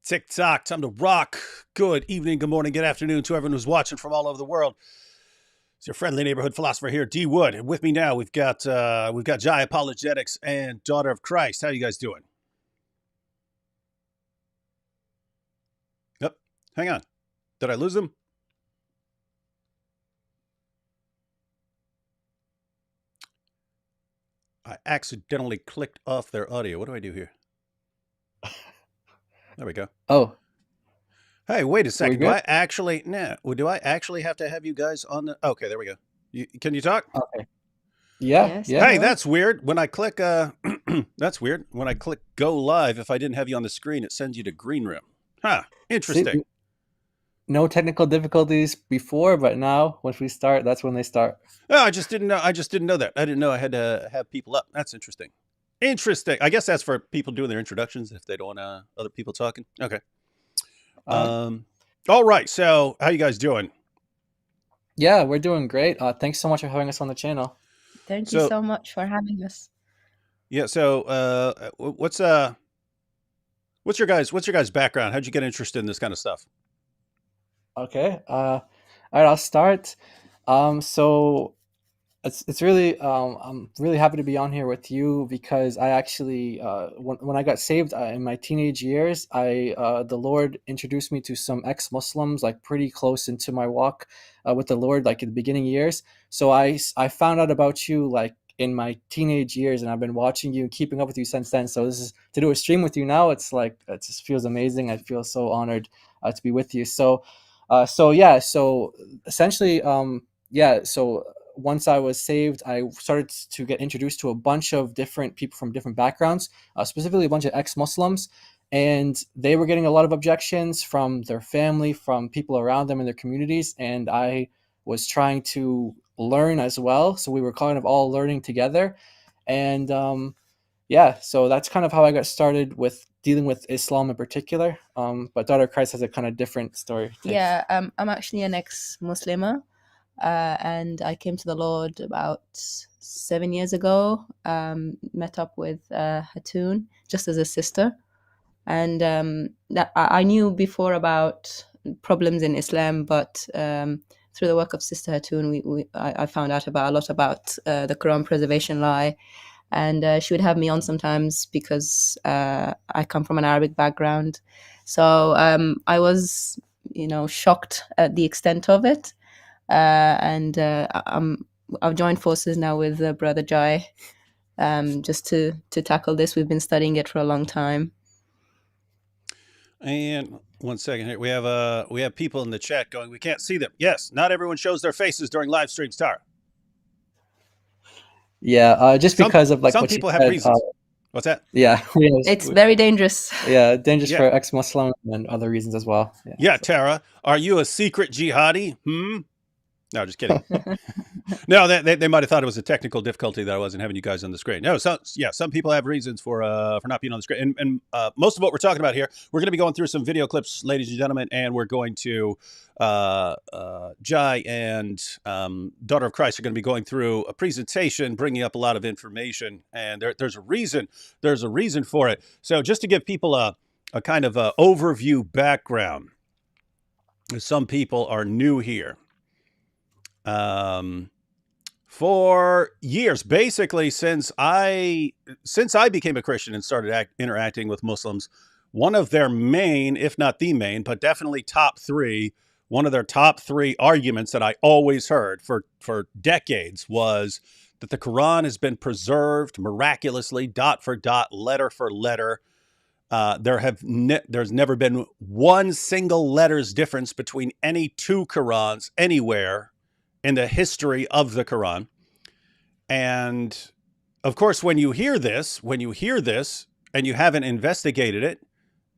Tick-tock, time to rock. Good evening, good morning, good afternoon to everyone who's watching from all over the world. It's your friendly neighborhood philosopher here, D Wood. And with me now, we've got Jai Apologetics and Daughter of Christ. How you guys doing? Yep. Hang on. Did I lose them? I accidentally clicked off their audio. What do I do here? There we go. Oh, Hey, wait a second. Do good? I actually have to have you guys on the? Okay, there we go. Can you talk? Okay. Yeah, Yes. yeah. Hey, that's weird. When I click, that's weird. When I click go live, if I didn't have you on the screen, it sends you to green room. Huh. Interesting. See, no technical difficulties before, but now once we start, that's when they start. Oh, I just didn't know that. I didn't know I had to have people up. That's interesting. Interesting. I guess that's for people doing their introductions if they don't want other people talking. Okay. All right. So how you guys doing? Yeah, we're doing great. Thanks so much for having us on the channel. Thank you so much for having us. Yeah. So, what's your guys' background? How'd you get interested in this kind of stuff? Okay. All right, I'll start. So it's really I'm really happy to be on here with you because I actually when I got saved in my teenage years, the Lord introduced me to some ex-Muslims like pretty close into my walk with the Lord, like in the beginning years. So I found out about you like in my teenage years, and I've been watching you and keeping up with you since then. So this is to do a stream with you now. It's like it just feels amazing. I feel so honored to be with you. So essentially, so once I was saved, I started to get introduced to a bunch of different people from different backgrounds, specifically a bunch of ex-Muslims, and they were getting a lot of objections from their family, from people around them in their communities, and I was trying to learn as well. So we were kind of all learning together, and so that's kind of how I got started with dealing with Islam in particular. But Daughter of Christ has a kind of different story. Yeah, I'm actually an ex-Muslimah. And I came to the Lord about 7 years ago, met up with Hatun just as a sister. And I knew before about problems in Islam, but through the work of Sister Hatun, I found out a lot about the Quran preservation lie. And she would have me on sometimes because I come from an Arabic background. So I was, shocked at the extent of it. I've joined forces now with Brother Jai, just to tackle this. We've been studying it for a long time. And 1 second here, we have people in the chat going, we can't see them. Yes, not everyone shows their faces during live streams, Tara. Yeah, just because of like some what people you have said, reasons. What's that? Yeah, it's very dangerous. Yeah, dangerous for ex-Muslim and other reasons as well. Yeah, Tara, are you a secret jihadi? No, just kidding. No, they might have thought it was a technical difficulty that I wasn't having you guys on the screen. No, some people have reasons for not being on the screen. And most of what we're talking about here, we're going to be going through some video clips, ladies and gentlemen, and we're going to Jai and Daughter of Christ are going to be going through a presentation, bringing up a lot of information, and there's a reason. There's a reason for it. So just to give people a kind of overview background, some people are new here. For years, basically since I became a Christian and started interacting with Muslims, one of their main, if not the main, but definitely one of their top three arguments that I always heard for decades was that the Quran has been preserved miraculously, dot for dot, letter for letter. There's never been one single letter's difference between any two Qurans anywhere in the history of the Quran. And of course, when you hear this and you haven't investigated it,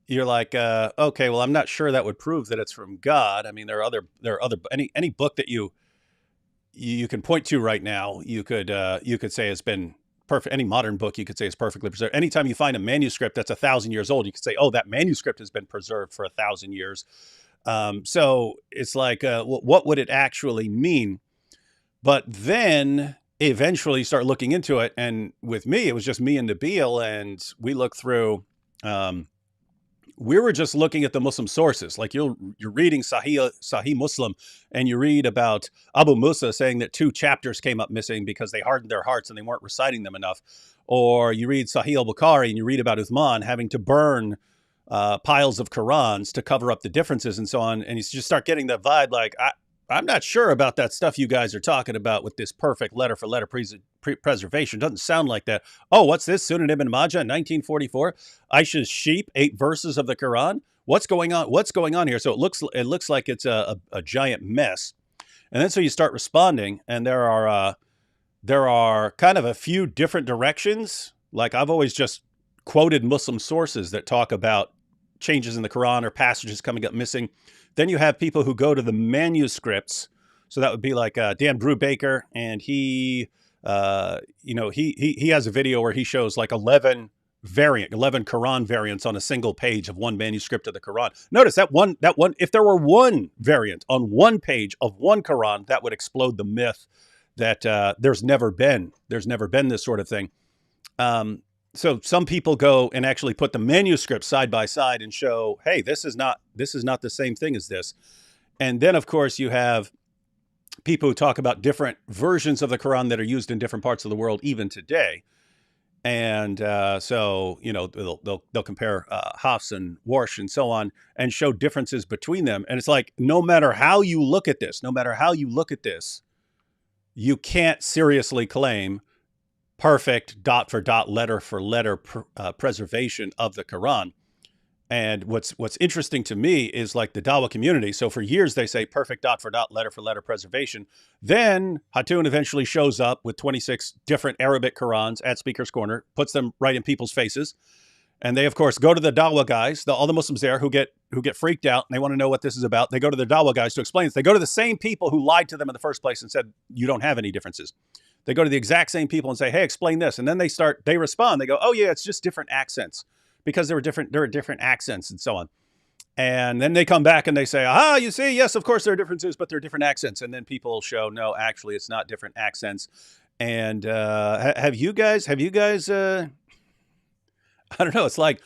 you're like, okay, well, I'm not sure that would prove that it's from God. I mean, there are other any book that you can point to right now, you could say has been perfect. Any modern book you could say is perfectly preserved. Anytime you find a manuscript that's 1,000 years old, you could say, oh, that manuscript has been preserved for 1,000 years. So it's like, what would it actually mean? But then eventually start looking into it. And with me, it was just me and Nabil, and we looked through we were just looking at the Muslim sources. Like you're reading Sahih Muslim, and you read about Abu Musa saying that 2 chapters came up missing because they hardened their hearts and they weren't reciting them enough. Or you read Sahih al-Bukhari and you read about Uthman having to burn piles of Qurans to cover up the differences and so on. And you just start getting that vibe like, I'm not sure about that stuff you guys are talking about with this perfect letter for letter preservation. Doesn't sound like that. Oh, what's this? Sunan Ibn Majah in 1944. Aisha's sheep, 8 verses of the Quran. What's going on? What's going on here? So it looks like it's a giant mess. And then so you start responding, and there are kind of a few different directions. Like I've always just quoted Muslim sources that talk about changes in the Quran or passages coming up missing. Then you have people who go to the manuscripts. So that would be like Dan Brubaker, and he has a video where he shows like 11 Quran variants on a single page of one manuscript of the Quran. Notice that one, if there were one variant on one page of one Quran, that would explode the myth that there's never been this sort of thing. So some people go and actually put the manuscripts side by side and show, hey, this is not the same thing as this. And then, of course, you have people who talk about different versions of the Quran that are used in different parts of the world, even today. And so, they'll compare Hafs and Warsh and so on and show differences between them. And it's like, no matter how you look at this, you can't seriously claim perfect dot for dot, letter for letter preservation of the Quran. And what's interesting to me is like the Dawah community. So for years they say perfect dot for dot, letter for letter preservation. Then Hatun eventually shows up with 26 different Arabic Qurans at Speaker's Corner, puts them right in people's faces. And they, of course, go to the Dawah guys, all the Muslims there who get freaked out and they want to know what this is about. They go to the Dawah guys to explain this. They go to the same people who lied to them in the first place and said, you don't have any differences. They go to the exact same people and say, hey, explain this. And then they respond. They go, oh, yeah, it's just different accents because there are different accents and so on. And then they come back and they say, you see, yes, of course there are differences, but they're different accents. And then people show, no, actually, it's not different accents. And have you guys, I don't know, it's like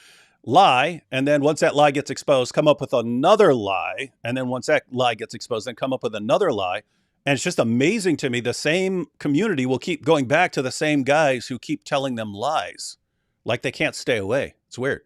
lie. And then once that lie gets exposed, come up with another lie. And then once that lie gets exposed, then come up with another lie. And it's just amazing to me. The same community will keep going back to the same guys who keep telling them lies. Like they can't stay away. It's weird.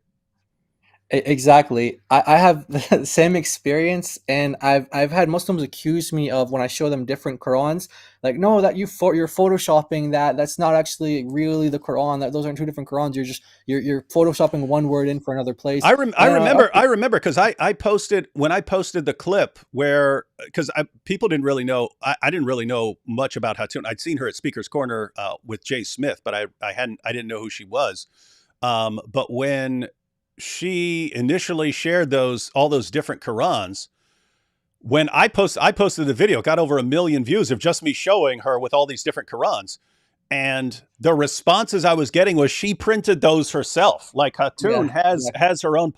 Exactly. I have the same experience, and I've had Muslims accuse me of when I show them different Qurans, like, no, that you're photoshopping that's not actually really the Quran. That those are 2 different Qurans. You're photoshopping one word in for another place. I remember because I posted the clip where, because people didn't really know, I didn't really know much about Hatun. I'd seen her at Speaker's Corner with Jay Smith, but I didn't know who she was. But when she initially shared all those different Qurans, when I posted the video, got over 1 million views of just me showing her with all these different Qurans. And the responses I was getting was she printed those herself. Like Hatun has her own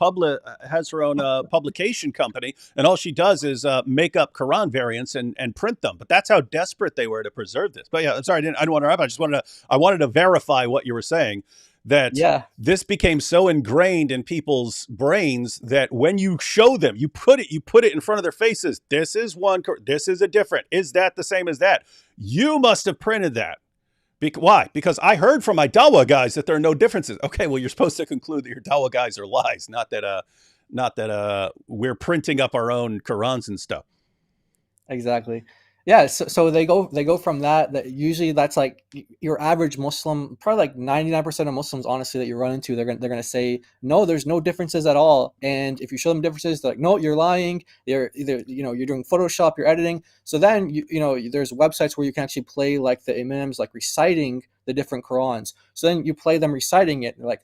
publication company, and all she does is make up Quran variants and print them. But that's how desperate they were to preserve this. But yeah, I'm sorry, I didn't want to interrupt. I wanted to verify what you were saying. That this became so ingrained in people's brains that when you show them, you put it in front of their faces. This is one. This is a different. Is that the same as that? You must have printed that. Why? Because I heard from my Dawah guys that there are no differences. Okay, well, you're supposed to conclude that your Dawah guys are lies, not that we're printing up our own Qurans and stuff. Exactly. Yeah, so they go from that usually that's like your average Muslim, probably like 99% of Muslims, honestly, that you run into, they're gonna say, no, there's no differences at all. And if you show them differences, they're like, no, you're lying. You're either, you're doing Photoshop, you're editing. So then there's websites where you can actually play like the imams like reciting the different Qurans. So then you play them reciting it. And you're like,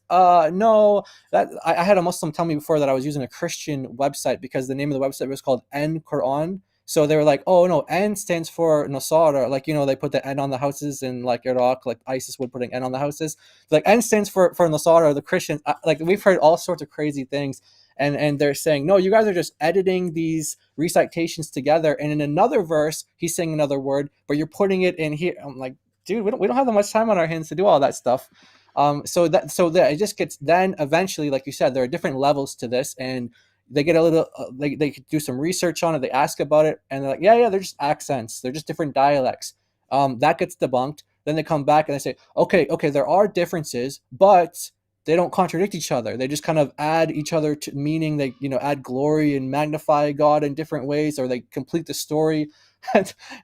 no, that I had a Muslim tell me before that I was using a Christian website because the name of the website was called N Quran. So they were like, oh, no, N stands for Nasara. Like, they put the N on the houses in like Iraq, like ISIS would putting N on the houses. Like N stands for Nasara, the Christians. Like we've heard all sorts of crazy things. And they're saying, no, you guys are just editing these recitations together. And in another verse, he's saying another word, but you're putting it in here. I'm like, dude, we don't have that much time on our hands to do all that stuff. So that it just gets, then eventually, like you said, there are different levels to this, and they get a little they could do some research on it, they ask about it, and they're like, yeah, they're just accents, they're just different dialects. That gets debunked. Then they come back and they say, okay, there are differences, but they don't contradict each other. They just kind of add each other to meaning. They, add glory and magnify God in different ways, or they complete the story.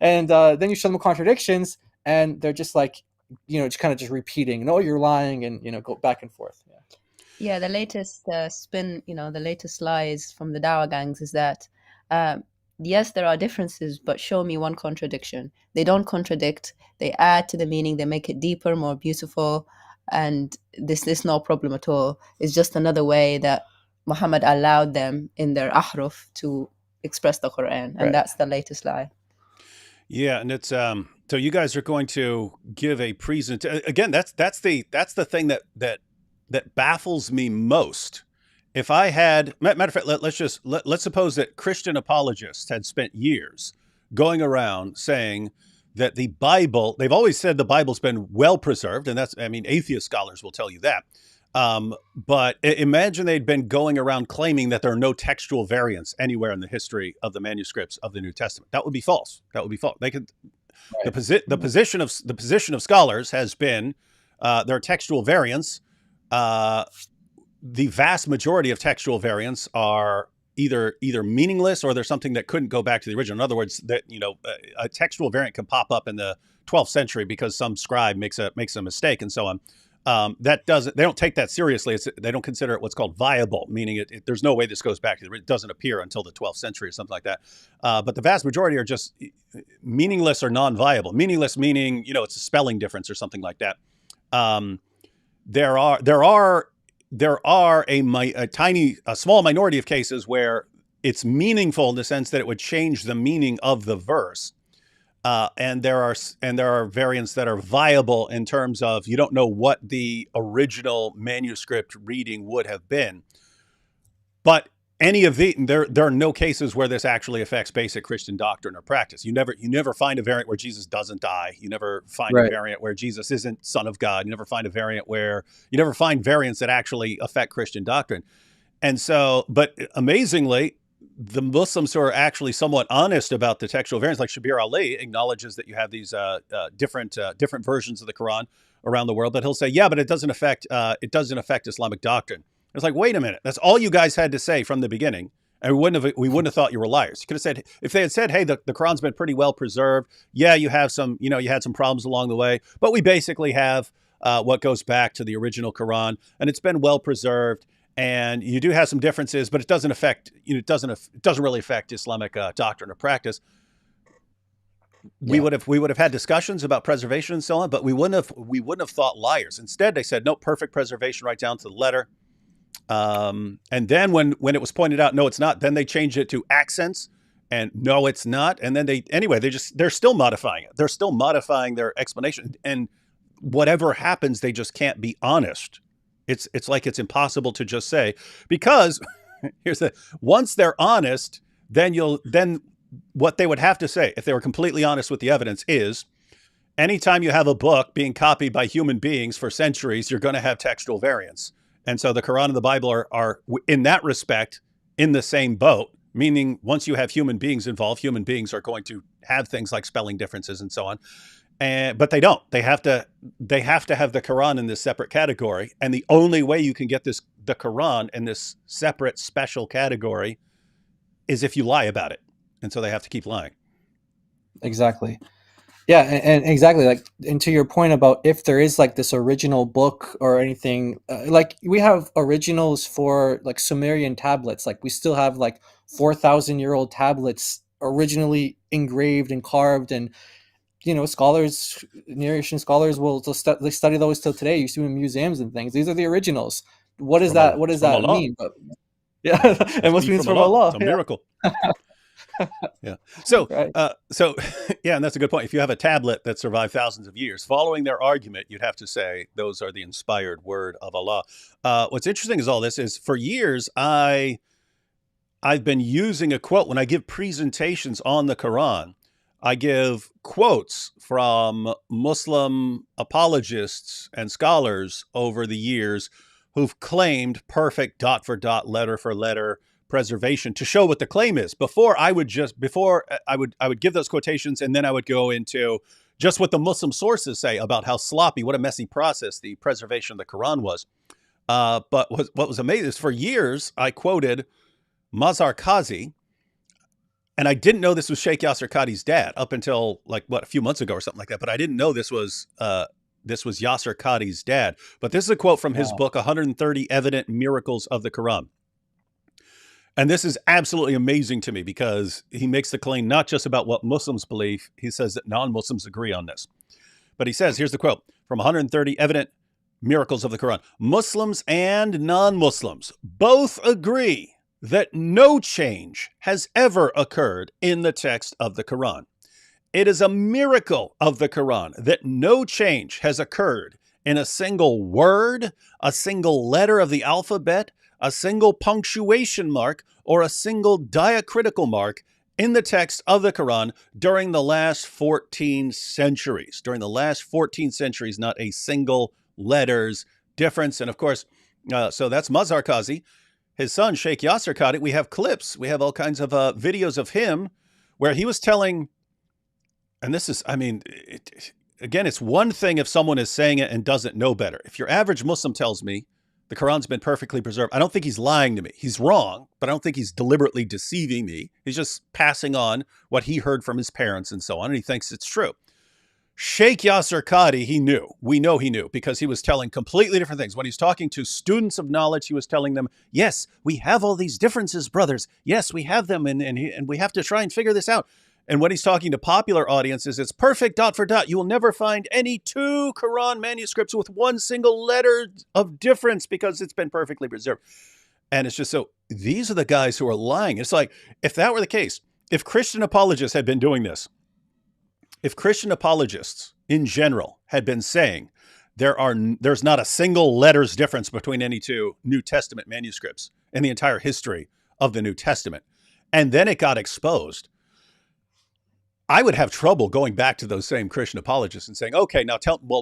And then you show them contradictions, and they're just like, just kind of just repeating, no, you're lying, and go back and forth. Yeah, the latest spin, the latest lies from the Dawah gangs is that, yes, there are differences, but show me one contradiction. They don't contradict. They add to the meaning. They make it deeper, more beautiful. And this is no problem at all. It's just another way that Muhammad allowed them in their ahruf to express the Quran. And that's the latest lie. Yeah, and it's so you guys are going to give a presentation again. That's the thing that baffles me most. If I had, matter of fact, let's suppose that Christian apologists had spent years going around saying that the Bible, they've always said the Bible's been well preserved, and atheist scholars will tell you that. But imagine they'd been going around claiming that there are no textual variants anywhere in the history of the manuscripts of the New Testament. That would be false. They could. Right. The position of scholars has been there are textual variants. The vast majority of textual variants are either meaningless, or there's something that couldn't go back to the original. In other words, that a textual variant can pop up in the 12th century because some scribe makes a mistake and so on. They don't take that seriously. They don't consider it what's called viable, meaning there's no way this goes back. It doesn't appear until the 12th century or something like that. But the vast majority are just meaningless or non-viable. Meaningless meaning, it's a spelling difference or something like that. There are a small minority of cases where it's meaningful in the sense that it would change the meaning of the verse. And there are variants that are viable in terms of you don't know what the original manuscript reading would have been. But there are no cases where this actually affects basic Christian doctrine or practice. You never find a variant where Jesus doesn't die. You never find a variant where Jesus isn't Son of God. You never find variants that actually affect Christian doctrine. And so, but amazingly, the Muslims who are actually somewhat honest about the textual variants, like Shabir Ali, acknowledges that you have these different versions of the Quran around the world. But he'll say, yeah, but it doesn't affect Islamic doctrine. It's like, wait a minute, that's all you guys had to say from the beginning, and we wouldn't have thought you were liars. You could have said, if they had said, hey, the Quran's been pretty well preserved. Yeah, you had some problems along the way, but we basically have what goes back to the original Quran, and it's been well preserved. And you do have some differences, but it doesn't really affect Islamic doctrine or practice. We would have had discussions about preservation and so on, but we wouldn't have thought liars. Instead, they said no, perfect preservation right down to the letter. And then when it was pointed out, no, it's not. Then they changed it to accents, and no, it's not. And then they're still modifying it. They're still modifying their explanation, and whatever happens, they just can't be honest. It's like it's impossible to just say, because once they're honest, then what they would have to say if they were completely honest with the evidence is, anytime you have a book being copied by human beings for centuries, you're going to have textual variants. And so the Quran and the Bible are in that respect in the same boat, meaning once you have human beings involved, human beings are going to have things like spelling differences and so on. But they don't. They have to have the Quran in this separate category. And the only way you can get the Quran in this separate special category is if you lie about it. And so they have to keep lying. Exactly. Yeah, and exactly, and to your point about if there is this original book or anything, we have originals for Sumerian tablets. We still have 4,000-year-old tablets originally engraved and carved, and scholars, Near Eastern scholars will they study those till today. You see them in museums and things. These are the originals. What does that mean? But, yeah, it must mean from Allah. It's a miracle. Yeah. So, right. Yeah, and that's a good point. If you have a tablet that survived thousands of years, following their argument, you'd have to say those are the inspired word of Allah. What's interesting is all this is for years, I've been using a quote when I give presentations on the Quran. I give quotes from Muslim apologists and scholars over the years who've claimed perfect dot for dot, letter for letter preservation to show what the claim is. Before I would give those quotations, and then I would go into just what the Muslim sources say about how sloppy, what a messy process the preservation of the Quran was. But what was amazing is for years I quoted Mazar Qazi, and I didn't know this was Sheikh Yasser Qadi's dad up until a few months ago or something like that. But I didn't know this was Yasser Qadi's dad. But this is a quote from his book, 130 Evident Miracles of the Quran. And this is absolutely amazing to me because he makes the claim not just about what Muslims believe. He says that non-Muslims agree on this. But he says, here's the quote from 130 Evident Miracles of the Quran. Muslims and non-Muslims both agree that no change has ever occurred in the text of the Quran. It is a miracle of the Quran that no change has occurred in a single word, a single letter of the alphabet, a single punctuation mark, or a single diacritical mark in the text of the Quran during the last 14 centuries. During the last 14 centuries, not a single letter's difference. And of course, so that's Mazar Qazi. His son, Sheikh Yasser Qadi, we have clips, we have all kinds of videos of him where he was telling, and this is, again, it's one thing if someone is saying it and doesn't know better. If your average Muslim tells me the Quran's been perfectly preserved, I don't think he's lying to me. He's wrong, but I don't think he's deliberately deceiving me. He's just passing on what he heard from his parents and so on, and he thinks it's true. Sheikh Yasser Qadi, he knew. We know he knew because he was telling completely different things. When he's talking to students of knowledge, he was telling them, yes, we have all these differences, brothers. Yes, we have them, and we have to try and figure this out. And when he's talking to popular audiences, it's perfect dot for dot. You will never find any two Quran manuscripts with one single letter of difference because it's been perfectly preserved. And it's just so, these are the guys who are lying. It's like, if that were the case, if Christian apologists had been doing this, if Christian apologists in general had been saying there's not a single letter's difference between any two New Testament manuscripts in the entire history of the New Testament, and then it got exposed, I would have trouble going back to those same Christian apologists and saying, okay, now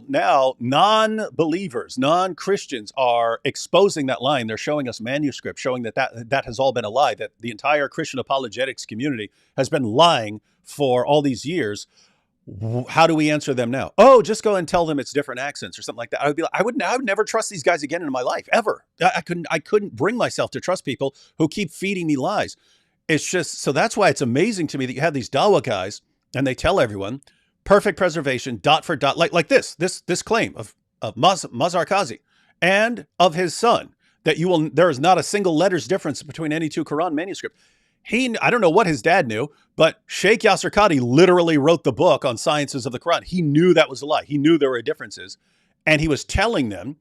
now non-believers, non-Christians are exposing that line. They're showing us manuscripts showing that has all been a lie, that the entire Christian apologetics community has been lying for all these years. How do we answer them now? Oh, just go and tell them it's different accents or something like that. I would be like, I would never trust these guys again in my life, ever. I couldn't bring myself to trust people who keep feeding me lies. It's just, so that's why it's amazing to me that you have these Dawah guys and they tell everyone perfect preservation, dot for dot, like this claim of Mazar Qazi and of his son, that there is not a single letter's difference between any two Quran manuscripts. I don't know what his dad knew, but Sheikh Yasser Qadi literally wrote the book on sciences of the Quran. He knew that was a lie. He knew there were differences, and he was telling them.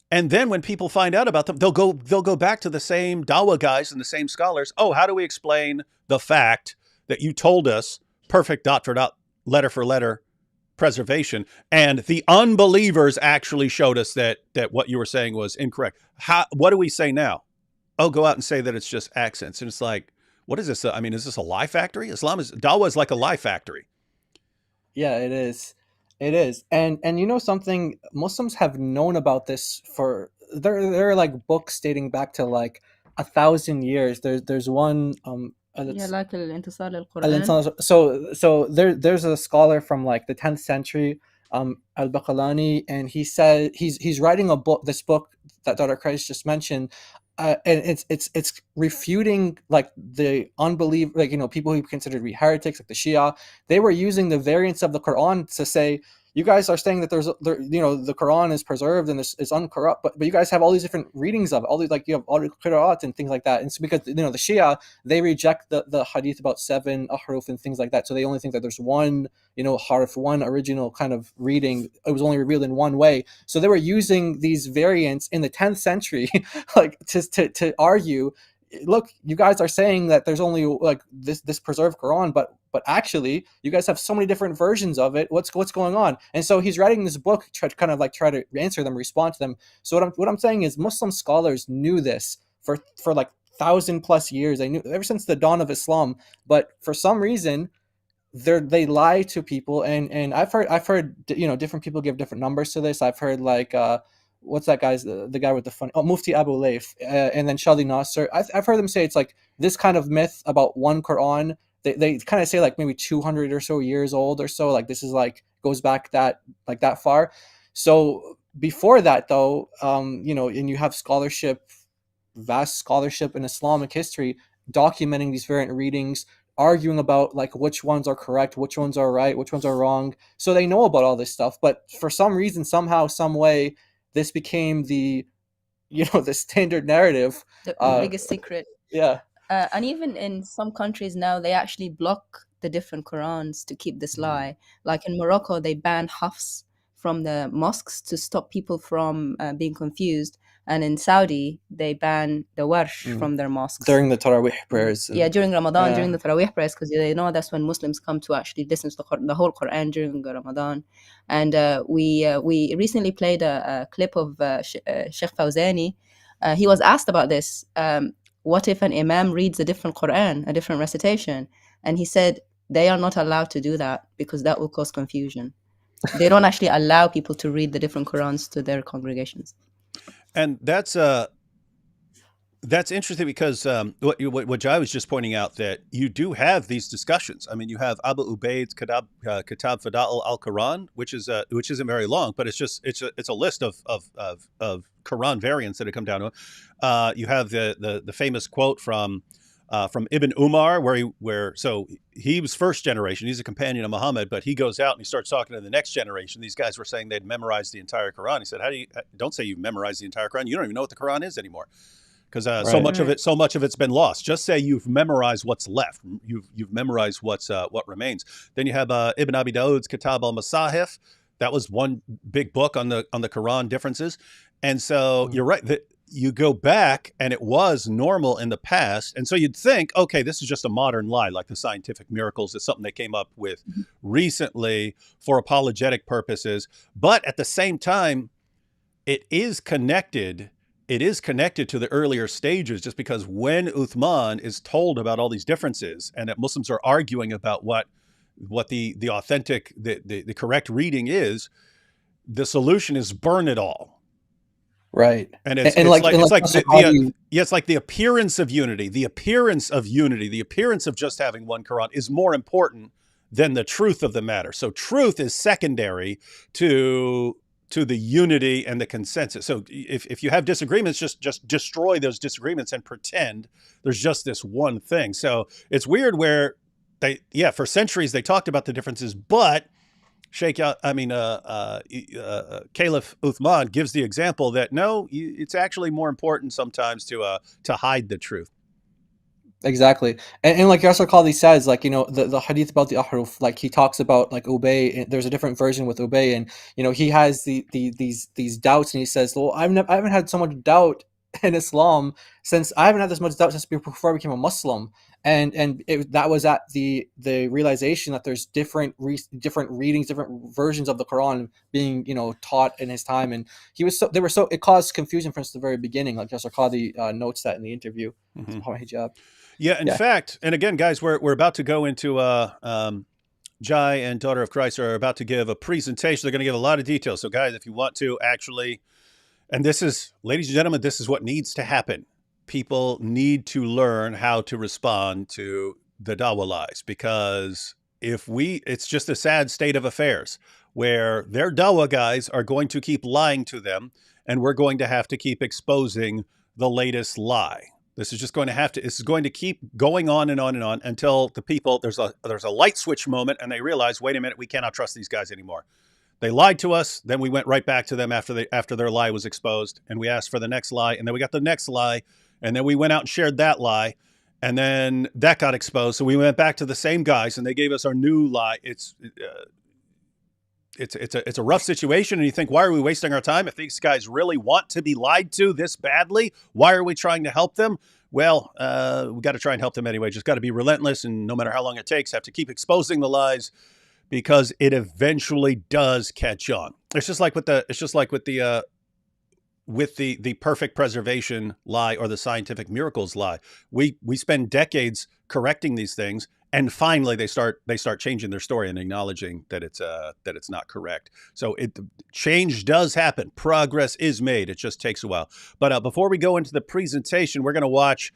And then when people find out about them, they'll go back to the same Dawah guys and the same scholars. Oh, how do we explain the fact that you told us perfect dot for dot, letter for letter preservation, and the unbelievers actually showed us that what you were saying was incorrect? What do we say now? Oh, go out and say that it's just accents. And it's like, what is this? Is this a lie factory? Dawah is like a lie factory. Yeah, it is. It is. And you know something, Muslims have known about this for, there are like books dating back to like 1,000 years. There's one like الانتصار للقرآن. So there's a scholar from like the 10th century, al-Baqalani, and he said he's writing this book that Dr. Christ just mentioned. And it's refuting like the unbelief, like, people who considered to be heretics, like the Shia. They were using the variants of the Quran to say, you guys are saying that the Quran is preserved and is uncorrupt, but you guys have all these different readings of it, all these, like, you have all the qira'at and things like that. And it's because the Shia, they reject the hadith about 7 ahruf and things like that. So they only think that there's one harf, one original kind of reading. It was only revealed in one way. So they were using these variants in the 10th century, like to argue, look, you guys are saying that there's only like this preserved Quran, but actually you guys have so many different versions of it. What's going on? And so he's writing this book try to answer them, respond to them. So what I'm saying is Muslim scholars knew this for like 1,000+ years. They knew ever since the dawn of Islam, but for some reason they lie to people, and I've heard different people give different numbers to this. I've heard like what's that guy's the guy with the funny Mufti Abu Layth, and then Shadi Nasser. I've heard them say it's like this kind of myth about one Quran. They kind of say like maybe 200 or so years old or so. Like this is like goes back that far. So before that though, and you have vast scholarship in Islamic history documenting these variant readings, arguing about like which ones are correct, which ones are right, which ones are wrong. So they know about all this stuff, but for some reason, somehow, some way, this became the the standard narrative. The biggest secret. Yeah. And even in some countries now, they actually block the different Qurans to keep this lie. Like in Morocco, they ban Hafs from the mosques to stop people from being confused. And in Saudi, they ban the Warsh from their mosques. During the Tarawih prayers. Yeah, during Ramadan, during the Tarawih prayers, because they know that's when Muslims come to actually listen to the whole Quran during Ramadan. And we recently played a clip of Sheikh Fawzani. He was asked about this. What if an imam reads a different Quran, a different recitation? And he said they are not allowed to do that because that will cause confusion. They don't actually allow people to read the different Qurans to their congregations. And that's interesting because what Jai was just pointing out, that you do have these discussions. I mean, you have Abu Ubaid's Kitab Fada'il al-Quran, which isn't very long, but it's a list of Quran variants that have come down to it. You have the famous quote from Ibn Umar, where he was first generation. He's a companion of Muhammad, but he goes out and he starts talking to the next generation. These guys were saying they'd memorized the entire Quran. He said, don't say you've memorized the entire Quran. You don't even know what the Quran is anymore. Because so much of it's been lost. Just say you've memorized what's left. You've memorized what remains. Then you have Ibn Abi Dawud's Kitab al-Masahif. That was one big book on the Quran differences. And so you're right that you go back and it was normal in the past. And so you'd think, okay, this is just a modern lie, like the scientific miracles. It's something they came up with recently for apologetic purposes. But at the same time, it is connected. It is connected to the earlier stages, just because when Uthman is told about all these differences and that Muslims are arguing about what the authentic, the correct reading is, the solution is burn it all. Right. And it's like the appearance of unity, the appearance of just having one Quran is more important than the truth of the matter. So truth is secondary to the unity and the consensus. So if you have disagreements, just destroy those disagreements and pretend there's just this one thing. So it's weird where for centuries they talked about the differences, but Caliph Uthman gives the example that no, it's actually more important sometimes to hide the truth. Exactly. And like Yasser Qadhi says, like, the hadith about the ahruf, like he talks about like Ubay, there's a different version with Ubay, and he has these doubts, and he says, well, I haven't had so much doubt in Islam I haven't had this much doubt since before I became a Muslim. And that was at the realization that there's different readings, different versions of the Quran being taught in his time, and it caused confusion from the very beginning. Like Yasser Qadhi notes that in the interview. Hijab. Yeah, in fact, and again, guys, we're about to go into Jai and Daughter of Christ are about to give a presentation. They're going to give a lot of details. So, guys, if you want to actually, and this is, ladies and gentlemen, this is what needs to happen. People need to learn how to respond to the Dawah lies, because it's just a sad state of affairs where their Dawah guys are going to keep lying to them, and we're going to have to keep exposing the latest lie. This is going to keep going on and on and on until the people, there's a light switch moment and they realize, wait a minute, we cannot trust these guys anymore. They lied to us. Then we went right back to them after their lie was exposed, and we asked for the next lie, and then we got the next lie, and then we went out and shared that lie, and then that got exposed. So we went back to the same guys, and they gave us our new lie. It's a rough situation, and you think, why are we wasting our time? If these guys really want to be lied to this badly, why are we trying to help them? Well, we got to try and help them anyway. Just got to be relentless, and no matter how long it takes, have to keep exposing the lies, because it eventually does catch on. It's just like with the perfect preservation lie or the scientific miracles lie. We spend decades correcting these things, and finally they start changing their story and acknowledging that it's not correct. So change does happen. Progress is made. It just takes a while. But before we go into the presentation, we're going to watch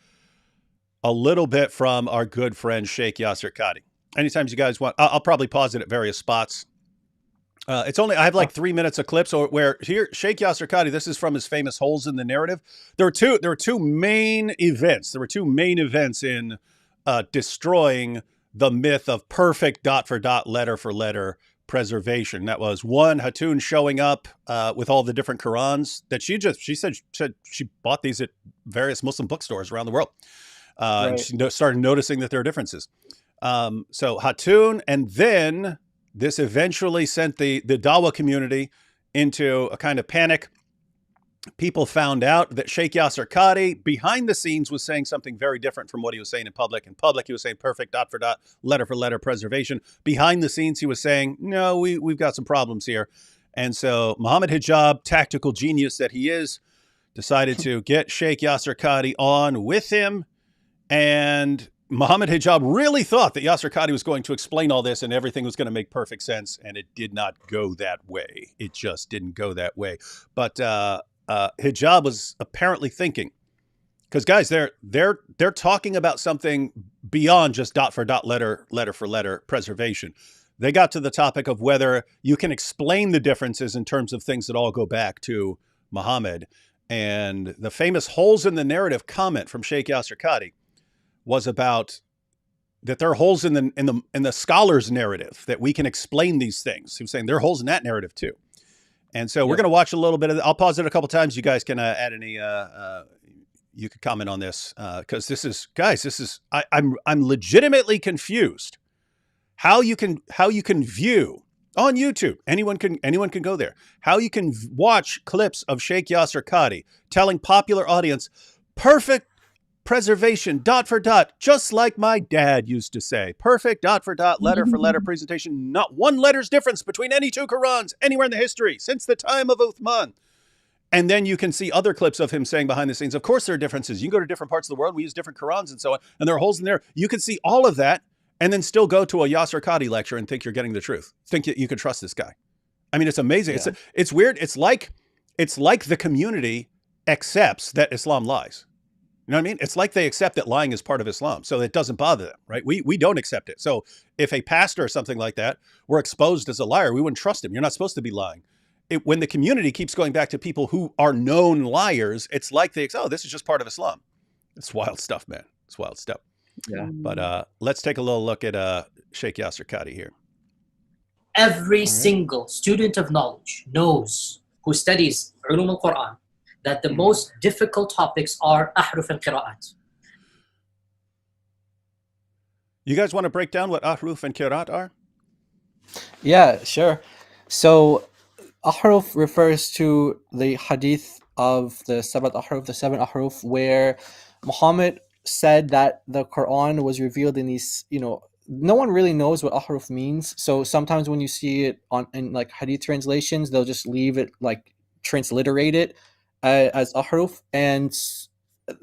a little bit from our good friend Sheikh Yasser Qadhi. Anytime you guys want, I'll probably pause it at various spots. I have like 3 minutes of clips where here Sheikh Yasser Qadhi, this is from his famous Holes in the Narrative. There were two main events. There were two main events in destroying the myth of perfect dot for dot, letter for letter preservation. That was one, Hatun showing up with all the different Qurans that she said she bought these at various Muslim bookstores around the world. Right. And she started noticing that there are differences. So Hatun, and then this eventually sent the Dawah community into a kind of panic. People found out that Sheikh Yasser Qadhi, behind the scenes, was saying something very different from what he was saying in public. In public, he was saying perfect dot for dot, letter for letter preservation. Behind the scenes, he was saying, no, we've got some problems here. And so Muhammad Hijab, tactical genius that he is, decided to get Sheikh Yasser Qadhi on with him. And Muhammad Hijab really thought that Yasser Qadhi was going to explain all this and everything was going to make perfect sense. And it did not go that way. It just didn't go that way. But Hijab was apparently thinking, because guys, they're talking about something beyond just dot for dot, letter for letter preservation. They got to the topic of whether you can explain the differences in terms of things that all go back to Muhammad. And the famous Holes in the Narrative comment from Sheikh Yasser Qadhi was about that there are holes in the scholar's narrative, that we can explain these things. He was saying there are holes in that narrative too. And so we're going to watch a little bit of it. I'll pause it a couple times. You guys can add any, you could comment on this because I'm legitimately confused how you can view on YouTube. Anyone can go there. How you can watch clips of Sheikh Yasser Qadhi telling popular audience, perfect preservation, dot for dot, just like my dad used to say. Perfect dot for dot, letter for letter presentation. Not one letter's difference between any two Qurans anywhere in the history since the time of Uthman. And then you can see other clips of him saying behind the scenes, of course there are differences. You can go to different parts of the world. We use different Qurans and so on. And there are holes in there. You can see all of that and then still go to a Yasser Qadhi lecture and think you're getting the truth. Think you can trust this guy. I mean, it's amazing. Yeah. It's weird. It's like the community accepts that Islam lies. You know what I mean? It's like they accept that lying is part of Islam, so it doesn't bother them, right? We don't accept it. So if a pastor or something like that were exposed as a liar, we wouldn't trust him. You're not supposed to be lying. When the community keeps going back to people who are known liars, it's like this is just part of Islam. It's wild stuff, man. It's wild stuff. Yeah. But let's take a little look at Sheikh Yasser Qadhi here. Every single student of knowledge knows, who studies Ulum al-Quran, that the most difficult topics are ahruf and qira'at. You guys want to break down what ahruf and qira'at are? Yeah, sure. So ahruf refers to the hadith of the seven ahruf, where Muhammad said that the Quran was revealed in these, no one really knows what ahruf means. So sometimes when you see it in like hadith translations, they'll just leave it like transliterate it as ahruf, and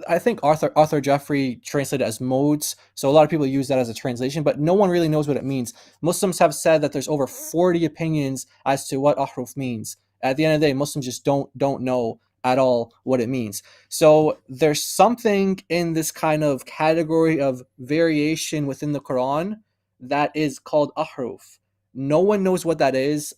I think Arthur Jeffrey translated it as modes. So a lot of people use that as a translation, but no one really knows what it means. Muslims have said that there's over 40 opinions as to what ahruf means. At the end of the day, Muslims just don't know at all what it means. So there's something in this kind of category of variation within the Quran that is called ahruf. No one knows what that is.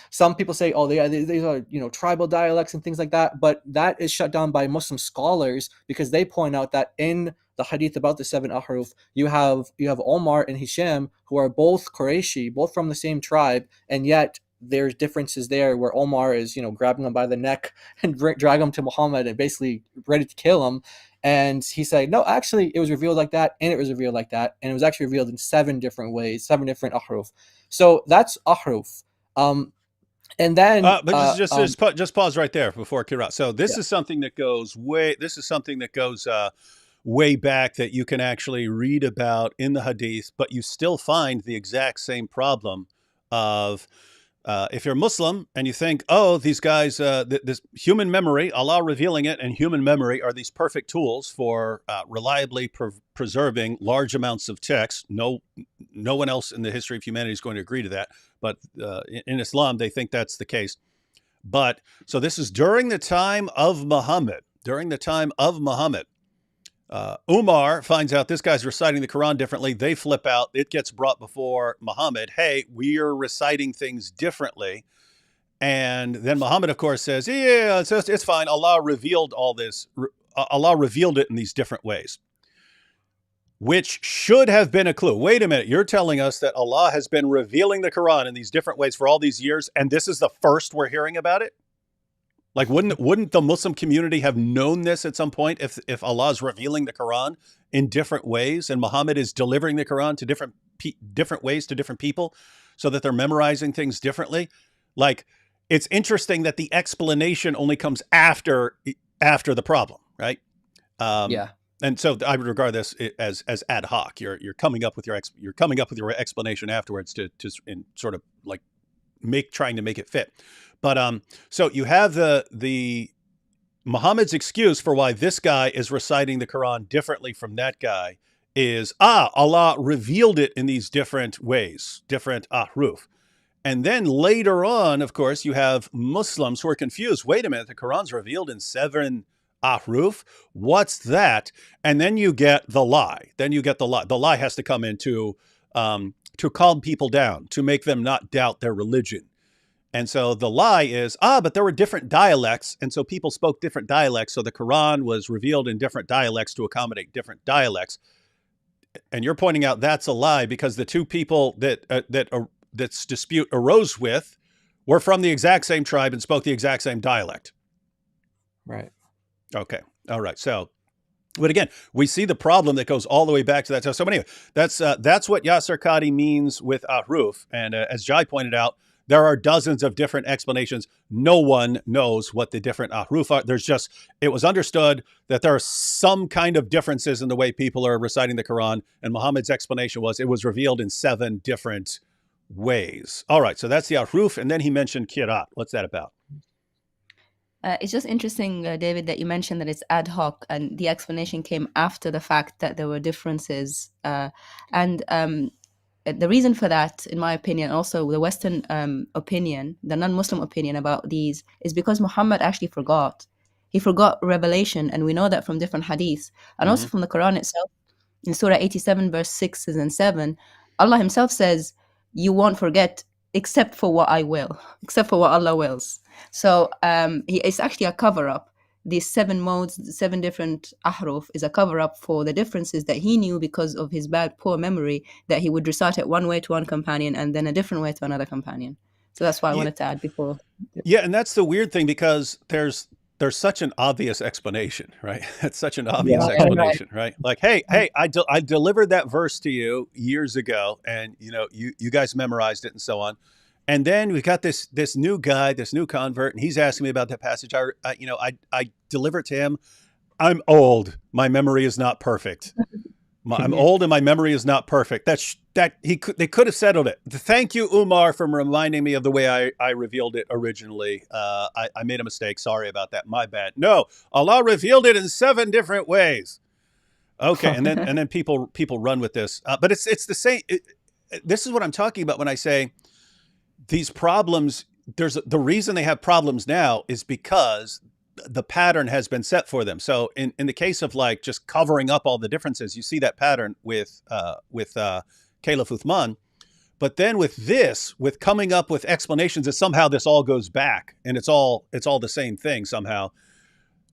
Some people say, these are tribal dialects and things like that, but that is shut down by Muslim scholars because they point out that in the hadith about the seven ahruf, you have Omar and Hisham, who are both Qurayshi, both from the same tribe, and yet there's differences there where Omar is grabbing him by the neck and drag him to Muhammad and basically ready to kill him. And he said, no, actually, it was revealed like that, and it was revealed like that, and it was actually revealed in 7 different ways, 7 different ahruf. So that's ahruf. And then, but just pause right there before Qira'at. So this is something that goes way. This is something that goes way back that you can actually read about in the Hadith, but you still find the exact same problem of If you're Muslim and you think, oh, these guys, this human memory, Allah revealing it, and human memory are these perfect tools for reliably preserving large amounts of text. No one else in the history of humanity is going to agree to that. But in Islam, they think that's the case. But so this is during the time of Muhammad. During the time of Muhammad, Umar finds out this guy's reciting the Quran differently. They flip out. It gets brought before Muhammad. Hey, we are reciting things differently. And then Muhammad, of course, says, yeah, it's fine. Allah revealed all this. Allah revealed it in these different ways, which should have been a clue. Wait a minute. You're telling us that Allah has been revealing the Quran in these different ways for all these years, and this is the first we're hearing about it? Like, wouldn't the Muslim community have known this at some point if Allah is revealing the Quran in different ways and Muhammad is delivering the Quran to different ways to different people so that they're memorizing things differently? Like, it's interesting that the explanation only comes after the problem, right? Yeah. And so I would regard this as ad hoc. You're coming up with your explanation afterwards to sort of like trying to make it fit. But so you have the Muhammad's excuse for why this guy is reciting the Quran differently from that guy is Allah revealed it in these different ways, different ahruf. And then later on, of course, you have Muslims who are confused. Wait a minute, the Quran's revealed in 7 ahruf. What's that? And then you get the lie. The lie has to come in to calm people down, to make them not doubt their religion. And so the lie is, but there were different dialects, and so people spoke different dialects, so the Quran was revealed in different dialects to accommodate different dialects. And you're pointing out that's a lie because the two people that's dispute arose with were from the exact same tribe and spoke the exact same dialect. Right. Okay. All right. So, but again, we see the problem that goes all the way back to that. So anyway, that's what Yasser Qadi means with ahruf. And as Jai pointed out, there are dozens of different explanations. No one knows what the different ahruf are. It was understood that there are some kind of differences in the way people are reciting the Quran. And Muhammad's explanation was it was revealed in 7 different ways. All right. So that's the ahruf. And then he mentioned qira'at. What's that about? It's just interesting, David, that you mentioned that it's ad hoc and the explanation came after the fact that there were differences. The reason for that, in my opinion, also the Western opinion, the non-Muslim opinion about these, is because Muhammad actually forgot. He forgot revelation, and we know that from different hadiths, and also from the Quran itself. In Surah 87, verse 6 and 7, Allah himself says, you won't forget except for what I will, except for what Allah wills. So it's actually a cover-up. These 7 modes, 7 different ahruf is a cover-up for the differences that he knew because of his poor memory, that he would recite it one way to one companion and then a different way to another companion. So that's why I wanted to add before. Yeah, and that's the weird thing because there's such an obvious explanation, right? It's such an obvious explanation, right? Like, hey, I delivered that verse to you years ago, and you guys memorized it and so on. And then we got this new guy, this new convert, and he's asking me about that passage. I deliver it to him. I'm old. My memory is not perfect. I'm old and my memory is not perfect. They could have settled it. Thank you, Umar, for reminding me of the way I revealed it originally. I made a mistake. Sorry about that. My bad. No, Allah revealed it in 7 different ways. Okay, and then people run with this. But it's the same. This is what I'm talking about when I say these problems. The reason they have problems now is because the pattern has been set for them. So in the case of like just covering up all the differences, you see that pattern with Caliph Uthman. But then with coming up with explanations that somehow this all goes back and it's all the same thing somehow,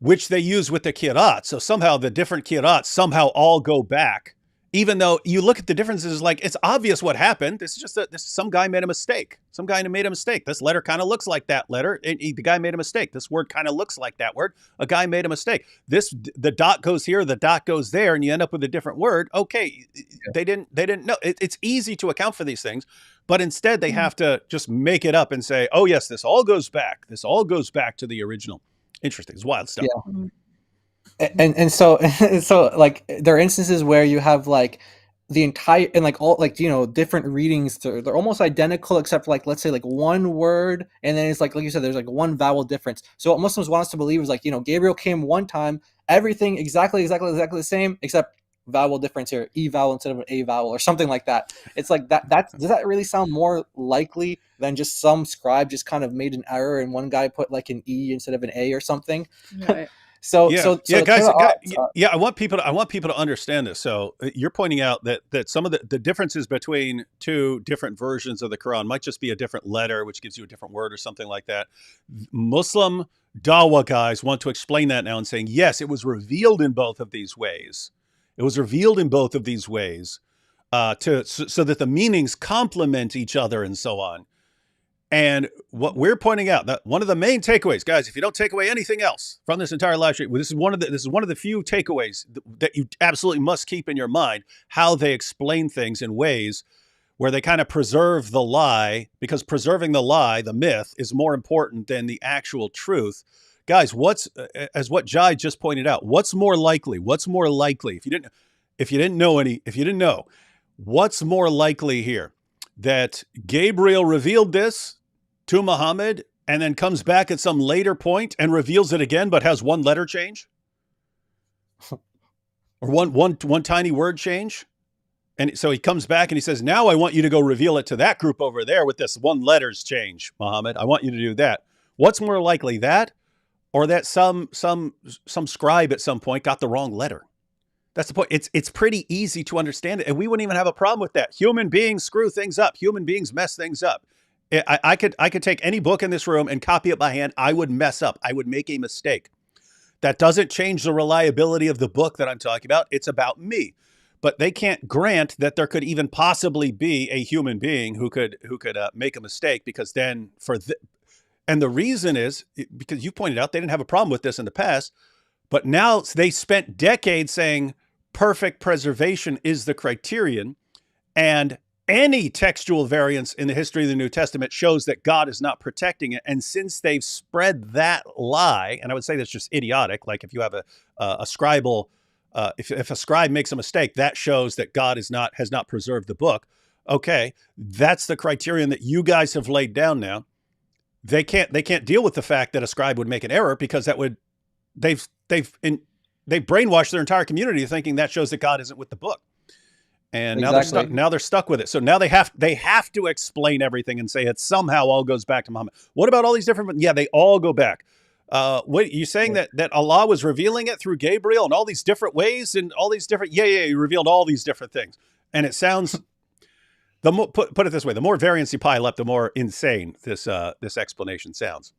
which they use with the qira'at. So somehow the different qira'ats somehow all go back, even though you look at the differences, like it's obvious what happened. This is just some guy made a mistake. Some guy made a mistake. This letter kind of looks like that letter. The guy made a mistake. This word kind of looks like that word. A guy made a mistake. The dot goes here, the dot goes there, and you end up with a different word. Okay, they didn't know. It's easy to account for these things, but instead they have to just make it up and say, oh yes, this all goes back. This all goes back to the original. Interesting. It's wild stuff. Yeah. And so like there are instances where you have like the entire, and like all, like, different readings, they're almost identical, except for, like, let's say, like, one word, and then it's like you said, there's like one vowel difference. So what Muslims want us to believe is, like, Gabriel came one time, everything exactly the same, except vowel difference here, E vowel instead of an A vowel, or something like that. It's like that. Does that really sound more likely than just some scribe just kind of made an error and one guy put like an E instead of an A or something? Right. So Yeah, so yeah, the guys, qira'at, yeah. I want people to understand this. So you're pointing out that some of the differences between two different versions of the Quran might just be a different letter, which gives you a different word or something like that. Muslim Dawah guys want to explain that now and saying, yes, it was revealed in both of these ways. It was revealed in both of these ways so that the meanings complement each other and so on. And what we're pointing out, that one of the main takeaways, guys, if you don't take away anything else from this entire live stream, this is one of the few takeaways that you absolutely must keep in your mind, how they explain things in ways where they kind of preserve the lie, because preserving the lie, the myth, is more important than the actual truth. Guys, as what Jai just pointed out, what's more likely? What's more likely? If you didn't know, what's more likely here? That Gabriel revealed this to Muhammad and then comes back at some later point and reveals it again, but has one letter change? Or one tiny word change? And so he comes back and he says, now I want you to go reveal it to that group over there with this one letters change, Muhammad. I want you to do that. What's more likely, that or that some scribe at some point got the wrong letter? That's the point. It's pretty easy to understand it, and we wouldn't even have a problem with that. Human beings screw things up. Human beings mess things up. I could take any book in this room and copy it by hand. I would mess up. I would make a mistake. That doesn't change the reliability of the book that I'm talking about. It's about me. But they can't grant that there could even possibly be a human being who could make a mistake, because then and the reason is because you pointed out they didn't have a problem with this in the past, but now they spent decades saying perfect preservation is the criterion, and any textual variance in the history of the New Testament shows that God is not protecting it. And since they've spread that lie, and I would say that's just idiotic, like if you have a scribal, if a scribe makes a mistake, that shows that God has not preserved the book. Okay, that's the criterion that you guys have laid down now. They can't deal with the fact that a scribe would make an error, because they've brainwashed their entire community thinking that shows that God isn't with the book. And exactly. now they're stuck with it. So now they have to explain everything and say it somehow all goes back to Muhammad. What about all these different? Yeah, they all go back. What you saying that Allah was revealing it through Gabriel in all these different ways and all these different? Yeah, he revealed all these different things. And it sounds put it this way: the more variance you pile up, the more insane this explanation sounds.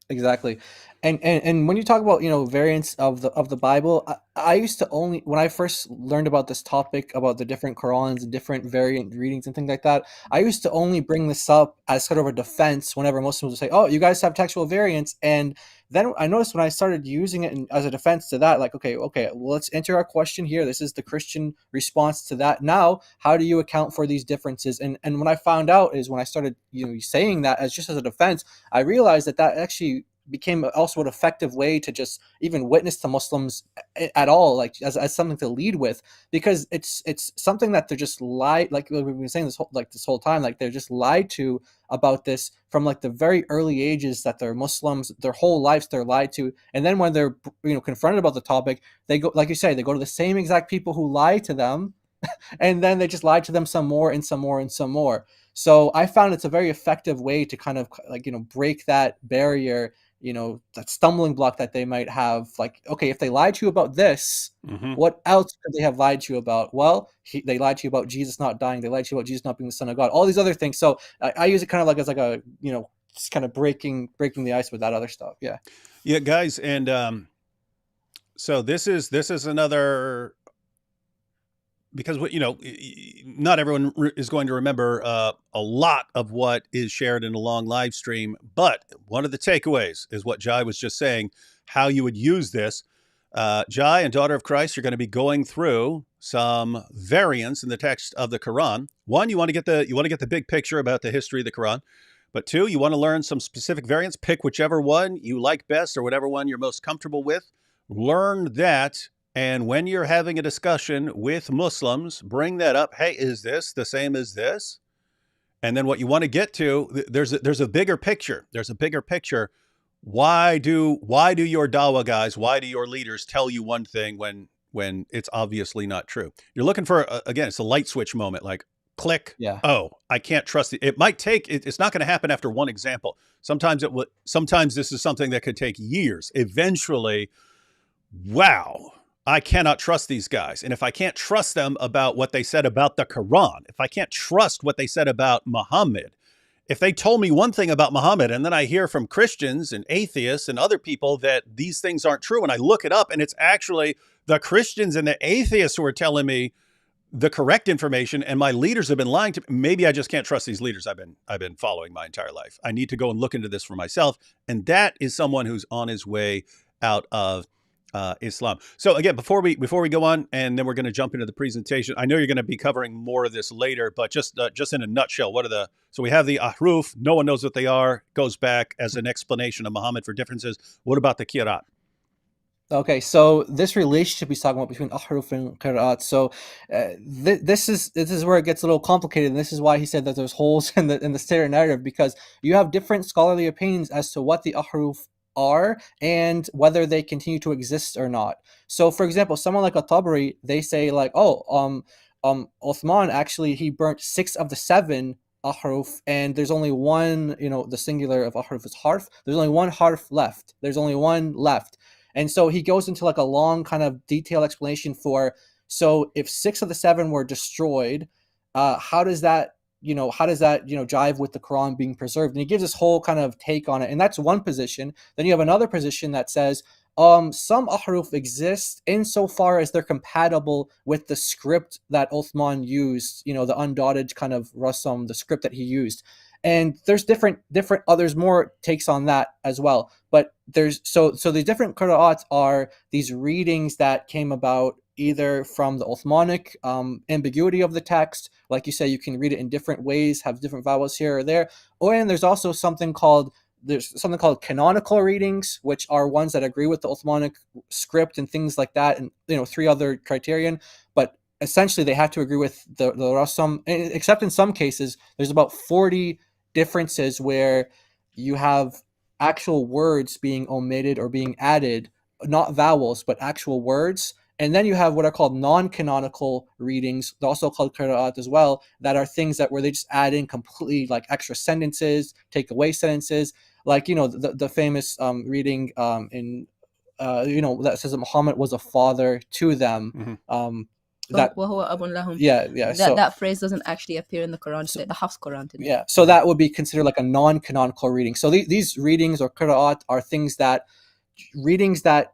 Exactly. And when you talk about, variants of the Bible, I used to only, when I first learned about this topic, about the different Qurans and different variant readings and things like that, I used to only bring this up as sort of a defense whenever Muslims would say, oh, you guys have textual variants. And then I noticed when I started using it as a defense to that, like, okay, well, let's enter our question here. This is the Christian response to that. Now, how do you account for these differences? And what I found out is, when I started, saying that as a defense, I realized that actually became also an effective way to just even witness to Muslims at all, like as something to lead with, because it's something that they're just lied, like we've been saying this whole time, like they're just lied to about this from like the very early ages that they're Muslims, their whole lives they're lied to, and then when they're confronted about the topic, they go, like you say, they go to the same exact people who lie to them, and then they just lie to them some more and some more and some more. So I found it's a very effective way to kind of like break that barrier, that stumbling block that they might have. Like, okay, if they lied to you about this, what else could they have lied to you about? Well, they lied to you about Jesus not dying. They lied to you about Jesus not being the Son of God. All these other things. So I use it kind of like as like a, just kind of breaking the ice with that other stuff. Yeah. Yeah, guys. And so this is another, because not everyone is going to remember a lot of what is shared in a long live stream, but one of the takeaways is what Jai was just saying, how you would use this. Jai and Daughter of Christ, you're going to be going through some variants in the text of the Quran. One, you want to get the big picture about the history of the Quran, but two, you want to learn some specific variants. Pick whichever one you like best or whatever one you're most comfortable with. Learn that And when you're having a discussion with Muslims, bring that up. Hey, is this the same as this? And then what you want to get to, there's a bigger picture. There's a bigger picture. Why do your Dawah guys, why do your leaders tell you one thing when it's obviously not true? You're looking for, again, it's a light switch moment, like click. Yeah. Oh, I can't trust it. It might take, it's not going to happen after one example. Sometimes sometimes this is something that could take years. Eventually, wow, I cannot trust these guys. And if I can't trust them about what they said about the Quran, if I can't trust what they said about Muhammad, if they told me one thing about Muhammad and then I hear from Christians and atheists and other people that these things aren't true, and I look it up and it's actually the Christians and the atheists who are telling me the correct information, and my leaders have been lying to me, maybe I just can't trust these leaders I've been following my entire life. I need to go and look into this for myself. And that is someone who's on his way out of Islam. So again, before we go on, and then we're going to jump into the presentation. I know you're going to be covering more of this later, but just in a nutshell, so we have the ahruf. No one knows what they are. Goes back as an explanation of Muhammad for differences. What about the qiraat? Okay, so this relationship he's talking about between ahruf and qira'at. So this is where it gets a little complicated, and this is why he said that there's holes in the Sira narrative, because you have different scholarly opinions as to what the ahruf are and whether they continue to exist or not. So, for example, someone like At-Tabari, they say like, Uthman actually he burnt 6 of the 7 ahruf, and there's only one, the singular of ahruf is harf. There's only one harf left. There's only one left. And so he goes into like a long kind of detailed explanation for, so if 6 of the 7 were destroyed, how does that jive with the Quran being preserved? And he gives this whole kind of take on it. And that's one position. Then you have another position that says, some ahruf exist insofar as they're compatible with the script that Uthman used, the undotted kind of rasam, the script that he used. And there's different there's more takes on that as well. But there's so the different qira'at are these readings that came about either from the Uthmanic ambiguity of the text, like you say, you can read it in different ways, have different vowels here or there, and there's also something called canonical readings, which are ones that agree with the Uthmanic script and things like that, and 3 other criterion, but essentially they have to agree with the rasam, except in some cases there's about 40 differences where you have actual words being omitted or being added, not vowels but actual words. And then you have what are called non-canonical readings, they're also called qira'at as well, that are things where they just add in completely like extra sentences, take away sentences, like the famous reading in that says that Muhammad was a father to them. Mm-hmm. That phrase doesn't actually appear in the Quran today, the Hafs Quran today. Yeah, so that would be considered like a non-canonical reading. So these readings or qira'at are readings that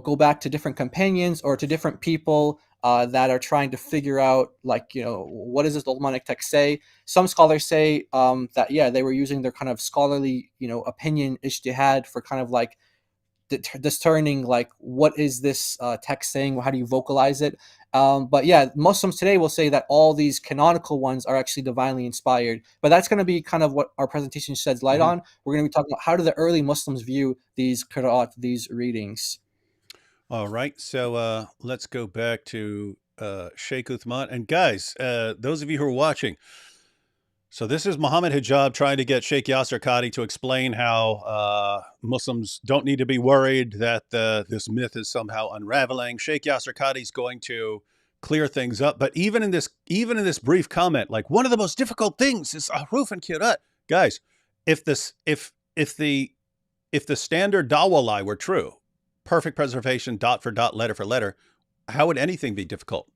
go back to different companions or to different people that are trying to figure out what does this Uthmanic text say. Some scholars say that they were using their kind of scholarly opinion ijtihad for kind of like discerning like what is this text saying, how do you vocalize it. But Muslims today will say that all these canonical ones are actually divinely inspired. But that's going to be kind of what our presentation sheds light on. We're going to be talking about how do the early Muslims view these qira'at, these readings. All right, so let's go back to Sheikh Uthman. And guys, those of you who are watching, so this is Muhammad Hijab trying to get Sheikh Yasser Qadhi to explain how Muslims don't need to be worried that this myth is somehow unraveling. Sheikh Yasser Qadhi is going to clear things up. But even in this brief comment, like one of the most difficult things is ahruf and qira'at. Guys, if the standard Dawah lie were true, perfect preservation, dot for dot, letter for letter, how would anything be difficult?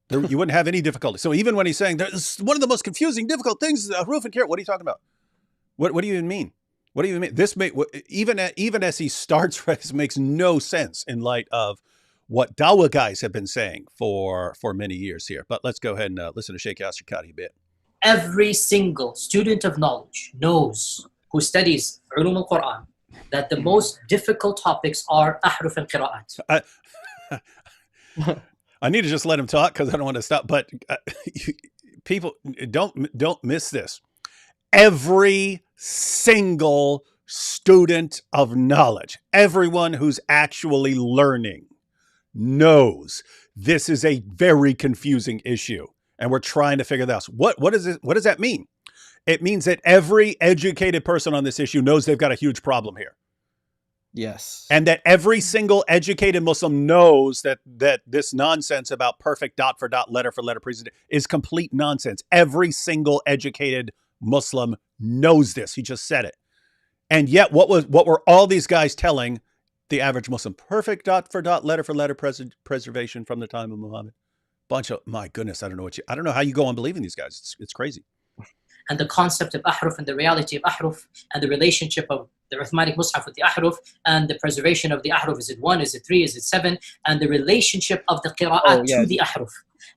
You wouldn't have any difficulty. So even when he's saying there's one of the most confusing, difficult things is ahruf and qira'at, what are you talking about? What do you even mean? What do you mean? This even as he starts, this makes no sense in light of what Dawah guys have been saying for many years here. But let's go ahead and listen to Sheikh Yasser Qadhi a bit. Every single student of knowledge knows, who studies ulum al-Quran, that the most difficult topics are ahruf and qira'at. I need to just let him talk because I don't want to stop. But people, don't miss this. Every single student of knowledge, everyone who's actually learning, knows this is a very confusing issue, and we're trying to figure that out. What is it? What does that mean? It means that every educated person on this issue knows they've got a huge problem here. Yes. And that every single educated Muslim knows that this nonsense about perfect dot for dot, letter for letter presentation is complete nonsense. Every single educated Muslim knows this. He just said it. And yet what were all these guys telling the average Muslim? Perfect dot for letter preservation from the time of Muhammad. Bunch of, my goodness, I don't know how you go on believing these guys. It's crazy. And the concept of ahruf and the reality of ahruf and the relationship of the Uthmanic Mus'haf with the ahruf and the preservation of the ahruf. Is it 1? Is it 3? Is it 7? And the relationship of the qira'at to the ahruf.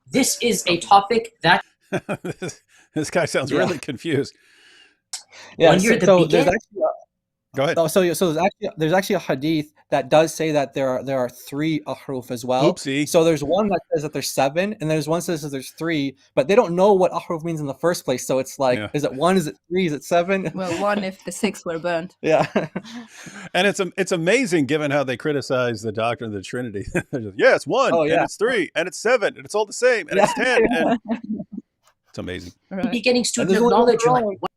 This is a topic that... This guy sounds really confused. Yeah, when you're so there's actually Go ahead. so there's actually a hadith that does say that there are 3 ahruf as well. Oopsie. So there's one that says that there's 7, and there's one that says that there's 3, but they don't know what ahruf means in the first place. So it's like, is it 1? Is it 3? Is it 7? Well, 1 if the 6 were burnt. Yeah. And it's amazing given how they criticize the doctrine of the Trinity. It's 1, and it's 3, and it's 7, and it's all the same, and it's 10. And it's amazing. Right. Beginning student of knowledge, you're like, what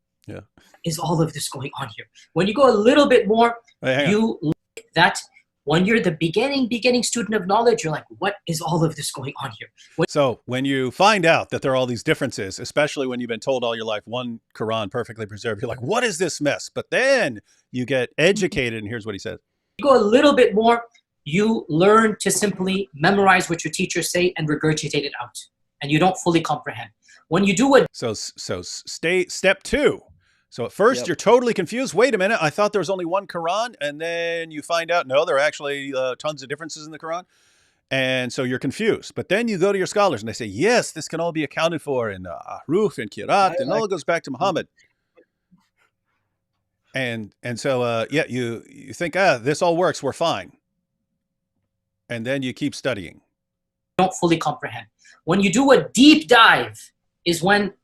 is all of this going on here? When you go a little bit more, you look that when you're the beginning student of knowledge, you're like, what is all of this going on here? So when you find out that there are all these differences, especially when you've been told all your life one Quran perfectly preserved, you're like, what is this mess? But then you get educated, and here's what he says. You go a little bit more, you learn to simply memorize what your teachers say and regurgitate it out, and you don't fully comprehend. When you do what... So step 2. So at first you're totally confused. Wait a minute, I thought there was only one Quran, and then you find out, no, there are actually tons of differences in the Quran. And so you're confused. But then you go to your scholars and they say, yes, this can all be accounted for in ahruf and kirat, and all goes back to Muhammad. And so, you think, this all works, we're fine. And then you keep studying. You don't fully comprehend. When you do a deep dive is when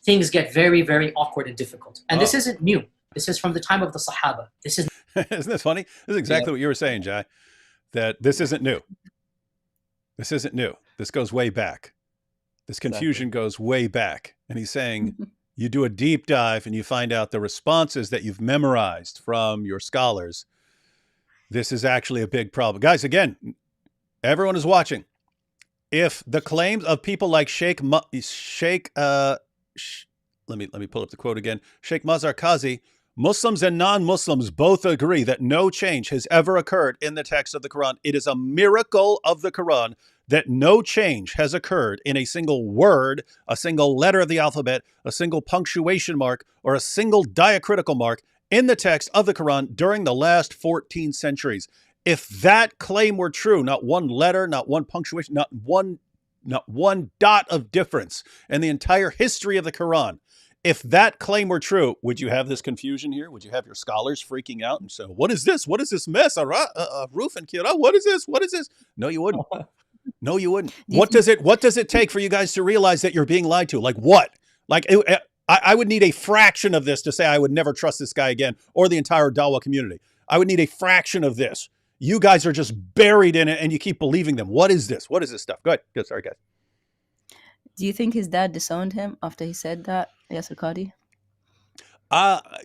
things get very, very awkward and difficult. And this isn't new. This is from the time of the Sahaba. This is... Isn't this funny? This is exactly what you were saying, Jai, that this isn't new. This isn't new. This goes way back. This confusion goes way back. And he's saying, you do a deep dive and you find out the responses that you've memorized from your scholars. This is actually a big problem. Guys, again, everyone is watching. If the claims of people like let me pull up the quote again. Sheikh Mazhar Qazi, Muslims and non-Muslims both agree that no change has ever occurred in the text of the Quran. It is a miracle of the Quran that no change has occurred in a single word, a single letter of the alphabet, a single punctuation mark, or a single diacritical mark in the text of the Quran during the last 14 centuries. If that claim were true, not one letter, not one punctuation, not one dot of difference in the entire history of the Quran. If that claim were true, would you have this confusion here? Would you have your scholars freaking out and say, what is this? What is this mess? Roof and Kira, what is this? What is this? No, you wouldn't. No, you wouldn't. What does it take for you guys to realize that you're being lied to? Like what? Like I would need a fraction of this to say I would never trust this guy again, or the entire Dawah community. I would need a fraction of this. You guys are just buried in it and you keep believing them. What is this? What is this stuff? Go ahead. Good. Sorry, guys. Do you think his dad disowned him after he said that, Yasir Qadi?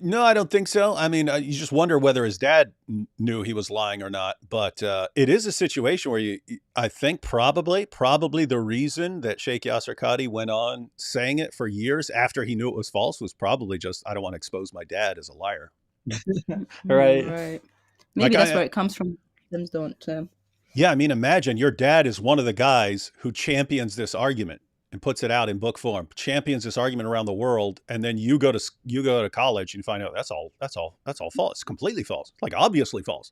No, I don't think so. I mean, you just wonder whether his dad knew he was lying or not. But it is a situation where I think probably the reason that Sheikh Yasir Qadi went on saying it for years after he knew it was false was probably just, I don't want to expose my dad as a liar. Right. Maybe that's where it comes from. Muslims don't. Yeah, I mean, imagine your dad is one of the guys who champions this argument and puts it out in book form, champions this argument around the world, and then you go to college and you find out that's all false. It's completely false. Like obviously false.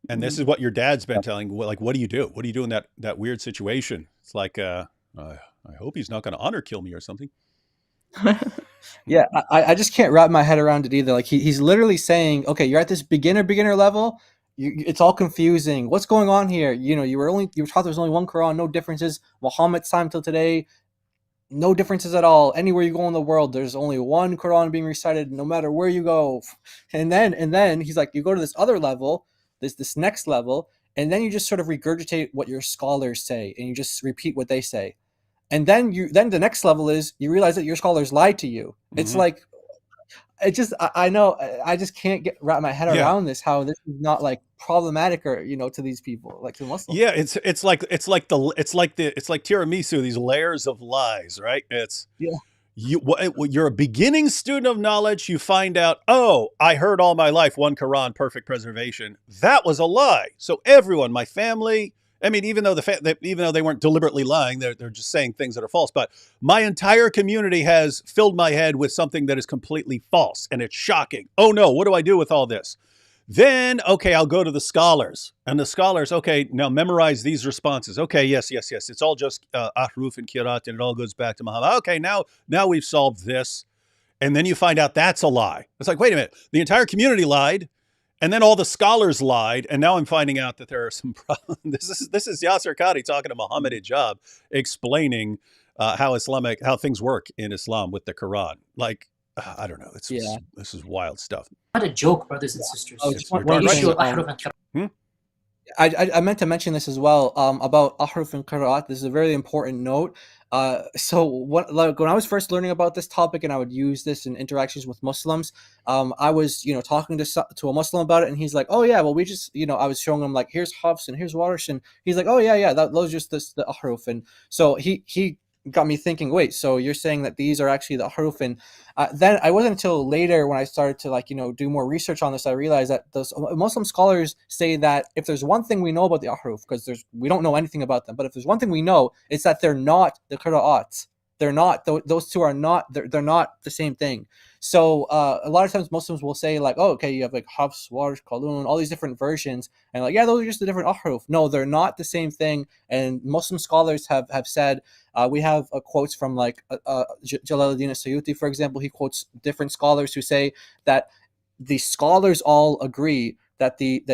And this is what your dad's been telling. Like, what do you do? What do you do in that weird situation? It's like, I hope he's not going to honor kill me or something. Yeah, I just can't wrap my head around it either. Like he's literally saying, okay, you're at this beginner level. It's all confusing. What's going on here? You were taught there was only one Quran, no differences. Muhammad's time till today, no differences at all. Anywhere you go in the world, there's only one Quran being recited, no matter where you go. And then he's like, you go to this other level, this next level, and then you just sort of regurgitate what your scholars say, and you just repeat what they say. And then the next level is you realize that your scholars lied to you. It's like, I know, I just can't wrap my head around this, how this is not like problematic or, to these people, like to Muslims. Yeah, it's like tiramisu, these layers of lies, right? It's you're a beginning student of knowledge. You find out, oh, I heard all my life one Quran, perfect preservation. That was a lie. So everyone, my family, I mean, even though they weren't deliberately lying, they're just saying things that are false. But my entire community has filled my head with something that is completely false, and it's shocking. Oh no, what do I do with all this? Then, okay, I'll go to the scholars, and the scholars, okay, now memorize these responses. Okay, yes. It's all just ahruf and kirat, and it all goes back to Muhammad. Okay, now we've solved this. And then you find out that's a lie. It's like, wait a minute, the entire community lied, and then all the scholars lied, and now I'm finding out that there are some problems. This is Yasser Qadhi talking to Muhammad Hijab, explaining how things work in Islam with the Quran. Like, I don't know. This is wild stuff. Not a joke, brothers and sisters. I meant to mention this as well, about ahruf and qira'at. This is a very important note. So when I was first learning about this topic, and I would use this in interactions with Muslims, I was, talking to a Muslim about it, and he's like, oh yeah, well, we just, I was showing him like, here's Hafs and here's Warsh, and he's like, oh yeah, those are just the ahruf. And so he got me thinking, wait, so you're saying that these are actually the ahruf? And then I wasn't until later when I started to do more research on this, I realized that those Muslim scholars say that if there's one thing we know about the ahruf, because we don't know anything about them, but if there's one thing we know, it's that they're not the qira'at. They're not, those two are not, they're not the same thing. So a lot of times Muslims will say like, oh, okay, you have like Hafs, Warsh, Qalun, all these different versions, and like, yeah, those are just the different ahruf. No, they're not the same thing. And Muslim scholars have said, we have quotes from like Jalaluddin As-Suyuti, for example. He quotes different scholars who say that the scholars all agree that the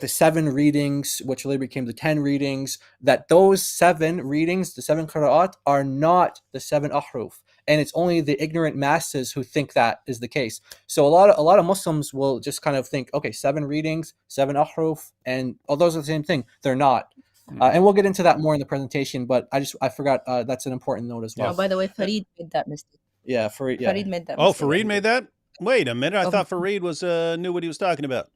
7 readings, which later became the 10 readings, that those 7 readings, the 7 qira'at, are not the 7 ahruf. And it's only the ignorant masses who think that is the case. So a lot of Muslims will just kind of think, okay, 7 readings, 7 ahruf, and all those are the same thing. They're not. And we'll get into that more in the presentation, but I forgot that's an important note as well. Oh, by the way, Farid made that mistake. Yeah, Farid made that mistake. Oh, Farid made that? Wait a minute. I thought Farid was knew what he was talking about.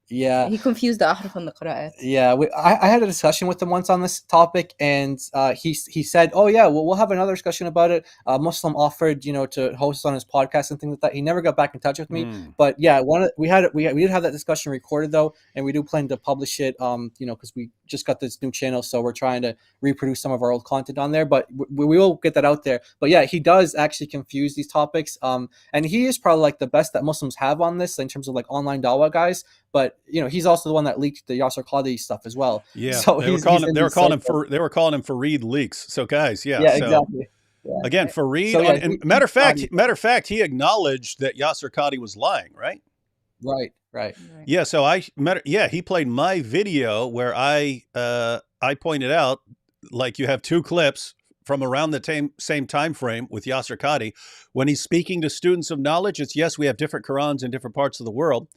Yeah, he confused the ahruf and the qira'at. Yeah, I had a discussion with him once on this topic, and he said, "Oh yeah, well, we'll have another discussion about it." Muslim offered, to host on his podcast and things like that. He never got back in touch with me, but yeah, we did have that discussion recorded though, and we do plan to publish it. Because we just got this new channel, so we're trying to reproduce some of our old content on there. But we will get that out there. But yeah, he does actually confuse these topics, and he is probably like the best that Muslims have on this in terms of like online Dawah guys. But he's also the one that leaked the Yasser Qadhi stuff as well. Yeah, so they were calling him Farid leaks. So guys, exactly. Yeah. Again, Farid. And matter of fact, he acknowledged that Yasser Qadhi was lying, right? Right. Yeah. So he played my video where I pointed out, like, you have 2 clips from around the same time frame with Yasser Qadhi when he's speaking to students of knowledge. It's, yes, we have different Qurans in different parts of the world.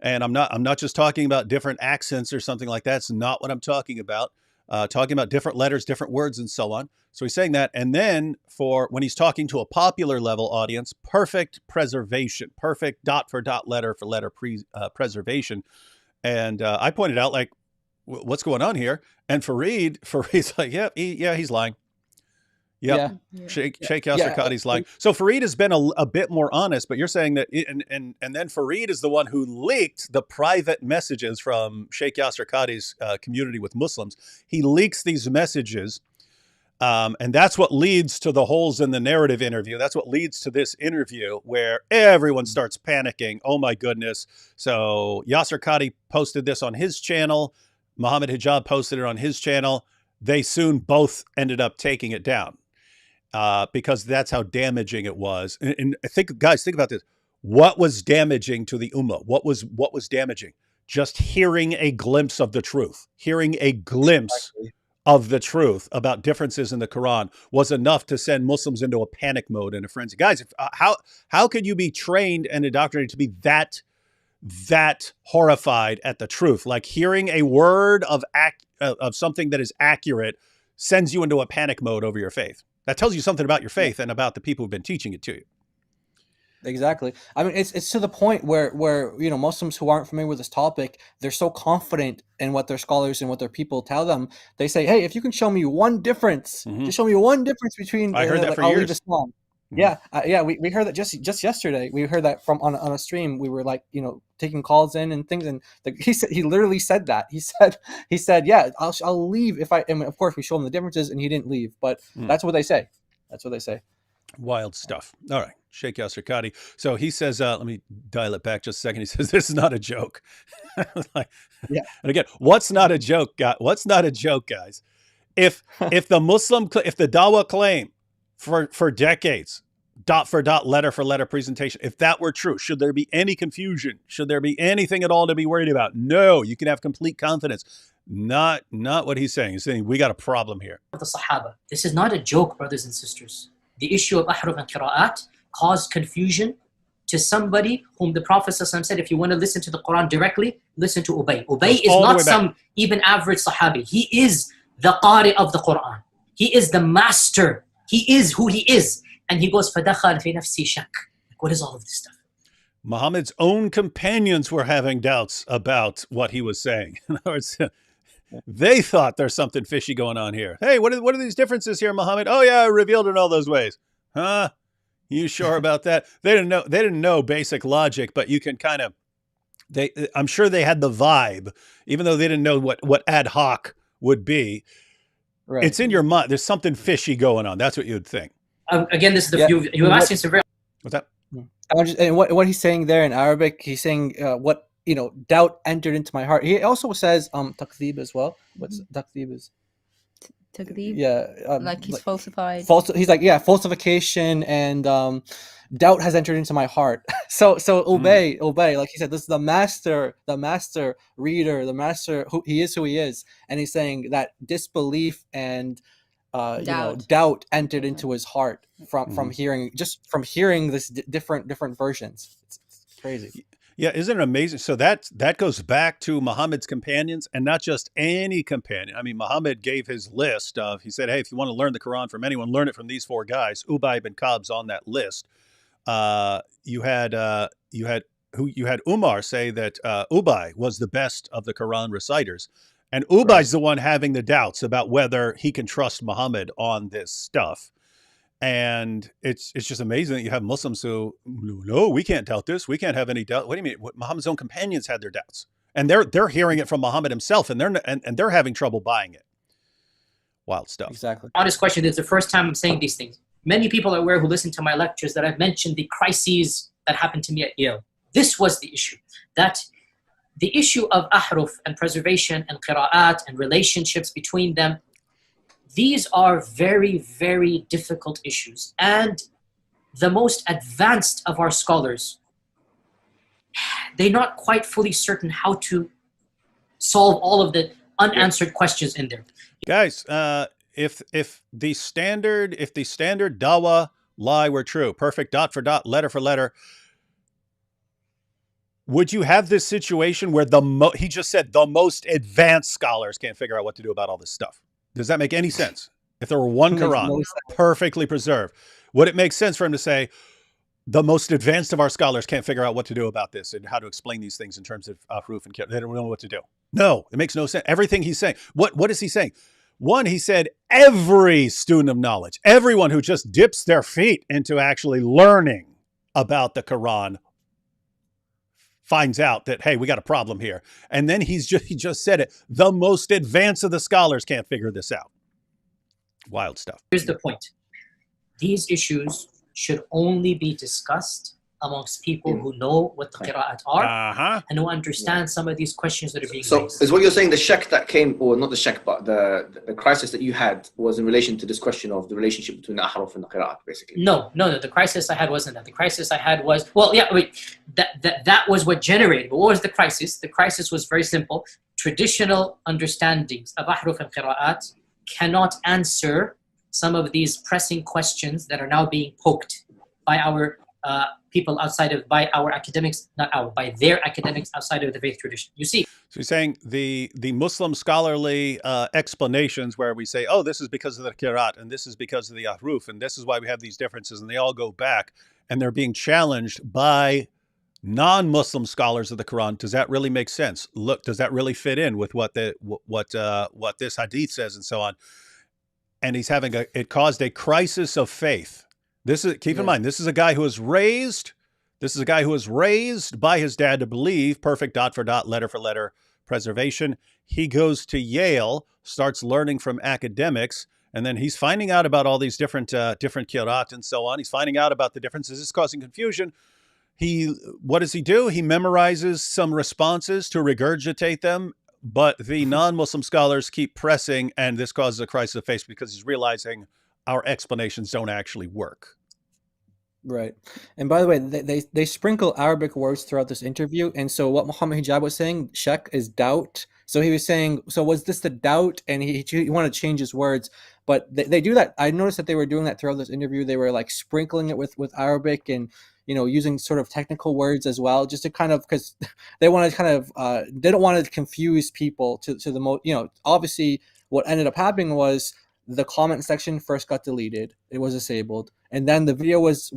And I'm not just talking about different accents or something like that. It's not what I'm talking about. Talking about different letters, different words, and so on. So he's saying that. And then when he's talking to a popular level audience, perfect preservation, perfect dot for dot, letter for letter preservation. And I pointed out, like, what's going on here? And Farid's like, yeah, he's lying. Yep. Yeah. Sheikh Yasser Qadhi's lying. So Farid has been a bit more honest, but you're saying that, and then Farid is the one who leaked the private messages from Sheikh Yasser Qadhi's community with Muslims. He leaks these messages, and that's what leads to the holes in the narrative interview. That's what leads to this interview where everyone starts panicking. Oh my goodness. So Yasser Qadhi posted this on his channel. Muhammad Hijab posted it on his channel. They soon both ended up taking it down. Because that's how damaging it was. And think about this. What was damaging to the Ummah? What was damaging? Just hearing a glimpse of the truth. Hearing a glimpse of the truth about differences in the Quran was enough to send Muslims into a panic mode and a frenzy. Guys, how could you be trained and indoctrinated to be that that horrified at the truth. Like hearing a word of something that is accurate sends you into a panic mode over your faith. That tells you something about your faith and about the people who've been teaching it to you. Exactly. I mean, it's to the point where Muslims who aren't familiar with this topic, they're so confident in what their scholars and what their people tell them. They say, "Hey, if you can show me one difference, just show me one difference between." I heard that for I'll years. leave Islam. Yeah, we heard that just yesterday. We heard that from on a stream. We were like, taking calls in and things, and he literally said that. He said, "Yeah, I'll leave if I." And of course, we show him the differences, and he didn't leave. But that's what they say. That's what they say. Wild stuff. All right, Sheikh Yasser Qadhi. So he says, let me dial it back just a second. He says, "This is not a joke." Yeah. And again, what's not a joke, guys? What's not a joke, guys? If the Dawah claim for decades, dot for dot, letter for letter presentation, if that were true, should there be any confusion? Should there be anything at all to be worried about? No, you can have complete confidence. Not what he's saying. He's saying we got a problem here. The Sahaba. This is not a joke, brothers and sisters. The issue of ahruf and qira'at caused confusion to somebody whom the Prophet ﷺ said, if you want to listen to the Quran directly, listen to Ubay. Ubay is not some even average Sahabi. He is the Qari of the Quran. He is the master. He is who he is. And he goes, فَدَخَلْ فِي نَفْسِي شَكْ. What is all of this stuff? Muhammad's own companions were having doubts about what he was saying. In other words, they thought there's something fishy going on here. Hey, what are these differences here, Muhammad? Oh yeah, revealed in all those ways. Huh? You sure about that? They didn't know basic logic, but you can kind of I'm sure they had the vibe, even though they didn't know what ad hoc would be. Right. It's in your mind. There's something fishy going on. That's what you'd think. Again, this is the you asking some very. What's that? And what he's saying there in Arabic, he's saying doubt entered into my heart. He also says takdhib as well. What's takdhib is? Takdhib? Yeah. Like he's falsified. He's like, falsification and doubt has entered into my heart. So Ubay, like he said, this is the master reader, the master who he is. And he's saying that disbelief and doubt entered into his heart from hearing this different versions. It's crazy. Yeah, isn't it amazing? So that goes back to Muhammad's companions, and not just any companion. I mean, Muhammad gave his list of. He said, "Hey, if you want to learn the Quran from anyone, learn it from these four guys." Ubay bin Ka'b's on that list. You had Umar say that Ubay was the best of the Quran reciters. And Ubay's the one having the doubts about whether he can trust Muhammad on this stuff. And it's just amazing that you have Muslims who, no, we can't doubt this. We can't have any doubt. What do you mean? Muhammad's own companions had their doubts. And they're hearing it from Muhammad himself, and they're having trouble buying it. Wild stuff. Exactly. Honest question, it's the first time I'm saying these things. Many people are aware who listen to my lectures that I've mentioned the crises that happened to me at Yale. This was the issue. That the issue of ahruf and preservation and qira'at and relationships between them, these are very, very difficult issues. And the most advanced of our scholars, they're not quite fully certain how to solve all of the unanswered questions in there. Guys, if the standard Dawah lie were true, perfect dot for dot, letter for letter, would you have this situation where he just said the most advanced scholars can't figure out what to do about all this stuff? Does that make any sense? If there were one Quran perfectly preserved, would it make sense for him to say the most advanced of our scholars can't figure out what to do about this and how to explain these things in terms of ahruf and they don't know what to do? No, it makes no sense. Everything he's saying. What is he saying? One, he said every student of knowledge, everyone who just dips their feet into actually learning about the Quran finds out that, hey, we got a problem here. And then he just said it. The most advanced of the scholars can't figure this out. Wild stuff. Here's the point. These issues should only be discussed amongst people who know what the qira'at are and who understand some of these questions that are being raised. So is what you're saying the shak that came, or not the shak, but the crisis that you had was in relation to this question of the relationship between the ahruf and the qira'at, basically? No. The crisis I had wasn't that. The crisis I had was, that was what generated. But what was the crisis? The crisis was very simple. Traditional understandings of ahruf and qira'at cannot answer some of these pressing questions that are now being poked by our people outside of, by our academics, not our, by their academics outside of the faith tradition. You see. So you're saying the Muslim scholarly explanations where we say, oh, this is because of the Qiraat, and this is because of the Ahruf, and this is why we have these differences, and they all go back, and they're being challenged by non-Muslim scholars of the Quran. Does that really make sense? Look, does that really fit in with what this hadith says and so on? And he's having it caused a crisis of faith. This is, keep in mind, this is a guy who was raised by his dad to believe perfect dot for dot, letter for letter preservation. He goes to Yale, starts learning from academics, and then he's finding out about all these different qiraat and so on. He's finding out about the differences. It's causing confusion. What does he do? He memorizes some responses to regurgitate them, but the non-Muslim scholars keep pressing, and this causes a crisis of faith because he's realizing our explanations don't actually work. Right. And by the way, they sprinkle Arabic words throughout this interview. And so what Muhammad Hijab was saying, shak is doubt. So he was saying, so was this the doubt? And he wanted to change his words. But they do that. I noticed that they were doing that throughout this interview. They were like sprinkling it with Arabic and, using sort of technical words as well, just to kind of, because they want to kind of, they don't want to confuse people to the most, obviously what ended up happening was the comment section first got deleted. It was disabled. And then the video was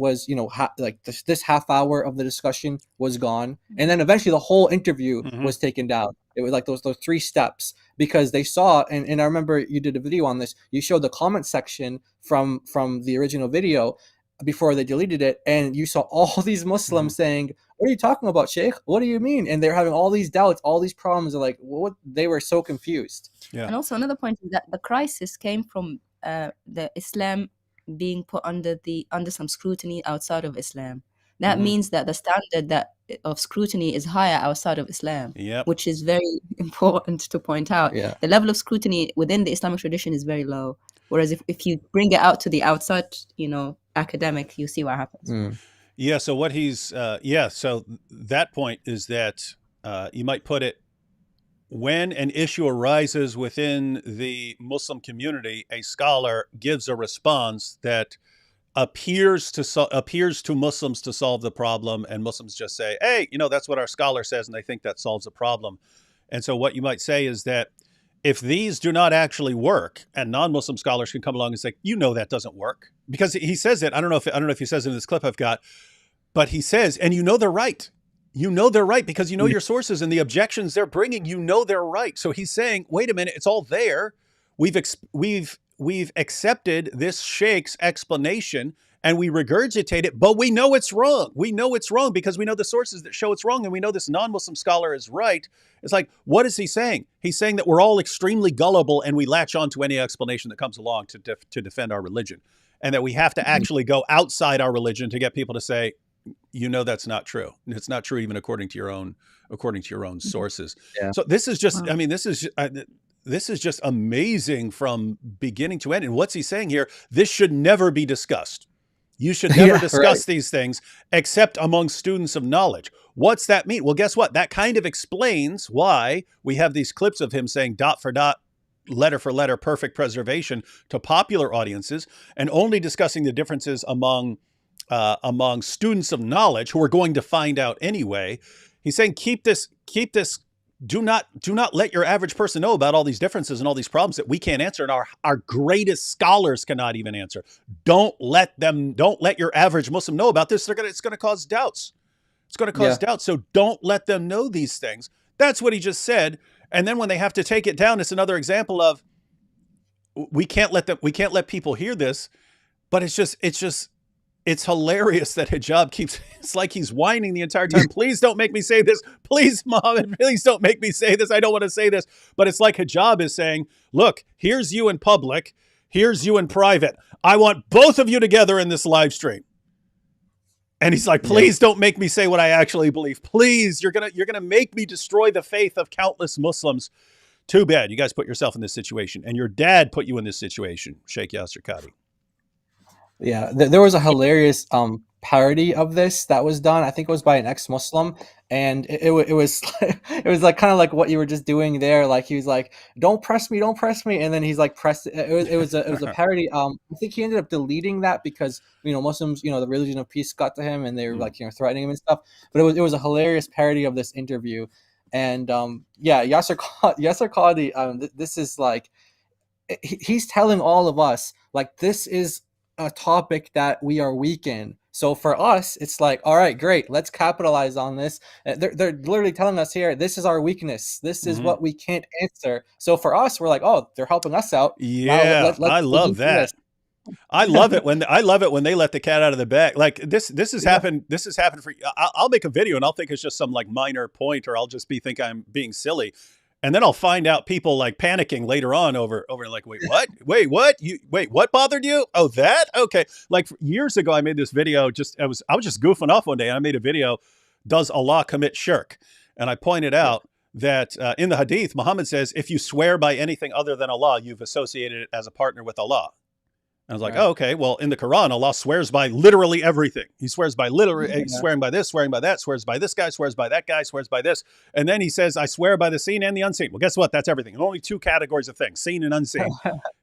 this half hour of the discussion was gone. And then eventually the whole interview was taken down. It was like those 3 steps, because they saw, and I remember you did a video on this, you showed the comment section from the original video before they deleted it, and you saw all these Muslims saying, what are you talking about, Sheikh? What do you mean? And they're having all these doubts, all these problems. They're like, what? They were so confused. Yeah. And also another point is that the crisis came from the Islam being put under some scrutiny outside of Islam. That means that the standard of scrutiny is higher outside of Islam, which is very important to point out. Yeah. The level of scrutiny within the Islamic tradition is very low. Whereas if you bring it out to the outside, academic, you see what happens. Yeah. So what he's, so that point is that you might put it, when an issue arises within the Muslim community, a scholar gives a response that appears to Muslims to solve the problem, and Muslims just say, hey, that's what our scholar says, and they think that solves the problem. And so what you might say is that if these do not actually work, and non-Muslim scholars can come along and say, that doesn't work, because he says it. I don't know if he says it in this clip I've got, but he says, and they're right. They're right because your sources and the objections they're bringing. They're right. So he's saying, wait a minute, it's all there. We've accepted this sheikh's explanation and we regurgitate it, but we know it's wrong. We know it's wrong because we know the sources that show it's wrong, and we know this non-Muslim scholar is right. It's like, what is he saying? He's saying that we're all extremely gullible and we latch on to any explanation that comes along to defend our religion, and that we have to actually go outside our religion to get people to say, that's not true. It's not true even according to your own sources. Yeah. So this is just, this is just amazing from beginning to end. And what's he saying here? This should never be discussed. You should never discuss these things except among students of knowledge. What's that mean? Well, guess what? That kind of explains why we have these clips of him saying dot for dot, letter for letter, perfect preservation to popular audiences, and only discussing the differences among students of knowledge who are going to find out anyway. He's saying, keep this, do not let your average person know about all these differences and all these problems that we can't answer and our greatest scholars cannot even answer. Don't let your average Muslim know about this. It's going to cause doubts. It's going to cause doubts. So don't let them know these things. That's what he just said. And then when they have to take it down, it's another example of we can't let people hear this, but it's hilarious that Hijab it's like he's whining the entire time. Please don't make me say this. Please, Muhammad, please don't make me say this. I don't want to say this. But it's like Hijab is saying, look, here's you in public. Here's you in private. I want both of you together in this live stream. And he's like, please don't make me say what I actually believe. Please, you're gonna make me destroy the faith of countless Muslims. Too bad. You guys put yourself in this situation. And your dad put you in this situation, Sheikh Yasser Qadhi. Yeah, there was a hilarious parody of this that was done. I think it was by an ex-Muslim, and it was it was like kind of like what you were just doing there. Like he was like, "Don't press me, don't press me," and then he's like, "Press." It was a parody. I think he ended up deleting that because Muslims, the religion of peace got to him, and they were like threatening him and stuff. But it was a hilarious parody of this interview, and Yasser Qadhi, this is like he's telling all of us like this is a topic that we are weak in. So for us, it's like, all right, great, let's capitalize on this. They're literally telling us here, this is our weakness. This is what we can't answer. So for us, we're like, oh, they're helping us out. Yeah, I love that. I love it when they let the cat out of the bag. Like this has happened. This has happened for. I'll make a video and I'll think it's just some like minor point, or I'll just think I'm being silly. And then I'll find out people like panicking later on over like, wait, what? Wait, what? What bothered you? Oh, that? Okay. Like years ago, I made this video. I was just goofing off one day, and I made a video. Does Allah commit shirk? And I pointed out that in the Hadith, Muhammad says, if you swear by anything other than Allah, you've associated it as a partner with Allah. I was like, oh, okay. Well, in the Quran, Allah swears by literally everything. He swears by literally, swearing by this, swearing by that, swears by this guy, swears by that guy, swears by this. And then he says, I swear by the seen and the unseen. Well, guess what? That's everything. And only two categories of things, seen and unseen.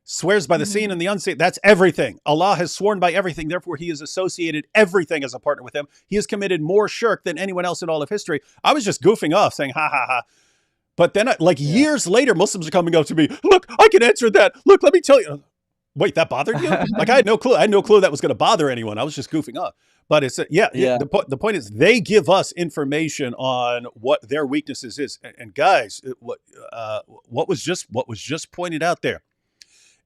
Swears by the seen and the unseen. That's everything. Allah has sworn by everything. Therefore, he has associated everything as a partner with him. He has committed more shirk than anyone else in all of history. I was just goofing off saying, ha, ha, ha. But then years later, Muslims are coming up to me. Look, I can answer that. Look, let me tell you. Wait, that bothered you? Like I had no clue. I had no clue that was going to bother anyone. I was just goofing off. But it's the point is they give us information on what their weaknesses is. And guys, what was just pointed out there.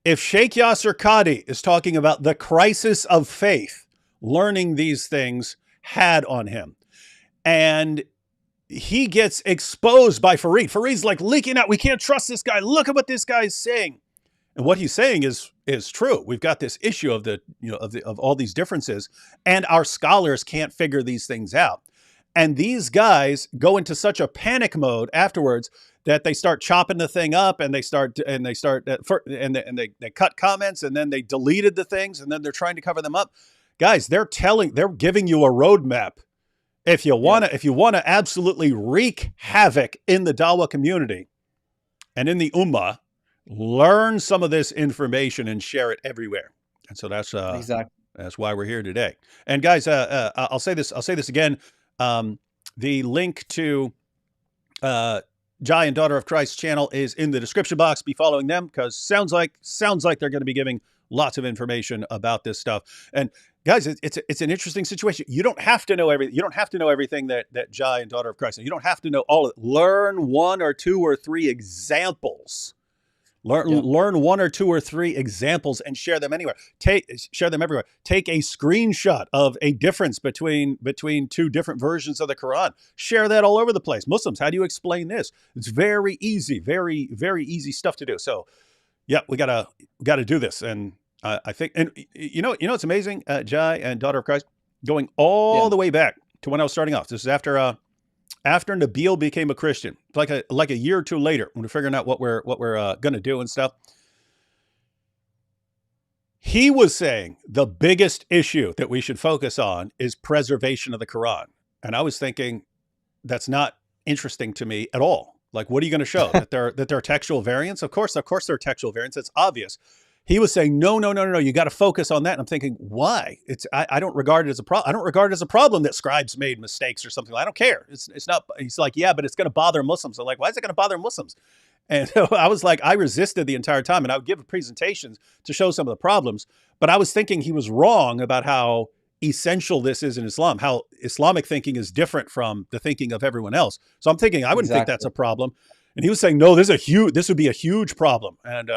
If Sheikh Yasser Qadhi is talking about the crisis of faith, learning these things had on him, and he gets exposed by Fareed. Fareed's like leaking out. We can't trust this guy. Look at what this guy's saying. And what he's saying is true. We've got this issue of of all these differences, and our scholars can't figure these things out. And these guys go into such a panic mode afterwards that they start chopping the thing up, and they cut comments, and then they deleted the things, and then they're trying to cover them up. Guys, they're giving you a roadmap. If you want to absolutely wreak havoc in the Dawah community and in the Ummah, learn some of this information and share it everywhere. And so that's that's why we're here today. And guys, I'll say this again. The link to Jai and Daughter of Christ channel is in the description box. Be following them, because sounds like they're going to be giving lots of information about this stuff. And guys, it's an interesting situation. You don't have to know everything. You don't have to know everything that Jai and Daughter of Christ. You don't have to know all of it. Learn one or two or three examples. Learn one or two or three examples and share them anywhere. Share them everywhere. Take a screenshot of a difference between two different versions of the Quran. Share that all over the place. Muslims, how do you explain this? It's very easy, very, very easy stuff to do. So, yeah, we gotta do this. And I think, and it's amazing, Jai and Daughter of Christ, going all the way back to when I was starting off. This is after Nabil became a Christian, like a year or two later, when we're figuring out what we're going to do and stuff. He was saying the biggest issue that we should focus on is preservation of the Quran. And I was thinking, that's not interesting to me at all. Like, what are you going to show? that there are textual variants? Of course there are textual variants. It's obvious. He was saying, no, you got to focus on that. And I'm thinking, why? I don't regard it as a problem. I don't regard it as a problem that scribes made mistakes or something. I don't care. It's not. He's like, yeah, but it's going to bother Muslims. I'm like, why is it going to bother Muslims? And so I was like, I resisted the entire time, and I would give presentations to show some of the problems. But I was thinking he was wrong about how essential this is in Islam, how Islamic thinking is different from the thinking of everyone else. So I'm thinking I wouldn't think that's a problem. And he was saying, no, this would be a huge problem. And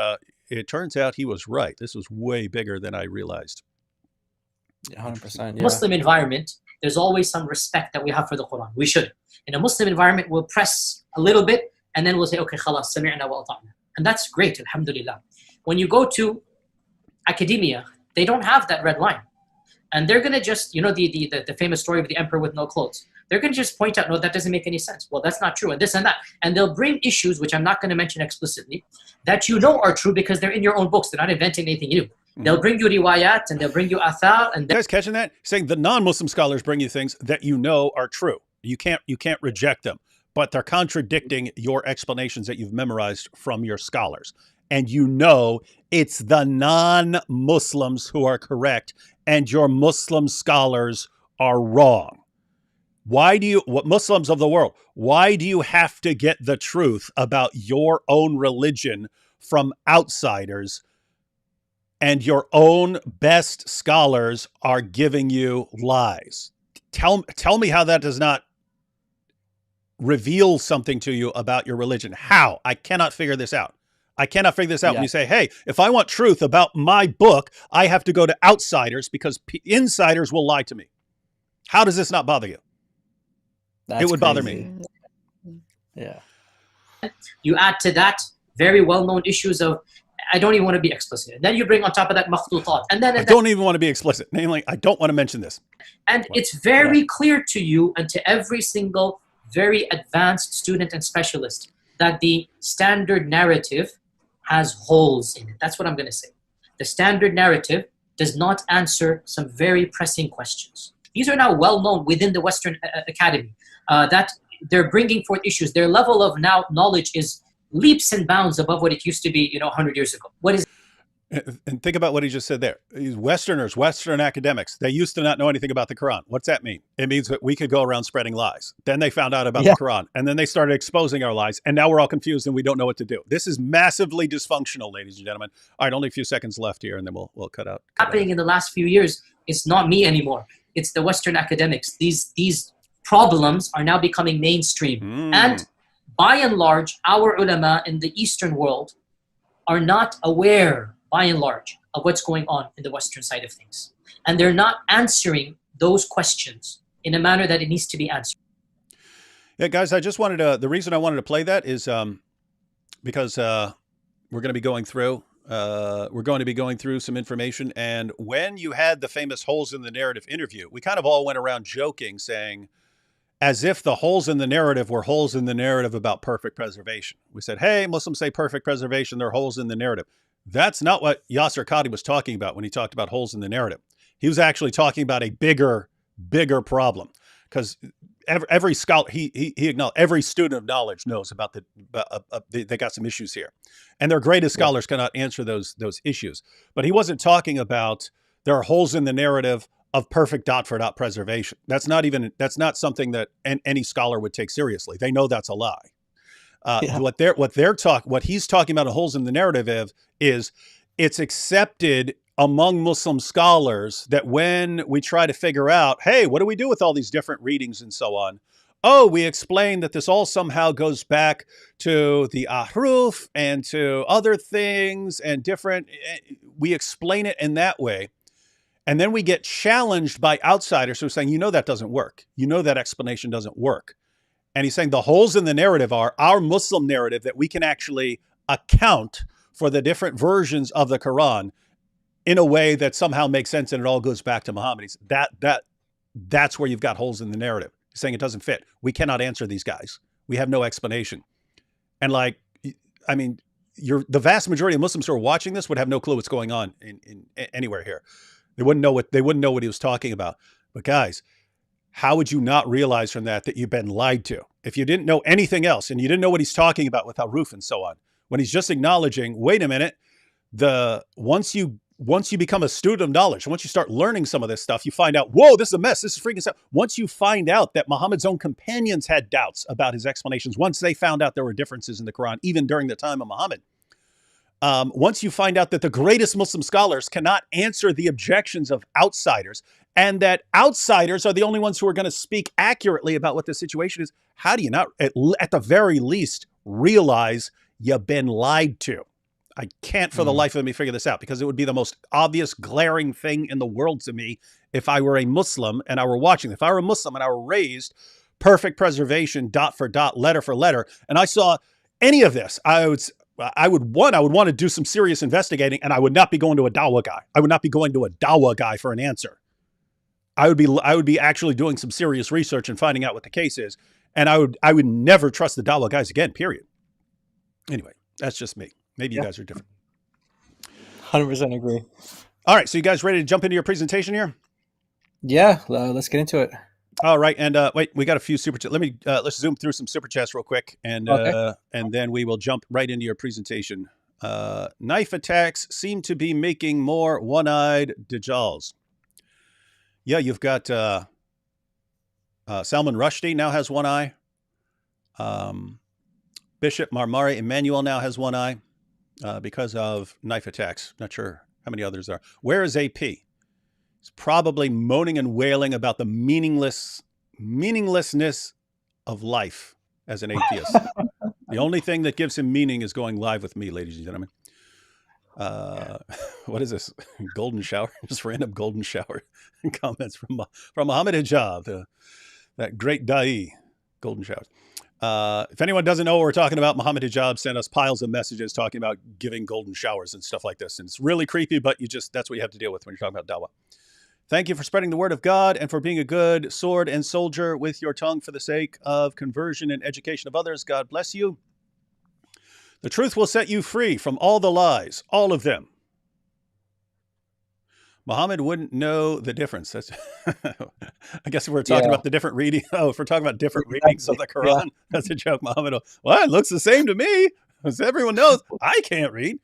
it turns out he was right. This was way bigger than I realized. 100%. Muslim environment, there's always some respect that we have for the Quran. We should. In a Muslim environment, we'll press a little bit, and then we'll say, okay, khalas, sami'na wa ata'na. And that's great, alhamdulillah. When you go to academia, they don't have that red line. And they're going to just, the famous story of the emperor with no clothes. They're going to just point out, no, that doesn't make any sense. Well, that's not true, and this and that. And they'll bring issues, which I'm not going to mention explicitly, that are true because they're in your own books. They're not inventing anything new. They'll bring you riwayat and they'll bring you athar, and you guys catching that? Saying the non-Muslim scholars bring you things that you know are true. You can't reject them, but they're contradicting your explanations that you've memorized from your scholars. And you know it's the non-Muslims who are correct and your Muslim scholars are wrong. What Muslims of the world, why do you have to get the truth about your own religion from outsiders, and your own best scholars are giving you lies? Tell me how that does not reveal something to you about your religion. How? I cannot figure this out. When you say, hey, if I want truth about my book, I have to go to outsiders because insiders will lie to me. How does this not bother you? It would bother me. Yeah. You add to that very well-known issues of, I don't even want to be explicit. And then you bring on top of that makhtutat. And then I don't even want to be explicit. Namely, I don't want to mention this. And it's very clear to you and to every single very advanced student and specialist that the standard narrative has holes in it. That's what I'm going to say. The standard narrative does not answer some very pressing questions. These are now well known within the Western Academy, that they're bringing forth issues. Their level of now knowledge is leaps and bounds above what it used to be, 100 years ago. What is? And think about what he just said there. Westerners, Western academics, they used to not know anything about the Quran. What's that mean? It means that we could go around spreading lies. Then they found out about the Quran, and then they started exposing our lies, and now we're all confused and we don't know what to do. This is massively dysfunctional, ladies and gentlemen. All right, only a few seconds left here, and then we'll cut out. Happening in the last few years, it's not me anymore. It's the Western academics. These problems are now becoming mainstream. And by and large, our ulama in the Eastern world are not aware, by and large, of what's going on in the Western side of things. And they're not answering those questions in a manner that it needs to be answered. Yeah, guys, I just wanted to, the reason I wanted to play that is because we're going to be going through some information. And when you had the famous holes in the narrative interview, we kind of all went around joking, saying, as if the holes in the narrative were holes in the narrative about perfect preservation. We said, hey, Muslims say perfect preservation, they're holes in the narrative. That's not what Yasser Qadhi was talking about when he talked about holes in the narrative. He was actually talking about a bigger problem, because every scholar, he acknowledged, every student of knowledge knows about they got some issues here, and their greatest scholars cannot answer those issues. But he wasn't talking about there are holes in the narrative of perfect dot for dot preservation. That's not something that any scholar would take seriously. They know that's a lie. What he's talking about holes in the narrative is it's accepted among Muslim scholars that when we try to figure out, hey, what do we do with all these different readings and so on? Oh, we explain that this all somehow goes back to the ahruf and to other things and different, we explain it in that way. And then we get challenged by outsiders who are saying, that doesn't work. That explanation doesn't work. And he's saying the holes in the narrative are our Muslim narrative, that we can actually account for the different versions of the Quran in a way that somehow makes sense and it all goes back to Muhammad. That's where you've got holes in the narrative. He's saying it doesn't fit. We cannot answer these guys. We have no explanation. And the vast majority of Muslims who are watching this would have no clue what's going on in anywhere here. They wouldn't know what he was talking about. But guys, how would you not realize from that you've been lied to? If you didn't know anything else and you didn't know what he's talking about with Aruf and so on, when he's just acknowledging, wait a minute, once you become a student of knowledge, once you start learning some of this stuff, you find out, whoa, this is a mess. This is freaking stuff. Once you find out that Muhammad's own companions had doubts about his explanations, once they found out there were differences in the Quran, even during the time of Muhammad, once you find out that the greatest Muslim scholars cannot answer the objections of outsiders, and that outsiders are the only ones who are going to speak accurately about what the situation is, how do you not, at the very least, realize you've been lied to? I can't for the life of me figure this out, because it would be the most obvious, glaring thing in the world to me if I were a Muslim and I were watching. If I were a Muslim and I were raised perfect preservation, dot for dot, letter for letter, and I saw any of this, I would want to do some serious investigating, and I would not be going to a Dawah guy. I would not be going to a Dawah guy for an answer. I would be actually doing some serious research and finding out what the case is. And I would never trust the Dawah guys again, period. Anyway, that's just me. Maybe you guys are different. 100% agree. All right, so you guys ready to jump into your presentation here? Yeah, let's get into it. All right, and wait, we got a few super chats. Let's zoom through some super chats real quick, and then we will jump right into your presentation. Knife attacks seem to be making more one-eyed Dajjals. Yeah, you've got Salman Rushdie now has one eye. Bishop Marmari Emmanuel now has one eye because of knife attacks. Not sure how many others are. Where is AP? He's probably moaning and wailing about the meaninglessness of life as an atheist. The only thing that gives him meaning is going live with me, ladies and gentlemen. What is this? Golden shower? Just random golden shower comments from Muhammad Hijab, that great da'i. Golden showers. If anyone doesn't know what we're talking about, Muhammad Hijab sent us piles of messages talking about giving golden showers and stuff like this. And it's really creepy, but that's what you have to deal with when you're talking about Dawah. Thank you for spreading the word of God and for being a good sword and soldier with your tongue for the sake of conversion and education of others. God bless you. The truth will set you free from all the lies, all of them. Muhammad wouldn't know the difference. That's I guess if we're talking about the different reading. Oh, if we're talking about different readings of the Quran, that's a joke. Muhammad, well, it looks the same to me. As everyone knows, I can't read.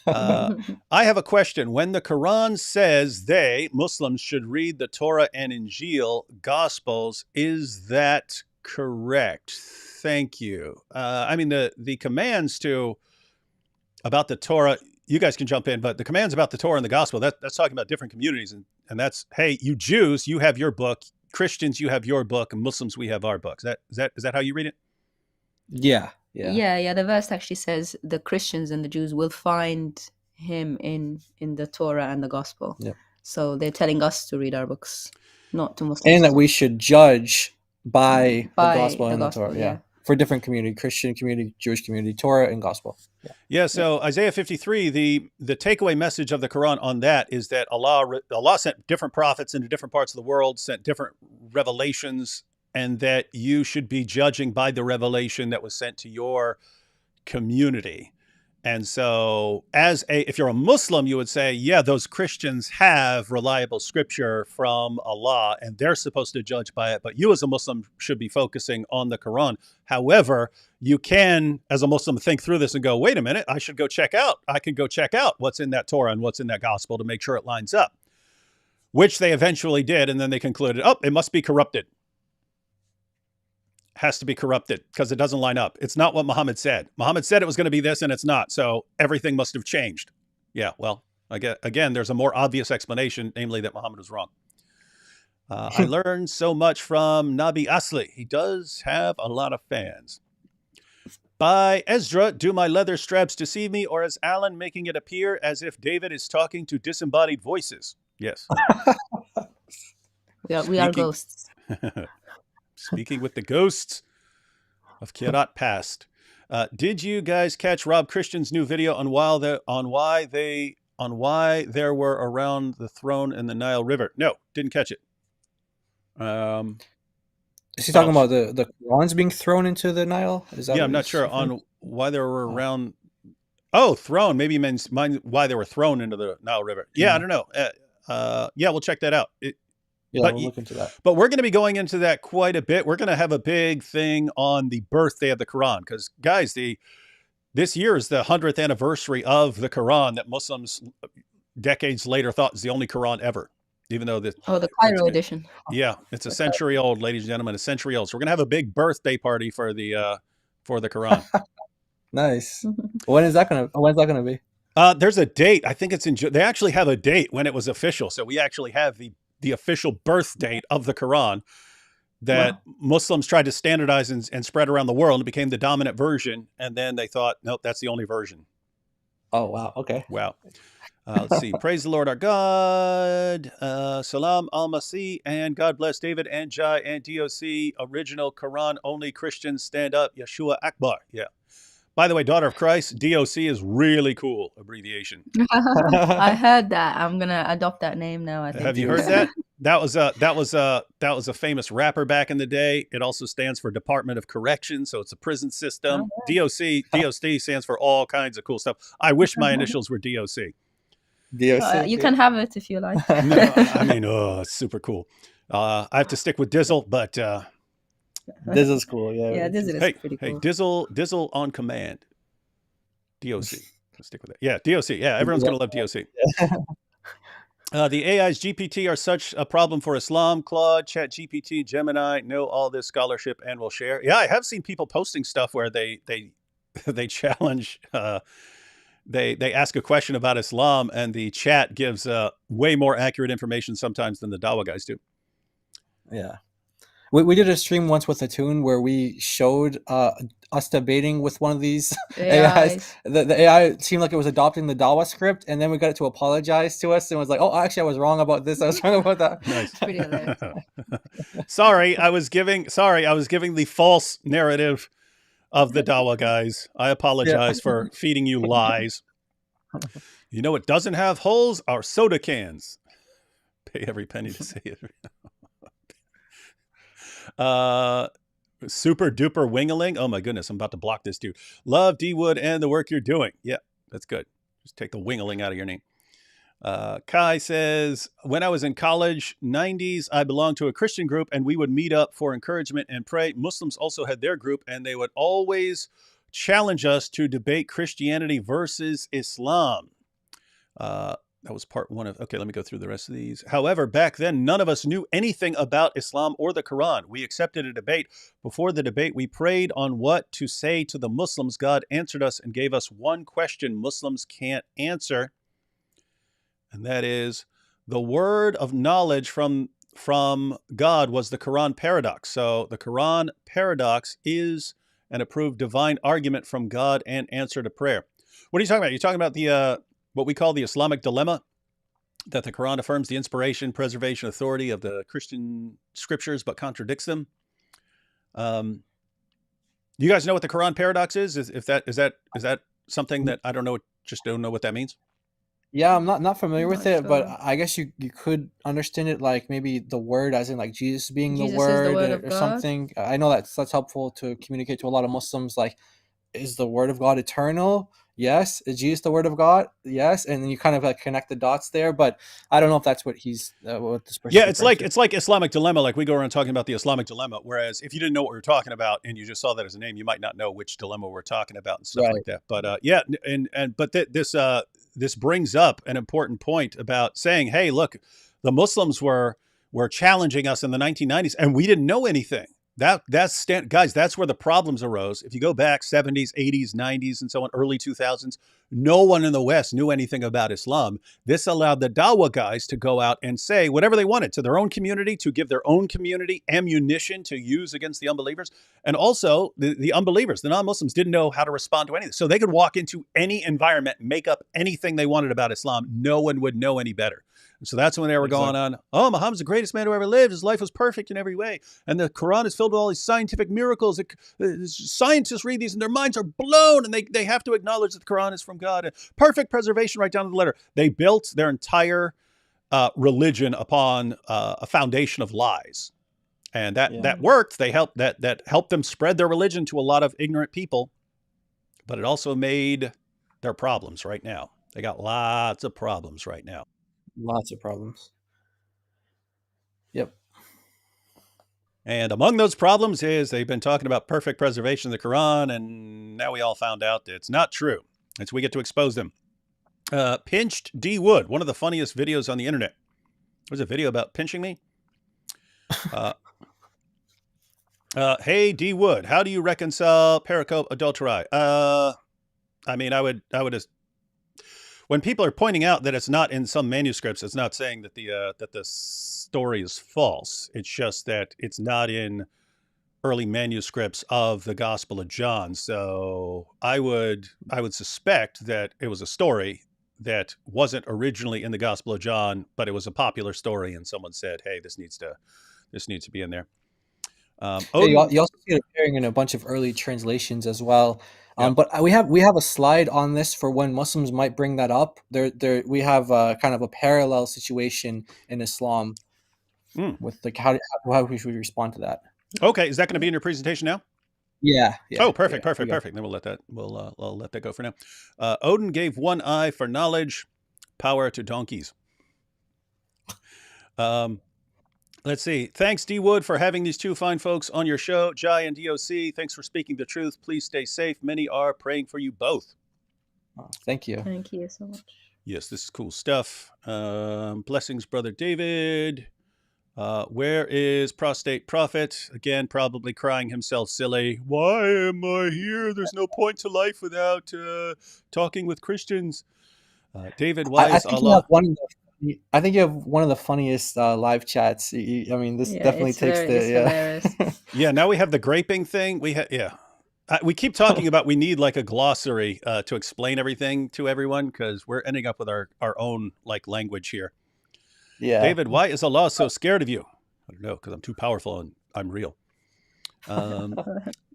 I have a question. When the Quran says Muslims should read the Torah and Injil Gospels, is that correct? Thank you. I mean, the commands about the Torah, you guys can jump in, but the commands about the Torah and the Gospel, that's talking about different communities. And that's, hey, you Jews, you have your book. Christians, you have your book. And Muslims, we have our book. Is that how you read it? Yeah. The verse actually says the Christians and the Jews will find him in the Torah and the Gospel. Yeah. So they're telling us to read our books, not to Muslims. And that we should judge by the Gospel and the Torah. Yeah. For different community, Christian community, Jewish community, Torah and Gospel. Yeah. So Isaiah 53, the takeaway message of the Quran on that is that Allah sent different prophets into different parts of the world, sent different revelations, and that you should be judging by the revelation that was sent to your community. And so if you're a Muslim, you would say, yeah, those Christians have reliable scripture from Allah and they're supposed to judge by it. But you as a Muslim should be focusing on the Quran. However, you can, as a Muslim, think through this and go, wait a minute, I can go check out what's in that Torah and what's in that Gospel to make sure it lines up, which they eventually did. And then they concluded, it must be corrupted. Has to be corrupted because it doesn't line up. It's not what Muhammad said. Muhammad said it was going to be this and it's not. So everything must have changed. Yeah, well, again, there's a more obvious explanation, namely that Muhammad was wrong. I learned so much from Nabi Asli. He does have a lot of fans. By Ezra, do my leather straps deceive me, or is Alan making it appear as if David is talking to disembodied voices? Yes. We are ghosts. Speaking with the ghosts of Kirat past. Did you guys catch Rob Christian's new video on why there were around the throne in the Nile River? No, didn't catch it. Is he talking about the Qurans being thrown into the Nile? Is that I'm not sure on why they were around. Oh, thrown. Maybe he means why they were thrown into the Nile River. Yeah, I don't know. We'll check that out. We'll look into that. But we're going to be going into that quite a bit. We're going to have a big thing on the birthday of the Quran because, guys, this year is the 100th anniversary of the Quran that Muslims decades later thought was the only Quran ever, even though the Cairo edition. Yeah, it's a century old, ladies and gentlemen, a century old. So we're going to have a big birthday party for the Quran. Nice. When's that gonna be? There's a date. I think it's in June. They actually have a date when it was official. So we actually have the official birth date of the Quran that Muslims tried to standardize and spread around the world. It became the dominant version. And then they thought, nope, that's the only version. Oh, wow. Okay. Wow. Let's see. Praise the Lord our God. Salam al-Masih, and God bless David and Jai and DOC. Original Quran only Christians stand up. Yeshua Akbar. Yeah. By the way, Daughter of Christ, DOC is really cool abbreviation. I heard that. I'm gonna adopt that name now. I think. Have you heard that? That was a famous rapper back in the day. It also stands for Department of Correction, so it's a prison system. DOC stands for all kinds of cool stuff. I wish my initials were DOC. DOC. You can have it if you like. No, I mean, oh, it's super cool. I have to stick with Dizzle, but Dizzle's cool. Yeah. Yeah, this is hey, pretty hey, cool. Dizzle on command. DOC. Let's stick with that. Yeah, DOC. Yeah, everyone's gonna love DOC. The AI's GPT are such a problem for Islam. Claude, Chat GPT, Gemini know all this scholarship and will share. Yeah, I have seen people posting stuff where they challenge. They ask a question about Islam, and the chat gives way more accurate information sometimes than the Dawah guys do. Yeah. We did a stream once with Hatun where we showed us debating with one of these AIs. The AI seemed like it was adopting the Dawah script, and then we got it to apologize to us and was like, "Oh, actually, I was wrong about this. I was wrong about that." Nice. Pretty hilarious. Sorry, I was giving the false narrative of the Dawah guys. I apologize for feeding you lies. You know what doesn't have holes? Our soda cans. Pay every penny to say it. Super duper wingaling. Oh my goodness, I'm about to block this dude. Love D Wood and the work you're doing. Yeah, that's good. Just take the wingaling out of your name. Kai says, when I was in college, 90s, I belonged to a Christian group and we would meet up for encouragement and pray. Muslims also had their group and they would always challenge us to debate Christianity versus Islam. That was part one of, okay, let me go through the rest of these. However, back then, none of us knew anything about Islam or the Quran. We accepted a debate. Before the debate, we prayed on what to say to the Muslims. God answered us and gave us one question Muslims can't answer. And that is, the word of knowledge from God was the Quran paradox. So the Quran paradox is an approved divine argument from God and answer to prayer. What are you talking about? You're talking about the what we call the Islamic dilemma, that the Quran affirms the inspiration, preservation, authority of the Christian scriptures, but contradicts them. You guys know what the Quran paradox is? Is that something that I don't know? Just don't know what that means. Yeah, I'm not familiar with Not it, but sure. I guess you could understand it like maybe the word, as in like Jesus being Jesus the is the word word of or God. something. I know that's helpful to communicate to a lot of Muslims. Like, is the word of God eternal? Yes. Is Jesus the word of God? Yes. And then you kind of like connect the dots there, but I don't know if that's what he's what this person. Yeah, it's like Islamic dilemma. Like we go around talking about the Islamic dilemma. Whereas if you didn't know what we were talking about and you just saw that as a name, you might not know which dilemma we're talking about and stuff like that. But yeah, but this brings up an important point about saying, hey, look, the Muslims were challenging us in the 1990s, and we didn't know anything. Guys, that's where the problems arose. If you go back 70s, 80s, 90s, and so on, early 2000s, no one in the West knew anything about Islam. This allowed the Dawah guys to go out and say whatever they wanted to their own community, to give their own community ammunition to use against the unbelievers. And also the unbelievers, the non-Muslims, didn't know how to respond to anything. So they could walk into any environment, make up anything they wanted about Islam. No one would know any better. So that's when they were going on, oh, Muhammad's the greatest man who ever lived. His life was perfect in every way. And the Quran is filled with all these scientific miracles. Scientists read these and their minds are blown, and they have to acknowledge that the Quran is from God. Perfect preservation right down to the letter. They built their entire religion upon a foundation of lies. And that worked. They helped that helped them spread their religion to a lot of ignorant people. But it also made their problems right now. They got lots of problems right now. Lots of problems. Yep. And among those problems is they've been talking about perfect preservation of the Quran, and now we all found out that it's not true. And so we get to expose them. Pinched D Wood, one of the funniest videos on the internet. There's a video about pinching me. Hey D Wood, how do you reconcile pericope adulteri? I mean, I would just, when people are pointing out that it's not in some manuscripts, it's not saying that the story is false. It's just that it's not in early manuscripts of the Gospel of John. So I would suspect that it was a story that wasn't originally in the Gospel of John, but it was a popular story, and someone said, "Hey, this needs to be in there." You also see it appearing in a bunch of early translations as well. But we have a slide on this for when Muslims might bring that up. We have kind of a parallel situation in Islam with like how we should respond to that. Okay, is that going to be in your presentation now? Yeah. Oh, perfect. Then we'll let that go for now. Odin gave one eye for knowledge, Power to donkeys. Let's see. Thanks, D. Wood, for having these two fine folks on your show. Jai and DOC, thanks for speaking the truth. Please stay safe. Many are praying for you both. Thank you. Thank you so much. Yes, this is cool stuff. Blessings, Brother David. Where is Prostate Prophet? Again, probably crying himself silly. Why am I here? There's no point to life without talking with Christians. David, why is Allah? I think you have one of the funniest live chats. I mean, this definitely takes hilarious. Yeah, now we have the graping thing. We keep talking about we need like a glossary to explain everything to everyone because we're ending up with our own like language here. Yeah. David, why is Allah so scared of you? I don't know, because I'm too powerful and I'm real.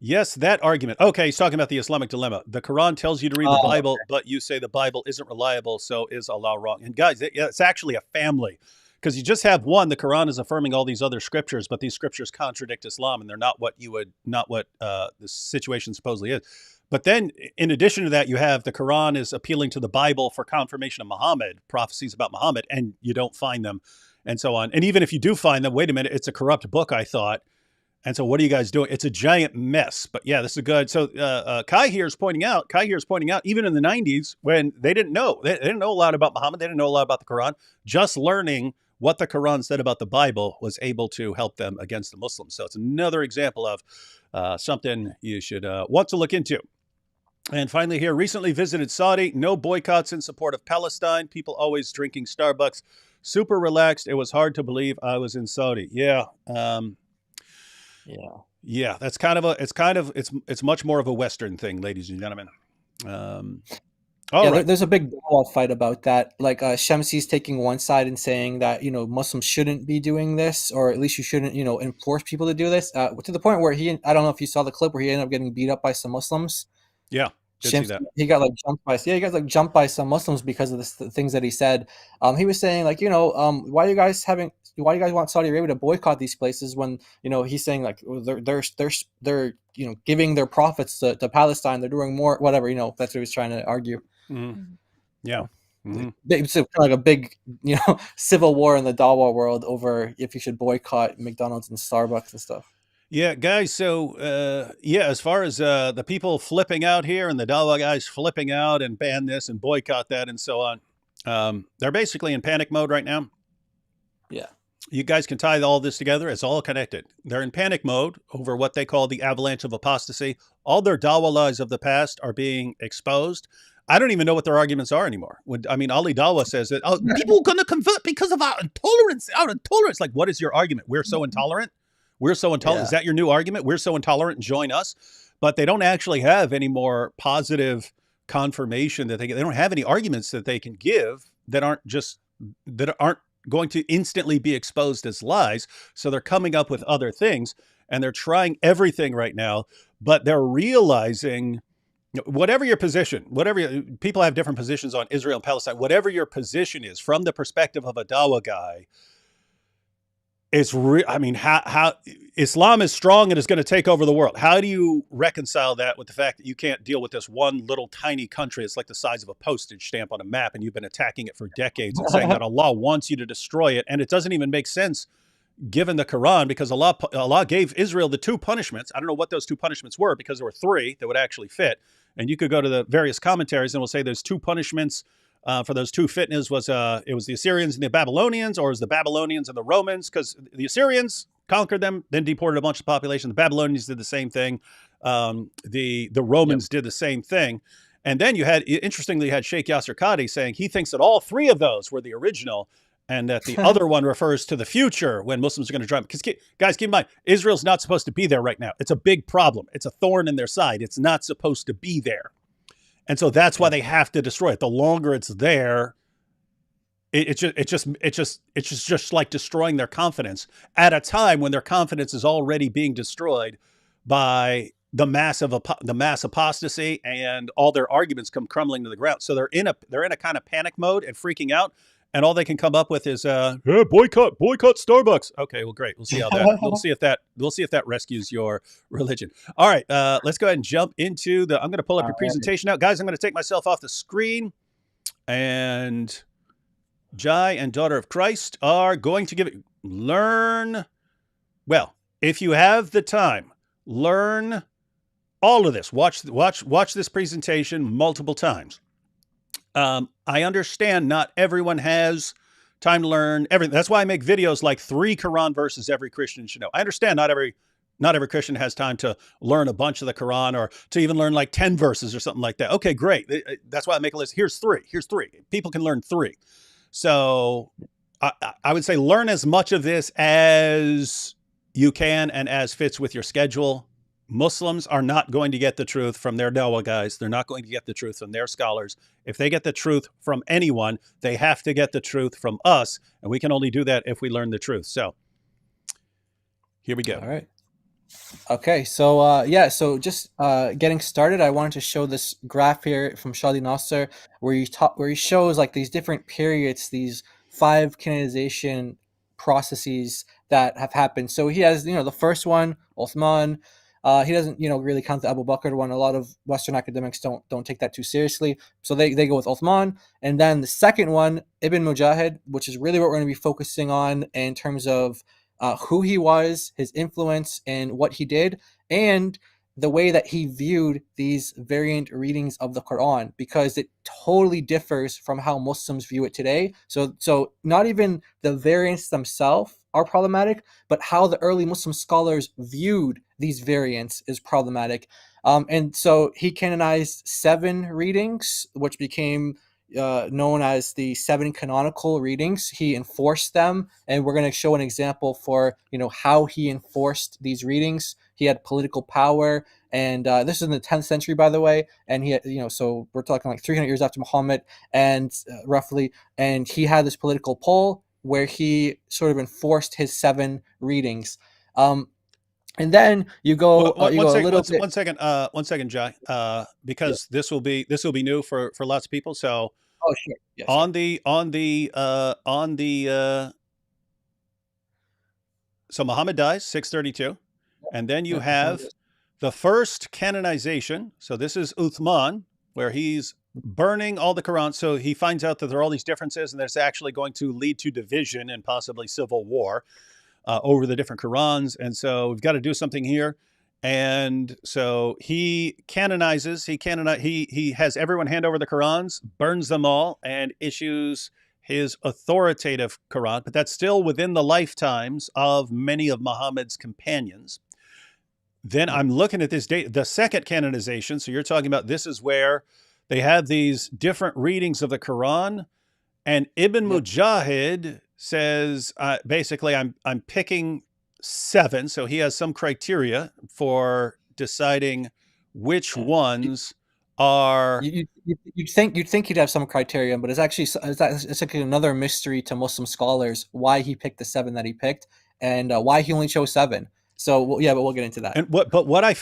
Yes, that argument. Okay, he's talking about the Islamic dilemma. The Quran tells you to read the Bible, but you say the Bible isn't reliable, so is Allah wrong? And guys, it's actually a family. Because you just have one, the Quran is affirming all these other scriptures, but these scriptures contradict Islam, and they're not what the situation supposedly is. But then, in addition to that, you have the Quran is appealing to the Bible for confirmation of Muhammad, prophecies about Muhammad, and you don't find them, and so on. And even if you do find them, wait a minute, it's a corrupt book, I thought. And so what are you guys doing? It's a giant mess. But yeah, this is good. So Kai here is pointing out, even in the 90s, when they didn't know a lot about Muhammad, they didn't know a lot about the Quran, just learning what the Quran said about the Bible was able to help them against the Muslims. So it's another example of something you should want to look into. And finally here, recently visited Saudi, no boycotts in support of Palestine, people always drinking Starbucks, super relaxed. It was hard to believe I was in Saudi. Yeah. Yeah, that's it's much more of a Western thing, ladies and gentlemen. Right. There's a big Dawah fight about that. Like Shamsi's taking one side and saying that Muslims shouldn't be doing this, or at least you shouldn't enforce people to do this. To the point where I don't know if you saw the clip where he ended up getting beat up by some Muslims. Yeah. Shamsi, he got jumped by some Muslims because of the things that he said. He was saying like, why do you guys want Saudi Arabia to boycott these places when he's saying like they're giving their profits to Palestine, they're doing more, whatever, that's what he was trying to argue. Mm-hmm. Yeah. Mm-hmm. It's kind of like a big civil war in the Dawah world over if you should boycott McDonald's and Starbucks and stuff. Yeah, guys. So, as far as the people flipping out here and the Dawah guys flipping out and ban this and boycott that and so on, they're basically in panic mode right now. Yeah. You guys can tie all this together. It's all connected. They're in panic mode over what they call the avalanche of apostasy. All their Dawah lies of the past are being exposed. I don't even know what their arguments are anymore. Ali Dawah says that people are going to convert because of our intolerance. Like, what is your argument? We're so intolerant. We're so intolerant. Yeah. Is that your new argument? We're so intolerant and join us. But they don't actually have any more positive confirmation that they don't have any arguments that they can give that aren't going to instantly be exposed as lies. So they're coming up with other things and they're trying everything right now, but they're realizing whatever your position, people have different positions on Israel and Palestine, whatever your position is from the perspective of a Dawah guy, how Islam is strong and is going to take over the world. How do you reconcile that with the fact that you can't deal with this one little tiny country? It's like the size of a postage stamp on a map, and you've been attacking it for decades and saying that Allah wants you to destroy it. And it doesn't even make sense given the Quran, because Allah gave Israel the two punishments. I don't know what those two punishments were, because there were three that would actually fit. And you could go to the various commentaries and we'll say there's two punishments. For those two fitnas it was the Assyrians and the Babylonians, or it was the Babylonians and the Romans, because the Assyrians conquered them, then deported a bunch of the population. The Babylonians did the same thing. The Romans did the same thing. And then you had Sheikh Yasser Qadi saying he thinks that all three of those were the original, and that the other one refers to the future when Muslims are going to drive. Because guys, keep in mind, Israel's not supposed to be there right now. It's a big problem. It's a thorn in their side. It's not supposed to be there. And so that's why they have to destroy it. The longer it's there, it's just like destroying their confidence at a time when their confidence is already being destroyed by the mass apostasy, and all their arguments come crumbling to the ground. So they're in a kind of panic mode and freaking out. And all they can come up with is boycott Starbucks. Okay, well, great. We'll see how that. We'll see if that rescues your religion. All right, let's go ahead and jump into I'm going to pull up your presentation now, guys. I'm going to take myself off the screen, and Jai and Daughter of Christ are going to learn. Well, if you have the time, learn all of this. Watch this presentation multiple times. I understand not everyone has time to learn everything. That's why I make videos like 3 Quran verses every Christian should know. I understand not every Christian has time to learn a bunch of the Quran or to even learn like 10 verses or something like that. Okay, great. That's why I make a list. Here's 3. People can learn 3. So I would say learn as much of this as you can and as fits with your schedule. Muslims are not going to get the truth from their Dawah guys. They're not going to get the truth from their scholars. If they get the truth from anyone, they have to get the truth from us. And we can only do that if we learn the truth. So here we go. All right. Okay, so so just getting started, I wanted to show this graph here from Shadi Nasser where he shows like these different periods, these 5 canonization processes that have happened. So he has, the first one, Uthman. He doesn't, really count the Abu Bakr one. A lot of Western academics don't take that too seriously. So they go with Uthman. And then the second one, Ibn Mujahid, which is really what we're going to be focusing on in terms of who he was, his influence, and what he did, and the way that he viewed these variant readings of the Quran, because it totally differs from how Muslims view it today. So not even the variants themselves are problematic, but how the early Muslim scholars viewed these variants is problematic. And so he canonized 7 readings, which became known as the 7 canonical readings. He enforced them, and we're going to show an example for how he enforced these readings. He had political power, and this is in the 10th century, by the way. And he had, so we're talking like 300 years after Muhammad, and roughly, and he had this political pull where he sort of enforced his 7 readings. And then you go, one second, Jai, because this will be new for lots of people. So, sure. Yes, on the so Muhammad dies 632, and then you have the first canonization. So this is Uthman, where he's burning all the Quran. So he finds out that there are all these differences, and that's actually going to lead to division and possibly civil war over the different Qurans. And so we've got to do something here. And so he canonizes, he has everyone hand over the Qurans, burns them all, and issues his authoritative Quran. But that's still within the lifetimes of many of Muhammad's companions. Then I'm looking at this date, the second canonization. So you're talking about, this is where they have these different readings of the Quran. And Ibn Mujahid says, basically, I'm picking 7. So he has some criteria for deciding which ones are. You'd think he'd have some criterion, but it's actually like another mystery to Muslim scholars why he picked the 7 that he picked, and why he only chose 7. So but we'll get into that. And what I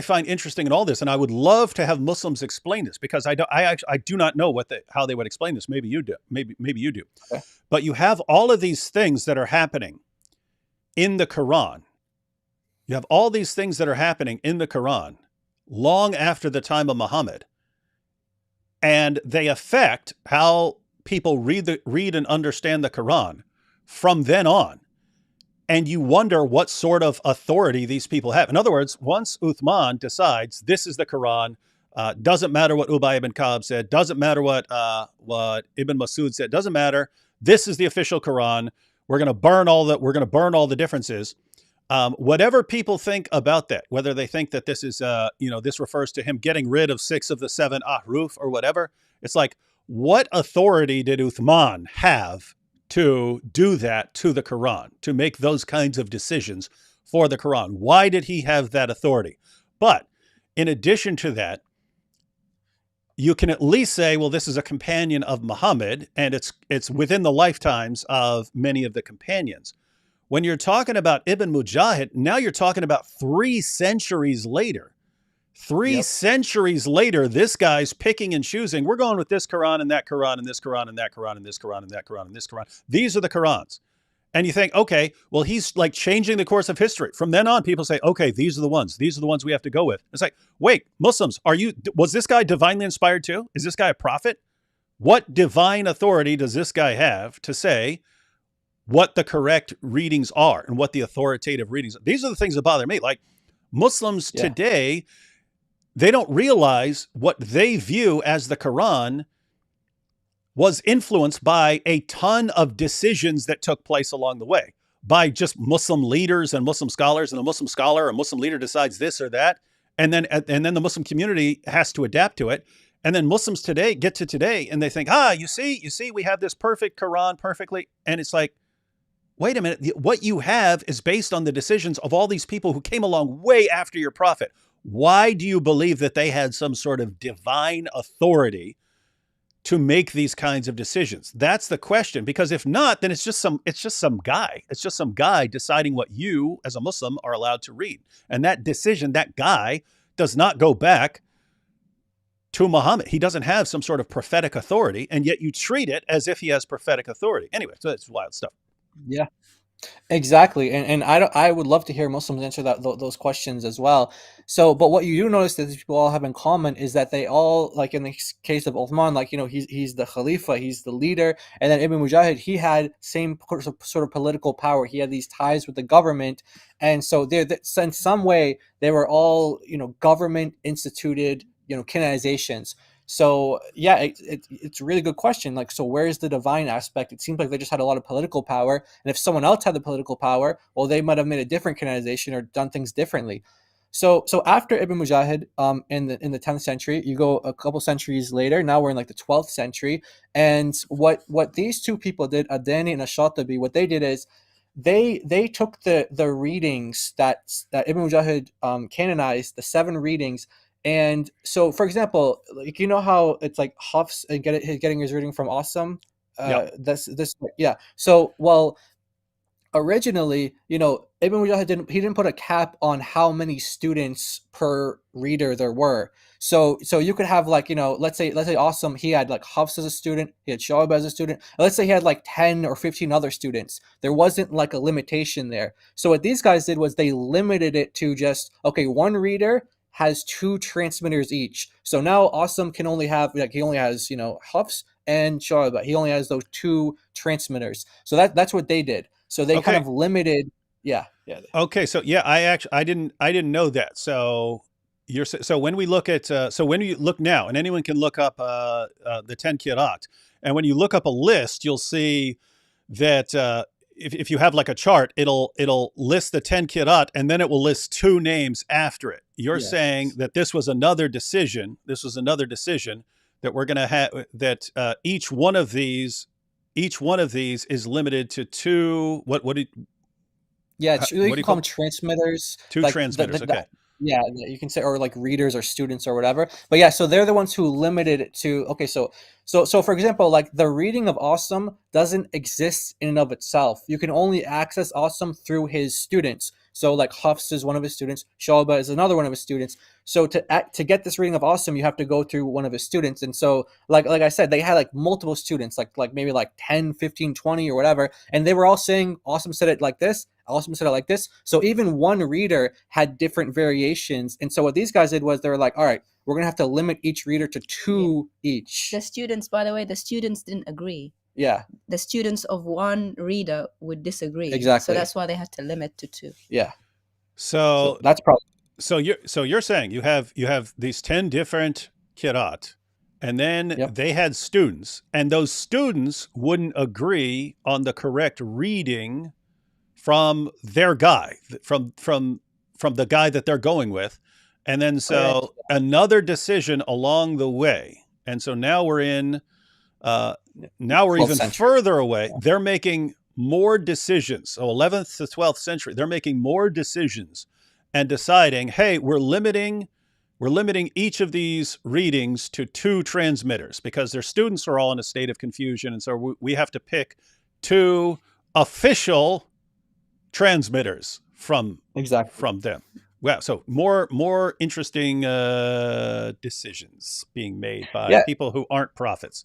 find interesting in all this, and I would love to have Muslims explain this, because I do not know how they would explain this. Maybe you do. Maybe you do. Okay. But you have all of these things that are happening in the Quran. You have all these things that are happening in the Quran long after the time of Muhammad, and they affect how people read and understand the Quran from then on. And you wonder what sort of authority these people have. In other words, once Uthman decides this is the Quran, doesn't matter what Ubay ibn Ka'b said, doesn't matter what Ibn Masud said, doesn't matter. This is the official Quran. We're going to burn all the differences. Whatever people think about that, whether they think that this is, this refers to him getting rid of 6 of the 7 ahruf or whatever. It's like, what authority did Uthman have to do that to the Quran, to make those kinds of decisions for the Quran? Why did he have that authority? But in addition to that, you can at least say, well, this is a companion of Muhammad, and it's within the lifetimes of many of the companions. When you're talking about Ibn Mujahid, now you're talking about 3 centuries later. 3 centuries later, this guy's picking and choosing. We're going with this Quran and that Quran and this Quran and that Quran and this Quran and that Quran and this Quran. These are the Qurans. And you think, okay, well, he's like changing the course of history. From then on, people say, okay, these are the ones. These are the ones we have to go with. It's like, wait, Muslims, was this guy divinely inspired too? Is this guy a prophet? What divine authority does this guy have to say what the correct readings are and what the authoritative readings are? These are the things that bother me. Like Muslims today, they don't realize what they view as the Quran was influenced by a ton of decisions that took place along the way by just Muslim leaders and Muslim scholars, and a Muslim scholar or a Muslim leader decides this or that. And then the Muslim community has to adapt to it. And then Muslims today get to today and they think, you see, we have this perfect Quran perfectly. And it's like, wait a minute, what you have is based on the decisions of all these people who came along way after your prophet. Why do you believe that they had some sort of divine authority to make these kinds of decisions? That's the question. Because if not, then it's just some guy. It's just some guy deciding what you as a Muslim are allowed to read. And that decision, that guy does not go back to Muhammad. He doesn't have some sort of prophetic authority, and yet you treat it as if he has prophetic authority. Anyway, so it's wild stuff. Yeah, exactly. And I would love to hear Muslims answer those questions as well. So, but what you do notice that these people all have in common is that they all, like in the case of Uthman, like, he's the Khalifa, he's the leader. And then Ibn Mujahid, he had same sort of political power. He had these ties with the government. And so in some way, they were all, government instituted, canonizations. So yeah, it's a really good question. Like, so where's the divine aspect? It seems like they just had a lot of political power, and if someone else had the political power, well, they might have made a different canonization or done things differently. So after Ibn Mujahid, in the 10th century, you go a couple centuries later. Now we're in like the 12th century, and what these two people did, Adani and Ash-Shatibi, what they did is they took the readings that Ibn Mujahid canonized, the 7 readings. And so, for example, like, how it's like Hafs and getting his reading from Awesome. So, well, originally, Ibn Mujahid didn't put a cap on how many students per reader there were. So you could have like, let's say Awesome, he had like Hafs as a student, he had Shu'ab as a student. Let's say he had like 10 or 15 other students. There wasn't like a limitation there. So what these guys did was they limited it to just, okay, one reader has 2 transmitters each. So now Awesome can only have, like, he only has, Hafs and Shu'ab. He only has those 2 transmitters. So that's what they did. So they kind of limited. Yeah. Okay. So yeah, I didn't know that. So when we look at, when you look now, and anyone can look up the 10 Qira'at, and when you look up a list, you'll see that if you have like a chart, it'll list the 10 Qira'at, and then it will list 2 names after it. You're saying that this was another decision. This was another decision that we're going to have, that each one of these is limited to 2. What do you call them? Transmitters. 2 like transmitters. Okay. Yeah, you can say, or like readers or students or whatever. But yeah, so they're the ones who limited it to, okay, so for example, like the reading of Awesome doesn't exist in and of itself. You can only access Awesome through his students. So like Hafs is one of his students, Shu'ba is another one of his students. So to get this reading of Awesome, you have to go through one of his students. And so like I said, they had like multiple students, like maybe like 10, 15, 20 or whatever. And they were all saying Awesome said it like this, Awesome said it like this. So even one reader had different variations. And so what these guys did was they were like, all right, we're going to have to limit each reader to 2 each. The students, by the way, didn't agree. Yeah. The students of one reader would disagree. Exactly. So that's why they had to limit to 2. Yeah. So that's probably. So you're saying you have these 10 different Qira'at, and then they had students, and those students wouldn't agree on the correct reading from their guy, from the guy that they're going with. And then so another decision along the way. And so now we're in, now we're even further away. They're making more decisions. So 11th to 12th century, they're making more decisions and deciding, hey, we're limiting each of these readings to 2 transmitters because their students are all in a state of confusion. And so we have to pick 2 official transmitters from them. Wow. So more interesting decisions being made by people who aren't prophets.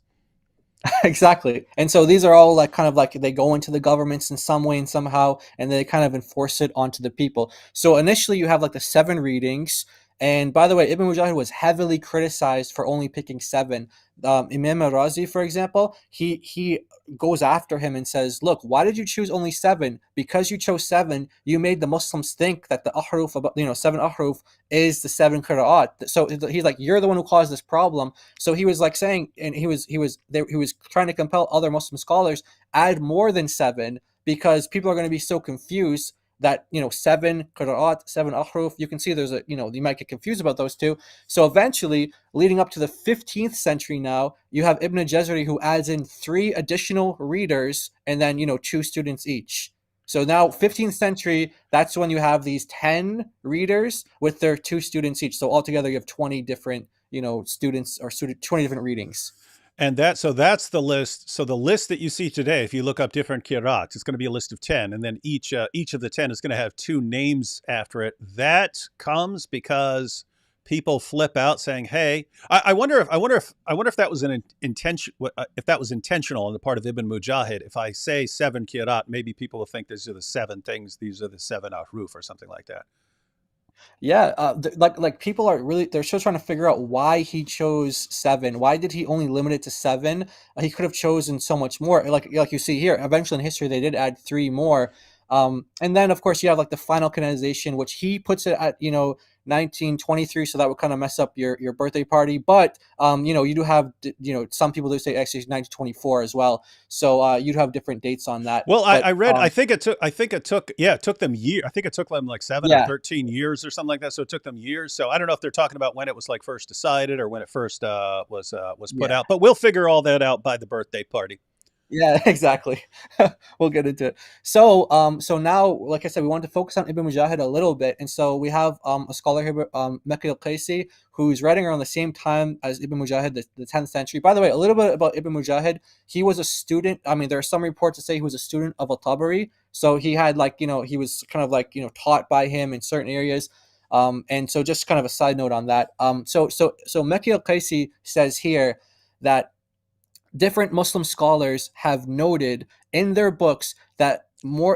Exactly. And so these are all like kind of like they go into the governments in some way and somehow, and they kind of enforce it onto the people. So initially you have like the 7 readings, And by the way, Ibn Mujahid was heavily criticized for only picking 7. Imam al-Razi, for example, he goes after him and says, look, why did you choose only 7? Because you chose 7, you made the Muslims think that the ahruf, 7 ahruf is the 7 qira'at. So he's like, you're the one who caused this problem. So he was like saying, and he was trying to compel other Muslim scholars add more than 7, because people are going to be so confused that 7 qira'at, 7 ahruf. You can see there's you might get confused about those two. So eventually, leading up to the 15th century now, you have Ibn Jazari who adds in 3 additional readers and then 2 students each. So now 15th century, that's when you have these 10 readers with their 2 students each. So altogether you have 20 different students, or 20 different readings. And that's the list. So the list that you see today, if you look up different qira'ats, it's going to be a list of 10, and then each of the 10 is going to have 2 names after it. That comes because people flip out saying, "Hey, I wonder if that was an intention, if that was intentional on the part of Ibn Mujahid. If I say 7 qira'at, maybe people will think these are the 7 things, these are the 7 ahruf or something like that." Yeah, like people are really, they're still trying to figure out why he chose 7. Why did he only limit it to 7? He could have chosen so much more. Like you see here, eventually in history they did add 3 more. And then of course you have like the final canonization, which he puts it at 1923, so that would kind of mess up your birthday party. But you do have some people do say actually 1924 as well. So you'd have different dates on that. Well, but, I read. I think it took them years. I think it took them like 7 or 13 years or something like that. So it took them years. So I don't know if they're talking about when it was like first decided or when it first was put out. But we'll figure all that out by the birthday party. Yeah, exactly. We'll get into it. So, so now, like I said, we want to focus on Ibn Mujahid a little bit, and so we have a scholar here, Makki al-Qaisi, who's writing around the same time as Ibn Mujahid, the 10th century. By the way, a little bit about Ibn Mujahid. He was a student. I mean, there are some reports that say he was a student of al-Tabari. So he had he was kind of taught by him in certain areas. And so just kind of a side note on that. So Makki al-Qaisi says here that different Muslim scholars have noted in their books that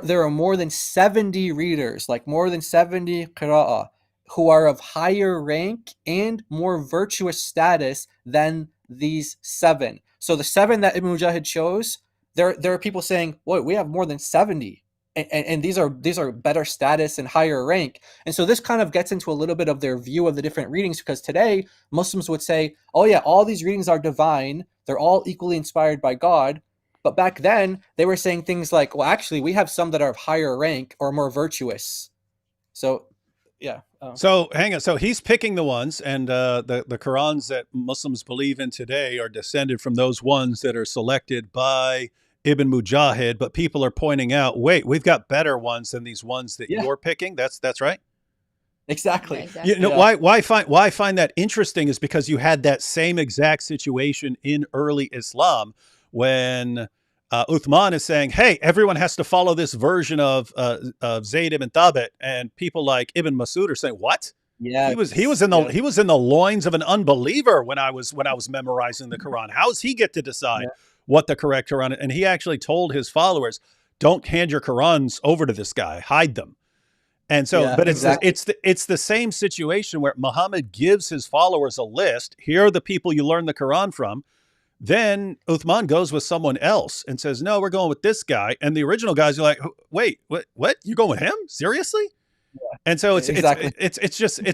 there are more than 70 readers, like more than 70 qira'ah, who are of higher rank and more virtuous status than these 7. So the 7 that Ibn Mujahid chose, there are people saying, "Wait, we have more than 70." And these are better status and higher rank. And so this kind of gets into a little bit of their view of the different readings, because today Muslims would say, oh yeah, all these readings are divine. They're all equally inspired by God. But back then they were saying things like, well, actually we have some that are of higher rank or more virtuous. So yeah. So hang on. So he's picking the ones, and the Qurans that Muslims believe in today are descended from those ones that are selected by Ibn Mujahid, but people are pointing out, wait, we've got better ones than these ones that you're picking. That's right. Exactly. Yeah, exactly. Why find that interesting is because you had that same exact situation in early Islam when Uthman is saying, hey, everyone has to follow this version of Zayd ibn Thabit, and people like Ibn Masud are saying, what? Yeah, he was in the loins of an unbeliever when I was memorizing the Quran. How does he get to decide what the correct Quran is? And he actually told his followers, don't hand your Qurans over to this guy, hide them. And so, but it's the same situation where Muhammad gives his followers a list. Here are the people you learn the Quran from. Then Uthman goes with someone else and says, no, we're going with this guy. And the original guys are like, wait, what? You going with him? Seriously? Yeah. And so it's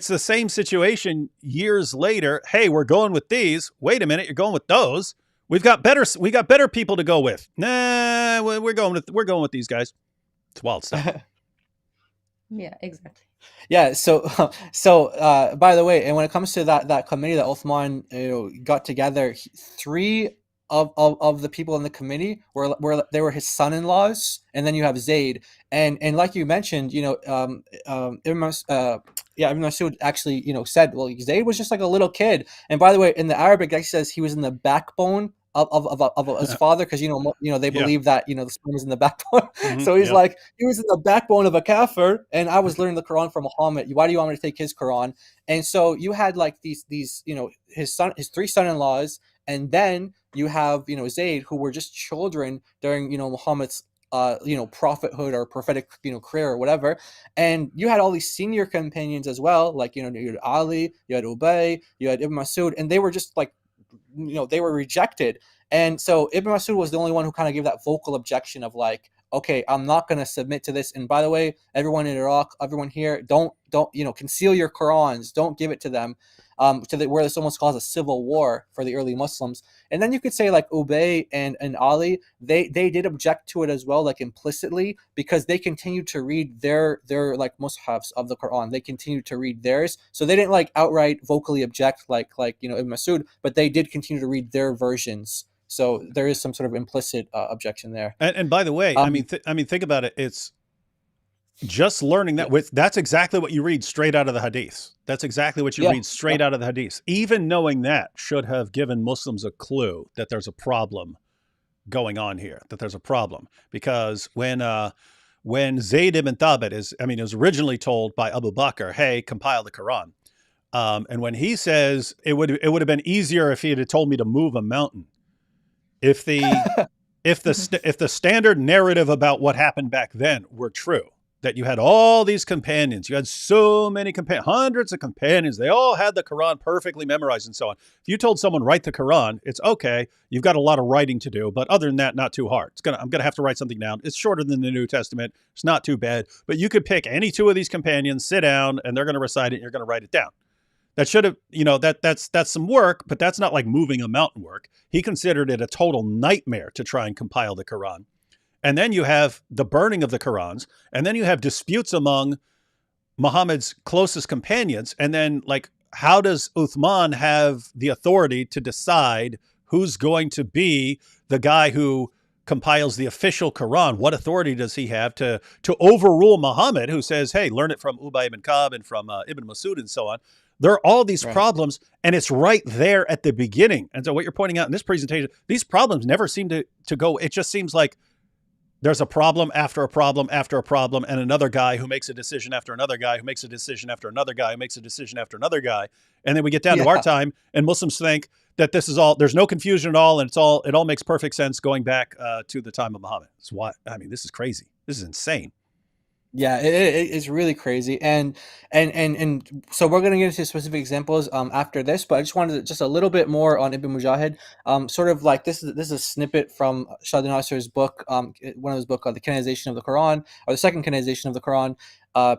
the same situation years later. Hey, we're going with these. Wait a minute, you're going with those. We got better people to go with. Nah, we're going with these guys. It's wild stuff. Yeah, exactly. Yeah. So by the way, and when it comes to that committee that Uthman got together, 3 of the people in the committee were his son-in-laws, and then you have Zayd, and like you mentioned, Ibn Masud actually said, well, Zayd was just like a little kid. And by the way, in the Arabic, it says he was in the backbone of his father, because they believe that the sperm is in the backbone. So he's like, he was in the backbone of a kafir, and I was learning the Quran from Muhammad. Why do you want me to take his Quran? And so you had like these his 3 son-in-laws, and then you have Zayd, who were just children during Muhammad's prophethood or prophetic, career or whatever. And you had all these senior companions as well, like, you had Ali, you had Ubay, you had Ibn Masud, and they were just like, they were rejected. And so Ibn Masud was the only one who kind of gave that vocal objection of like, okay, I'm not going to submit to this. And by the way, everyone in Iraq, everyone here, don't conceal your Qurans, don't give it to them, where this almost caused a civil war for the early Muslims. And then you could say like Ubay and Ali, they did object to it as well, like implicitly, because they continued to read their like mushafs of the Quran. They continued to read theirs, so they didn't like outright vocally object like Ibn Masud, but they did continue to read their versions. So there is some sort of implicit objection there. And by the way, I mean, think about it. It's just learning that that's exactly what you read straight out of the hadiths. That's exactly what you read straight out of the hadiths. Even knowing that should have given Muslims a clue that there's a problem going on here, that there's a problem. Because when Zayd ibn Thabit it was originally told by Abu Bakr, hey, compile the Quran. And when he says it would have been easier if he had told me to move a mountain. If the standard narrative about what happened back then were true, that you had all these companions, you had so many companions, hundreds of companions, they all had the Quran perfectly memorized and so on. If you told someone write the Quran, it's okay, you've got a lot of writing to do, but other than that, not too hard. I'm gonna have to write something down. It's shorter than the New Testament. It's not too bad, but you could pick any two of these companions, sit down, and they're gonna recite it. And you're gonna write it down. That should have, that's some work, but that's not like moving a mountain work. He considered it a total nightmare to try and compile the Quran. And then you have the burning of the Qurans, and then you have disputes among Muhammad's closest companions. And then, like, how does Uthman have the authority to decide who's going to be the guy who compiles the official Quran? What authority does he have to overrule Muhammad, who says, hey, learn it from Ubay ibn Ka'b and from Ibn Masud and so on? There are all these problems, and it's right there at the beginning. And so what you're pointing out in this presentation, these problems never seem to go. It just seems like there's a problem after a problem after a problem, and another guy who makes a decision after another guy who makes a decision after another guy who makes a decision after another guy. And then we get down to our time, and Muslims think that this is all, there's no confusion at all, and it all makes perfect sense going back to the time of Muhammad. It's this is crazy. This is insane. Yeah, it's really crazy, and so we're going to get into specific examples after this, but I just wanted just a little bit more on Ibn Mujahid. Sort of like this is a snippet from Shah Nasser's book, one of his book, The Canonization of the Quran, or the Second Canonization of the Quran,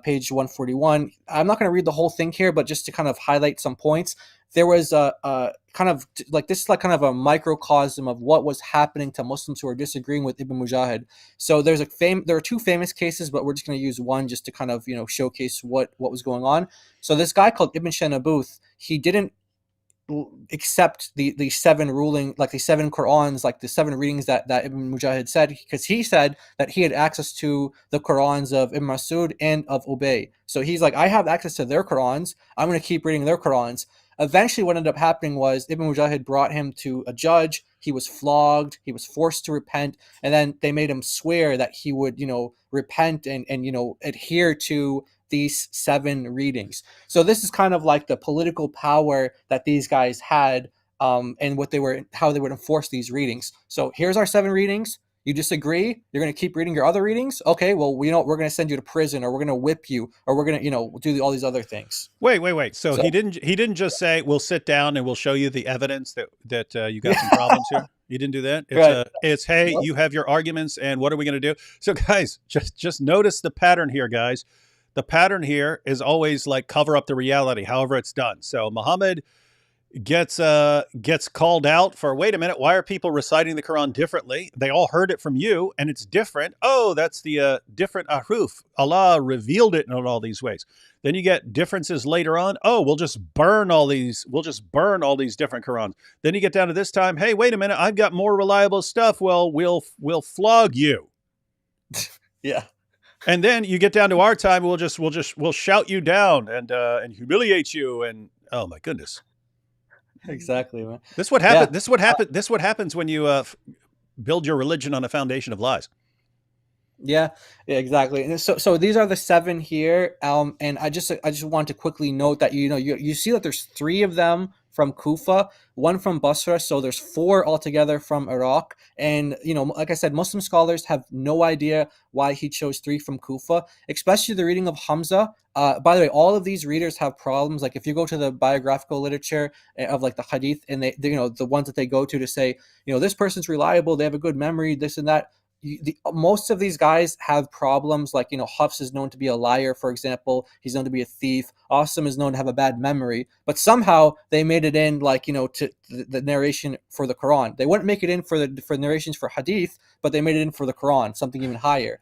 page 141. I'm not going to read the whole thing here, but just to kind of highlight some points. There was a kind of like, this is like kind of a microcosm of what was happening to Muslims who are disagreeing with Ibn Mujahid. So there are two famous cases, but we're just going to use one just to kind of showcase what was going on. So this guy called Ibn Shanabuth, he didn't accept the seven ruling, like the seven Qurans, like the seven readings that Ibn Mujahid said, because he said that he had access to the Qurans of Ibn Masud and of Ubay. So he's like, I have access to their Qurans, I'm going to keep reading their Qurans. Eventually what ended up happening was Ibn Mujahid brought him to a judge. He was flogged, he was forced to repent, and then they made him swear that he would repent and adhere to these seven readings. So this is kind of like the political power that these guys had, and how they would enforce these readings. So here's our seven readings. You disagree? You're going to keep reading your other readings? Okay, well, we're going to send you to prison, or we're going to whip you, or we're going to do all these other things. Wait. So he didn't just say, we'll sit down and we'll show you the evidence that you got some problems here. He didn't do that. It's hey, you have your arguments, and what are we going to do? So guys, just notice the pattern here, guys. The pattern here is always like cover up the reality, however it's done. So Muhammad gets called out for, wait a minute, why are people reciting the Quran differently? They all heard it from you, and it's different. Oh, that's the different ahruf. Allah revealed it in all these ways. Then you get differences later on. Oh, we'll just burn all these different Qurans. Then you get down to this time. Hey, wait a minute, I've got more reliable stuff. Well, we'll flog you. Yeah. And then you get down to our time. We'll shout you down and humiliate you. And oh my goodness. Exactly, man. This is what happens. Yeah. This is what happens when you build your religion on a foundation of lies. Yeah, exactly. And so these are the seven here. And I just want to quickly note that you see that there's three of them from Kufa, 1 from Basra. So there's 4 altogether from Iraq. And, like I said, Muslim scholars have no idea why he chose 3 from Kufa, especially the reading of Hamza. By the way, all of these readers have problems. Like if you go to the biographical literature of like the hadith, and they the ones that they go to say, this person's reliable, they have a good memory, this and that. Most of these guys have problems. Like, Hafs is known to be a liar, for example. He's known to be a thief. Asim is known to have a bad memory. But somehow they made it in, like, to the narration for the Quran. They wouldn't make it in for narrations for hadith, but they made it in for the Quran, something even higher.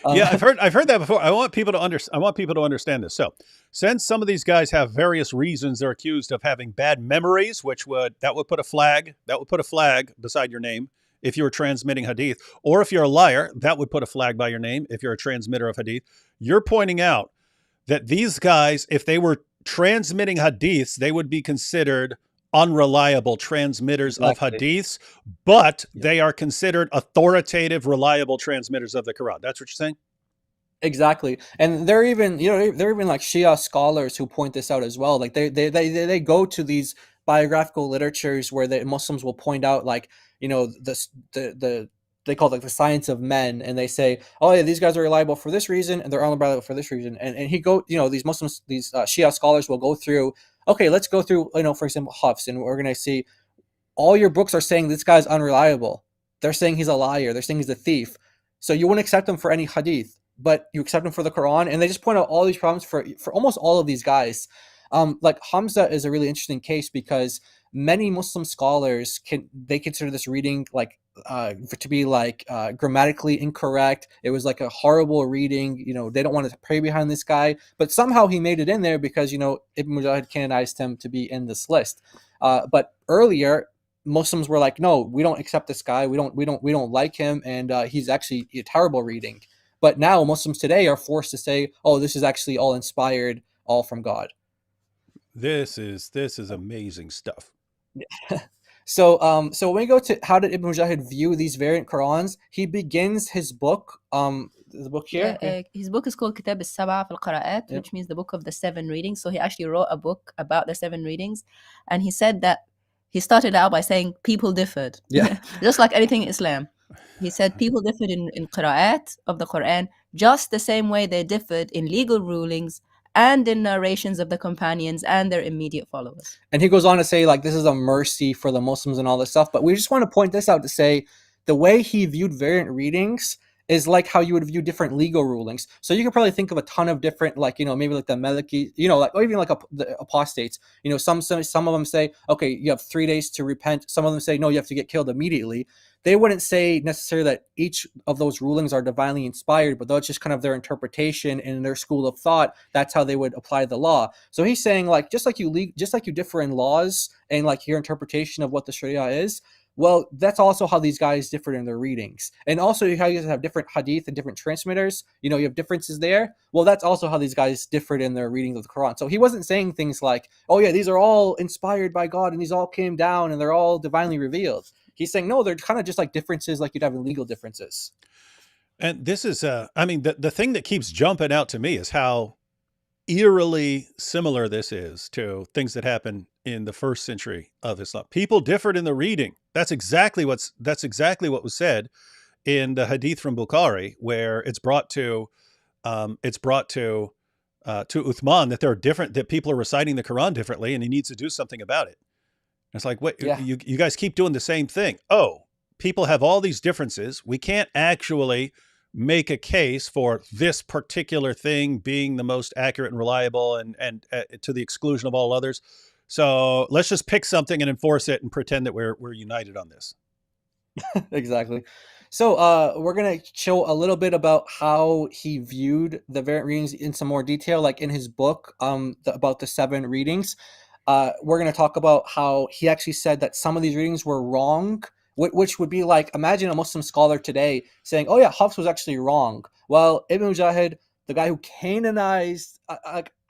Yeah, I've heard that before. I want people to understand this. So, since some of these guys have various reasons they're accused of having bad memories, that would put a flag beside your name if you were transmitting hadith, or if you're a liar, that would put a flag by your name if you're a transmitter of hadith. You're pointing out that these guys, if they were transmitting hadiths, they would be considered unreliable transmitters of hadiths, but they are considered authoritative, reliable transmitters of the Quran. That's what you're saying? Exactly. And they're even, like Shia scholars who point this out as well. Like they go to these biographical literatures where the Muslims will point out, like, they call it like the science of men, and they say, oh yeah, these guys are reliable for this reason, and they're unreliable for this reason. And these Muslims, these Shia scholars will go through, okay, let's go through, for example, Hafs, and we're going to see all your books are saying this guy's unreliable. They're saying he's a liar. They're saying he's a thief. So you wouldn't accept him for any hadith, but you accept him for the Quran. And they just point out all these problems for almost all of these guys. Like Hamza is a really interesting case because many Muslim scholars consider this reading like to be like grammatically incorrect. It was like a horrible reading. They don't want to pray behind this guy, but somehow he made it in there because Ibn Mujahid canonized him to be in this list. But earlier, Muslims were like, no, we don't accept this guy. We don't like him, and he's actually a terrible reading. But now Muslims today are forced to say, oh, this is actually all inspired, all from God. This is amazing stuff. So when we go to how did Ibn Mujahid view these variant Qurans, he begins his book, the book here. His book is called Kitab al-Sab'a fi al-Qira'at, which means the book of the 7 readings. So he actually wrote a book about the 7 readings, and he said that he started out by saying people differed. Yeah. Just like anything in Islam. He said people differed in qira'at of the Quran, just the same way they differed in legal rulings and in narrations of the companions and their immediate followers. And he goes on to say, like, this is a mercy for the Muslims and all this stuff. But we just want to point this out to say the way he viewed variant readings is like how you would view different legal rulings. So you could probably think of a ton of different, like, maybe like the Maliki, like, or even like the apostates. Some of them say, okay, you have 3 days to repent. Some of them say, no, you have to get killed immediately. They wouldn't say necessarily that each of those rulings are divinely inspired, but that's just kind of their interpretation and their school of thought. That's how they would apply the law. So he's saying, like, just like you differ in laws and like your interpretation of what the Sharia is, well, that's also how these guys differ in their readings. And also how you guys have different hadith and different transmitters, you have differences there. Well, that's also how these guys differed in their reading of the Quran. So he wasn't saying things like, oh yeah, these are all inspired by God and these all came down and they're all divinely revealed. He's saying, no, they're kind of just like differences like you'd have in legal differences. And this is, the thing that keeps jumping out to me is how eerily similar this is to things that happened in the 1st century of Islam. People differed in the reading. That's exactly what was said in the hadith from Bukhari, where it's brought to Uthman that people are reciting the Quran differently and he needs to do something about it. It's like, what, yeah. you guys keep doing the same thing. Oh, people have all these differences. We can't actually make a case for this particular thing being the most accurate and reliable and to the exclusion of all others. So let's just pick something and enforce it and pretend that we're united on this. Exactly. So we're going to show a little bit about how he viewed the variant readings in some more detail, like in his book about the 7 readings. We're going to talk about how he actually said that some of these readings were wrong, which would be like, imagine a Muslim scholar today saying, oh yeah, Hafs was actually wrong. Well, Ibn Mujahid, the guy who canonized,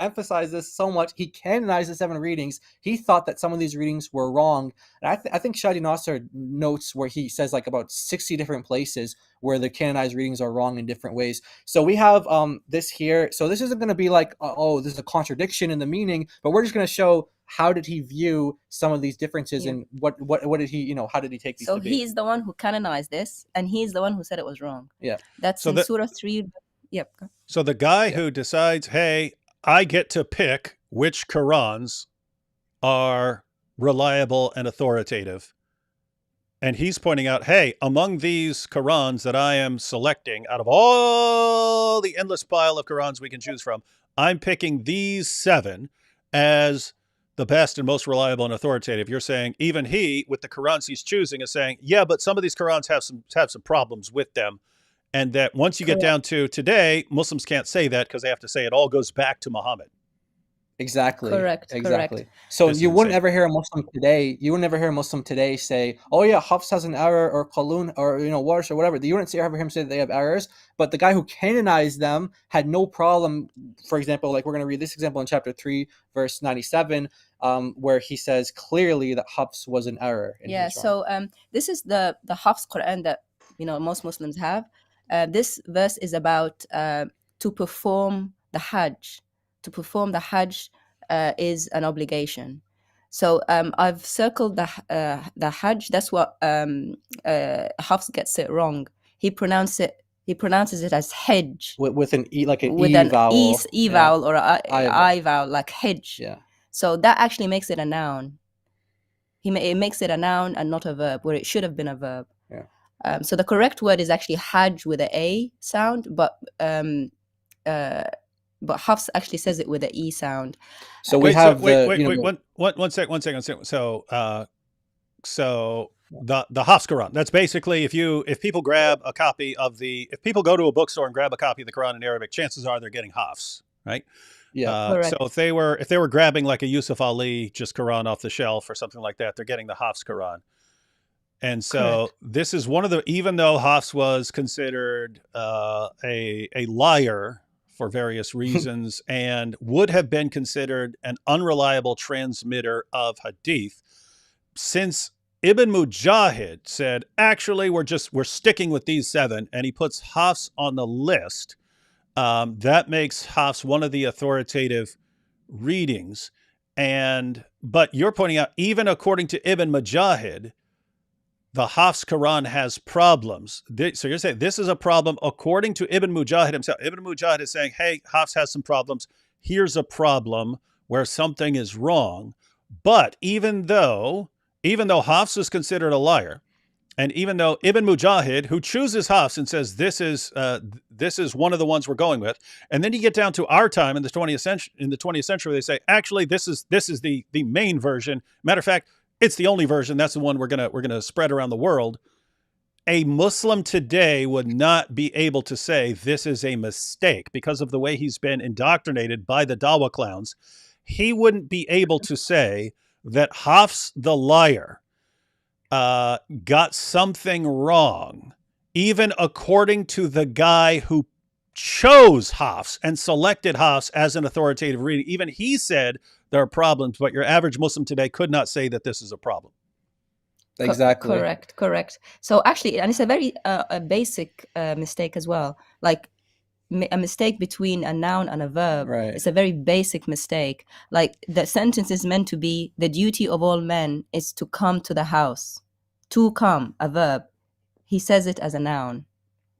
emphasized this so much. He canonized the 7 readings. He thought that some of these readings were wrong. And I think Shadi Nasser notes where he says like about 60 different places where the canonized readings are wrong in different ways. So we have this here. So this isn't going to be like, oh, there's a contradiction in the meaning, but we're just going to show how did he view some of these differences, and what did he, how did he take these debates? He's the one who canonized this, and he's the one who said it was wrong. Yeah. That's in Surah 3. Yep. So the guy who decides, hey, I get to pick which Qurans are reliable and authoritative, and he's pointing out, hey, among these Qurans that I am selecting out of all the endless pile of Qurans we can choose from, I'm picking these 7 as the best and most reliable and authoritative. You're saying even he, with the Qurans he's choosing, is saying, yeah, but some of these Qurans have some problems with them. And that once you get down to today, Muslims can't say that because they have to say it all goes back to Muhammad. Exactly. Correct. So you wouldn't ever hear a Muslim today. You would never hear a Muslim today say, "Oh yeah, Hafs has an error," or Qalun, or Warsh, or whatever. You wouldn't ever hear him say that they have errors. But the guy who canonized them had no problem. For example, like we're going to read this example in chapter 3, verse 97, where he says clearly that Hafs was an error. So this is the Hafs Quran that most Muslims have. This verse is about to perform the Hajj. To perform the Hajj is an obligation. So I've circled the Hajj. That's what Hafs gets it wrong. He pronounces it as Hajj with an e, like an with e an vowel, e vowel or an I vowel, like Hajj. Yeah. So that actually makes it a noun. It makes it a noun and not a verb, where it should have been a verb. Yeah. So the correct word is actually Hajj with a A sound, but Hafs actually says it with an E sound. So we have one second. So the Hafs Quran. That's basically if people grab a copy of if people go to a bookstore and grab a copy of the Quran in Arabic, chances are they're getting Hafs, right? Yeah. So if they were grabbing like a Yusuf Ali just Quran off the shelf or something like that, they're getting the Hafs Quran. And so this is one of the, even though Hafs was considered a liar for various reasons and would have been considered an unreliable transmitter of hadith, since Ibn Mujahid said, actually, we're sticking with these 7, and he puts Hafs on the list, that makes Hafs one of the authoritative readings. But you're pointing out, even according to Ibn Mujahid, the Hafs Quran has problems. So you're saying this is a problem according to Ibn Mujahid himself. Ibn Mujahid is saying, hey, Hafs has some problems. Here's a problem where something is wrong. But even though Hafs is considered a liar, and even though Ibn Mujahid, who chooses Hafs and says this is one of the ones we're going with, and then you get down to our time in the 20th century, they say, actually, this is the main version. Matter of fact, it's the only version. That's the one we're gonna spread around the world. A Muslim today would not be able to say this is a mistake because of the way he's been indoctrinated by the Dawah clowns. He wouldn't be able to say that Hafs the liar got something wrong, even according to the guy who chose Hafs and selected Hafs as an authoritative reading. Even he said there are problems, but your average Muslim today could not say that this is a problem. Exactly. Correct. So actually, and it's a very a basic mistake as well. Like a mistake between a noun and a verb. Right. It's a very basic mistake. Like the sentence is meant to be, the duty of all men is to come to the house. To come, a verb. He says it as a noun.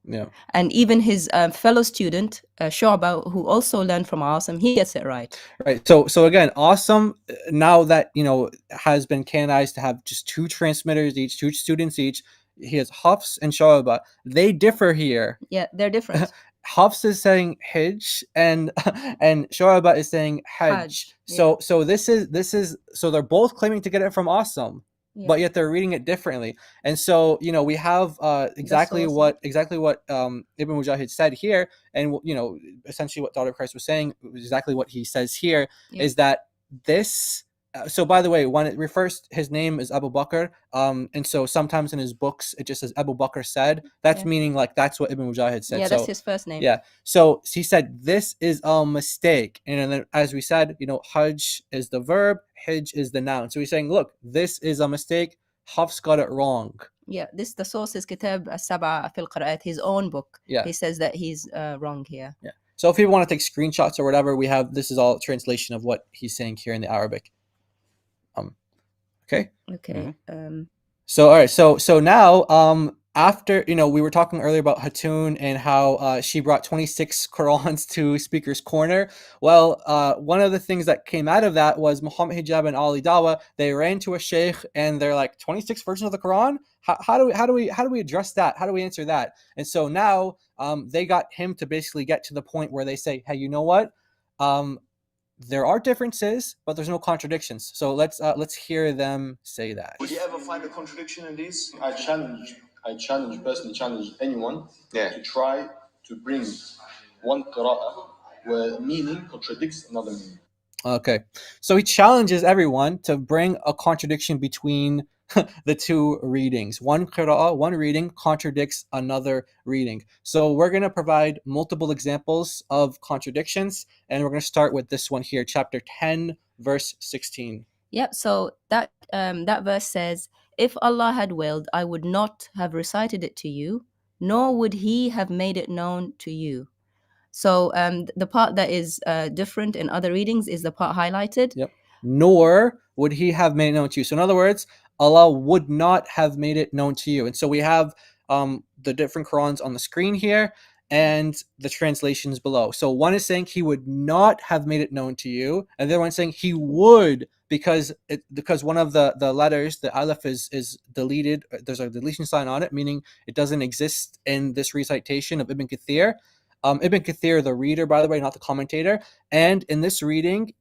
Yeah. And even his fellow student, Shu'ba, who also learned from Asim, he gets it right. Right. So again, Asim, now that, has been canonized to have just 2 transmitters each, 2 students each, he has Hafs and Shu'ba. They differ here. Yeah, they're different. Hafs is saying Hajj and Shu'ba is saying Hajj. Yeah. So this is so they're both claiming to get it from Asim. Yeah. But yet they're reading it differently, and so we have exactly what Ibn Mujahid said here, and essentially what Daughter of Christ was saying, exactly what he says here, is that this So by the way, when it refers, his name is Abu Bakr, and so sometimes in his books it just says Abu Bakr said. That's meaning like that's what Ibn Mujahid said. Yeah, so that's his first name. Yeah. So he said this is a mistake, and then as we said, Hajj is the verb, Hajj is the noun. So he's saying, look, this is a mistake. Hafs got it wrong. Yeah, the source is Kitab al-Sab'a fil Qira'at, his own book. Yeah. He says that he's wrong here. Yeah. So if you want to take screenshots or whatever, this is all translation of what he's saying here in the Arabic. Okay. Okay. So all right. So now after we were talking earlier about Hatun and how she brought 26 Qurans to Speaker's Corner. Well, one of the things that came out of that was Muhammad Hijab and Ali Dawah. They ran to a sheikh and they're like, 26 versions of the Quran. How do we address that? How do we answer that? And so now they got him to basically get to the point where they say, hey, you know what? There are differences, but there's no contradictions. So let's hear them say that. Would you ever find a contradiction in these? I personally challenge anyone to try to bring one qira'ah where meaning contradicts another meaning. Okay, so he challenges everyone to bring a contradiction between the two readings. One qira'ah, one reading contradicts another reading. So we're going to provide multiple examples of contradictions, and we're going to start with this one here, chapter 10, verse 16. Yep, so that verse says, if Allah had willed, I would not have recited it to you, nor would he have made it known to you. So the part that is different in other readings is the part highlighted. Yep. Nor would he have made it known to you. So in other words, Allah would not have made it known to you. And so we have the different Qurans on the screen here and the translations below. So one is saying he would not have made it known to you, and the other one is saying he would, because one of the letters, the aleph, is deleted. There's a deletion sign on it, meaning it doesn't exist in this recitation of Ibn Kathir. Ibn Kathir, the reader, by the way, not the commentator. And in this reading,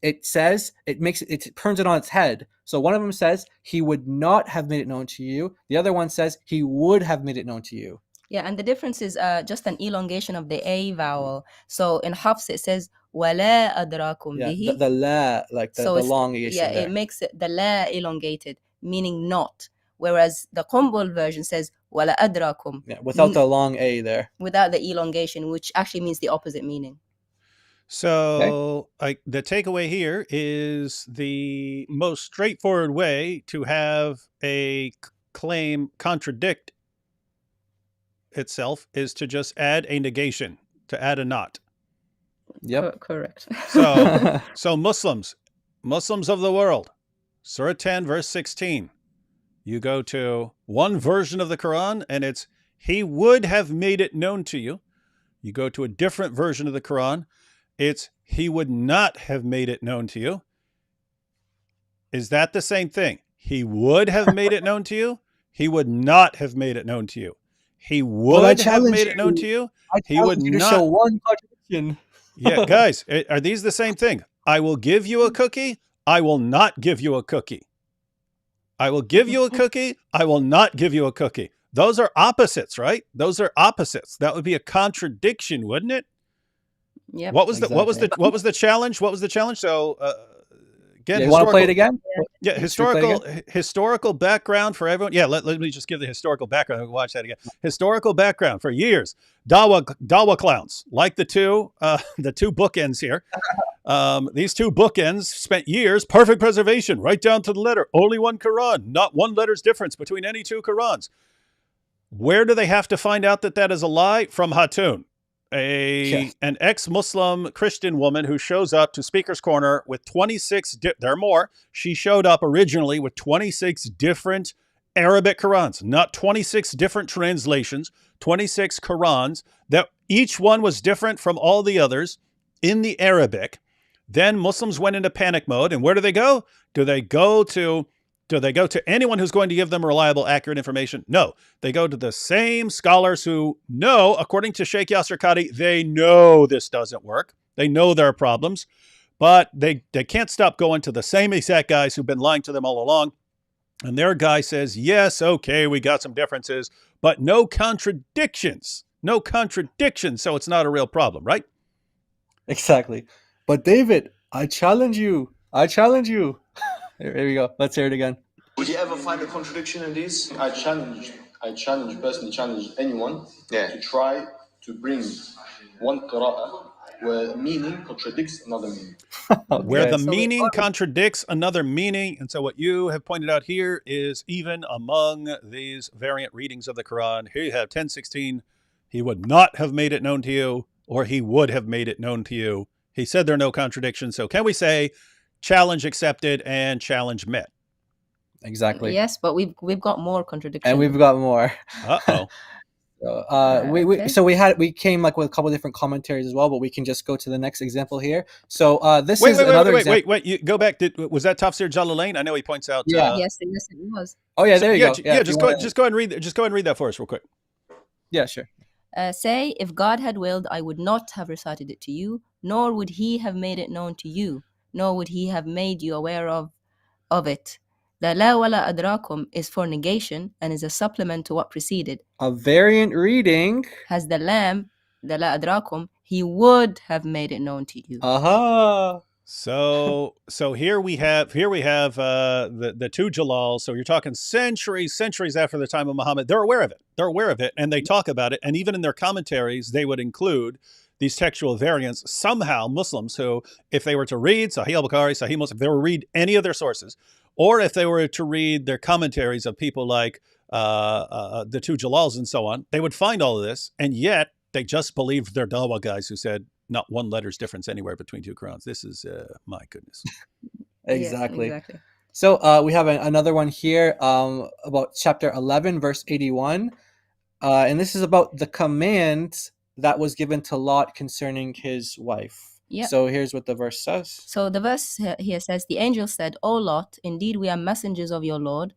it says, it turns it on its head. So one of them says he would not have made it known to you. The other one says he would have made it known to you. Yeah, and the difference is just an elongation of the A vowel. So in Hafs it says وَلَا أَدْرَاكُمْ بِهِ. The la, like the elongation. Yeah, there. it makes the la elongated, meaning not. Whereas the Qumbul version says وَلَا أَدْرَاكُمْ. Yeah, without the long A there. Without the elongation, which actually means the opposite meaning. So the takeaway here is the most straightforward way to have a claim contradict itself is to just add a negation, to add a not. Yep. Correct. So Muslims of the world, Surah 10, verse 16. You go to one version of the Quran and it's, he would have made it known to you. You go to a different version of the Quran, it's, he would not have made it known to you. Is that the same thing? He would have made it known to you. He would not have made it known to you. He would have made it known to you. He would not. Show one contradiction. Yeah, guys, are these the same thing? I will give you a cookie. I will not give you a cookie. I will give you a cookie. I will not give you a cookie. Those are opposites, right? Those are opposites. That would be a contradiction, wouldn't it? Yeah. What was the challenge? What was the challenge? So again, you want to play it again? Yeah, historical background for everyone. Yeah, let me just give the historical background. We'll watch that again. Historical background for years. Dawah clowns, like the two bookends here. These two bookends spent years, perfect preservation, right down to the letter. Only one Quran, not one letter's difference between any two Qurans. Where do they have to find out that is a lie? From Hatun, an ex-Muslim Christian woman who shows up to Speaker's Corner with 26, there are more. She showed up originally with 26 different Arabic Qurans, not 26 different translations, 26 Qurans, that each one was different from all the others in the Arabic. Then Muslims went into panic mode, and where do they go? Do they go to anyone who's going to give them reliable, accurate information? No. They go to the same scholars who know, according to Sheikh Yasser Qadhi, they know this doesn't work. They know there are problems, but they can't stop going to the same exact guys who've been lying to them all along. And their guy says, yes, okay, we got some differences, but no contradictions. No contradictions, so it's not a real problem, right? Exactly. But David, I challenge you. I challenge you. There we go. Let's hear it again. Would you ever find a contradiction in these? I personally challenge anyone to try to bring one qira'ah where meaning contradicts another meaning. Where the meaning contradicts another meaning. And so what you have pointed out here is even among these variant readings of the Quran, here you have 10:16, he would not have made it known to you, or he would have made it known to you. He said there are no contradictions. So can we say challenge accepted and challenge met? Exactly. Yes, but we've got more contradictions. And we've got more. Okay. So we came like with a couple of different commentaries as well, but we can just go to the next example here. So this is another example. Wait, you go back. Was that Tafsir Jalalain? I know he points out. Yes, it was. Oh yeah, there you go. Yeah, just go ahead and read that for us real quick. Yeah, sure. Say, if God had willed, I would not have recited it to you, nor would he have made it known to you, nor would he have made you aware of it. The la wala adrakum is for negation and is a supplement to what preceded. A variant reading has the lam, the la adrakum, he would have made it known to you. Aha. So here we have the two Jalals. So you're talking centuries after the time of Muhammad. They're aware of it, and they talk about it. And even in their commentaries, they would include these textual variants. Somehow, Muslims who, if they were to read Sahih al-Bukhari, Sahih Muslim, if they were to read any of their sources, or if they were to read their commentaries of people like the two Jalals and so on, they would find all of this, and yet they just believed their Dawah guys who said not one letter's difference anywhere between two Qurans. This is, my goodness. Exactly. So we have another one here about chapter 11, verse 81. And this is about the command that was given to Lot concerning his wife. Yep. So here's what the verse says. So the verse here says, the angel said, O Lot, indeed we are messengers of your Lord.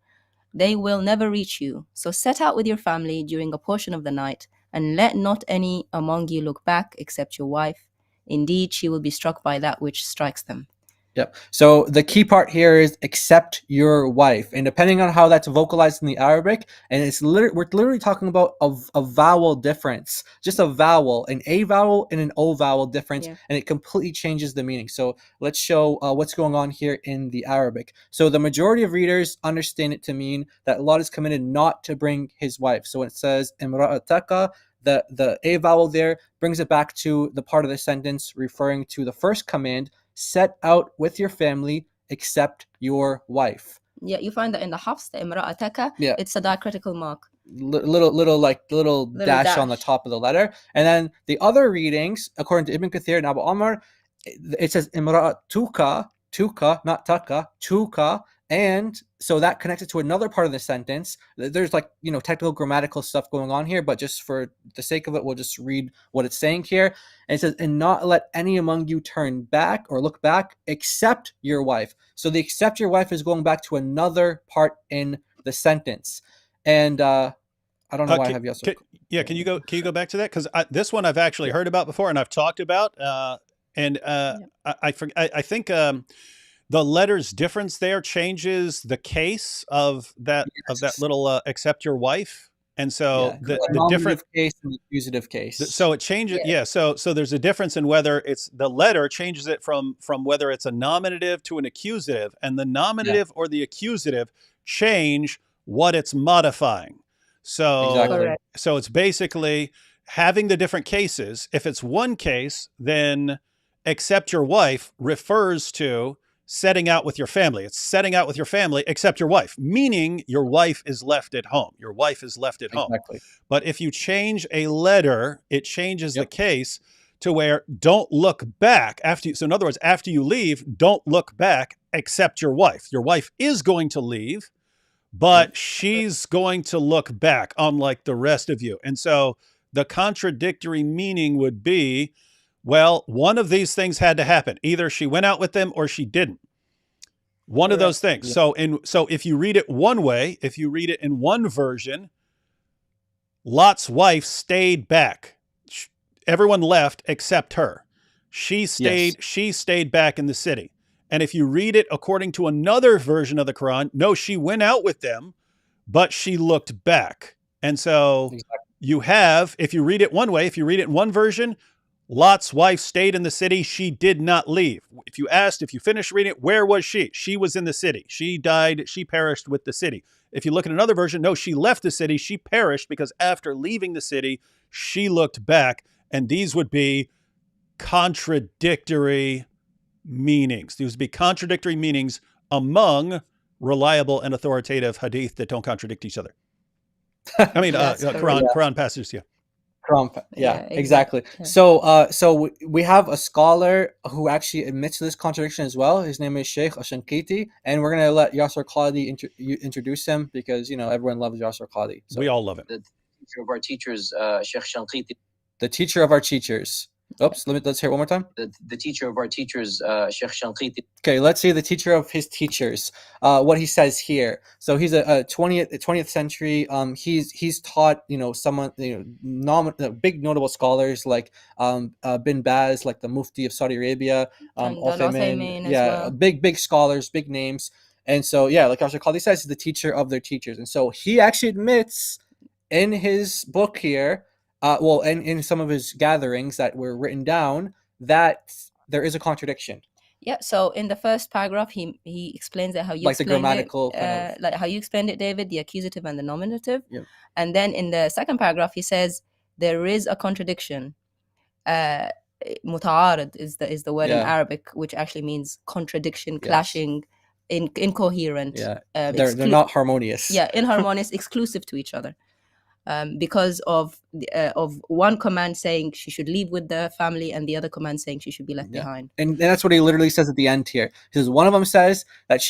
They will never reach you. So set out with your family during a portion of the night, and let not any among you look back except your wife. Indeed, she will be struck by that which strikes them. Yep. So the key part here is accept your wife, and depending on how that's vocalized in the Arabic, and we're literally talking about a vowel difference, just a vowel, an A vowel and an O vowel difference, and it completely changes the meaning. So let's show what's going on here in the Arabic. So the majority of readers understand it to mean that Lot is commanded not to bring his wife. So when it says imra'ataka, the A vowel there brings it back to the part of the sentence referring to the first command, set out with your family except your wife. Yeah, you find that in the Hafs, the imra'ataka, it's a diacritical mark. Little dash on the top of the letter. And then the other readings, according to Ibn Kathir and Abu Amr, it says imra'atuka, tuka, not taka, tuka. And so that connects it to another part of the sentence. There's technical grammatical stuff going on here, but just for the sake of it, we'll just read what it's saying here. And it says, and not let any among you turn back or look back except your wife. So the except your wife is going back to another part in the sentence. And I don't know why I have you also. Can you go back to that? Because this one I've actually heard about before and I've talked about. I think the letter's difference there changes the case of that little accept your wife, and so the different case and the accusative case. So it changes. So there's a difference in whether it's the letter changes it from whether it's a nominative to an accusative, and the nominative or the accusative change what it's modifying. So so it's basically having the different cases. If it's one case, then accept your wife refers to setting out with your family. It's setting out with your family except your wife, meaning your wife is left at home. Your wife is left at home. But if you change a letter, it changes the case to where don't look back after you. So in other words, after you leave, don't look back except your wife. Your wife is going to leave, but she's going to look back, unlike the rest of you. And so the contradictory meaning would be, well, one of these things had to happen. Either she went out with them or she didn't. One of those things. So if you read it one way, if you read it in one version, Lot's wife stayed back. Everyone left except her. She stayed back in the city. And if you read it according to another version of the Quran, no, she went out with them, but she looked back. And so you have, if you read it one way, if you read it in one version, Lot's wife stayed in the city. She did not leave. If you asked, if you finished reading it, where was she? She was in the city. She died. She perished with the city. If you look at another version, no, she left the city. She perished because after leaving the city, she looked back. And these would be contradictory meanings. These would be contradictory meanings among reliable and authoritative hadith that don't contradict each other. I mean, Quran passages, yeah. Yeah, exactly. Yeah. So we have a scholar who actually admits to this contradiction as well. His name is Sheikh Ashankiti, and we're going to let Yasser Qadi introduce him because, everyone loves Yasser Qadi. So, we all love him. The teacher of our teachers, Sheikh Shankiti. The teacher of our teachers. Oops, let's hear it one more time. The teacher of our teachers, Sheikh Shankiti. Okay, let's see the teacher of his teachers. What he says here. So he's a 20th century. He's taught someone big notable scholars like Bin Baz, like the Mufti of Saudi Arabia, Al-Uthaymin, big scholars, big names. And so like Yasser Qadi says, he's the teacher of their teachers. And so he actually admits in his book here. In some of his gatherings that were written down, that there is a contradiction. Yeah. So in the first paragraph, he explains it how you the grammatical, like how you explained it, David, the accusative and the nominative. Yeah. And then in the second paragraph, he says there is a contradiction. Muta'arid is the word in Arabic, which actually means contradiction, clashing, incoherent. Yeah. They're not harmonious. Yeah, inharmonious, exclusive to each other. Because of one command saying she should leave with the family and the other command saying she should be left behind. And that's what he literally says at the end here. He says one of them says that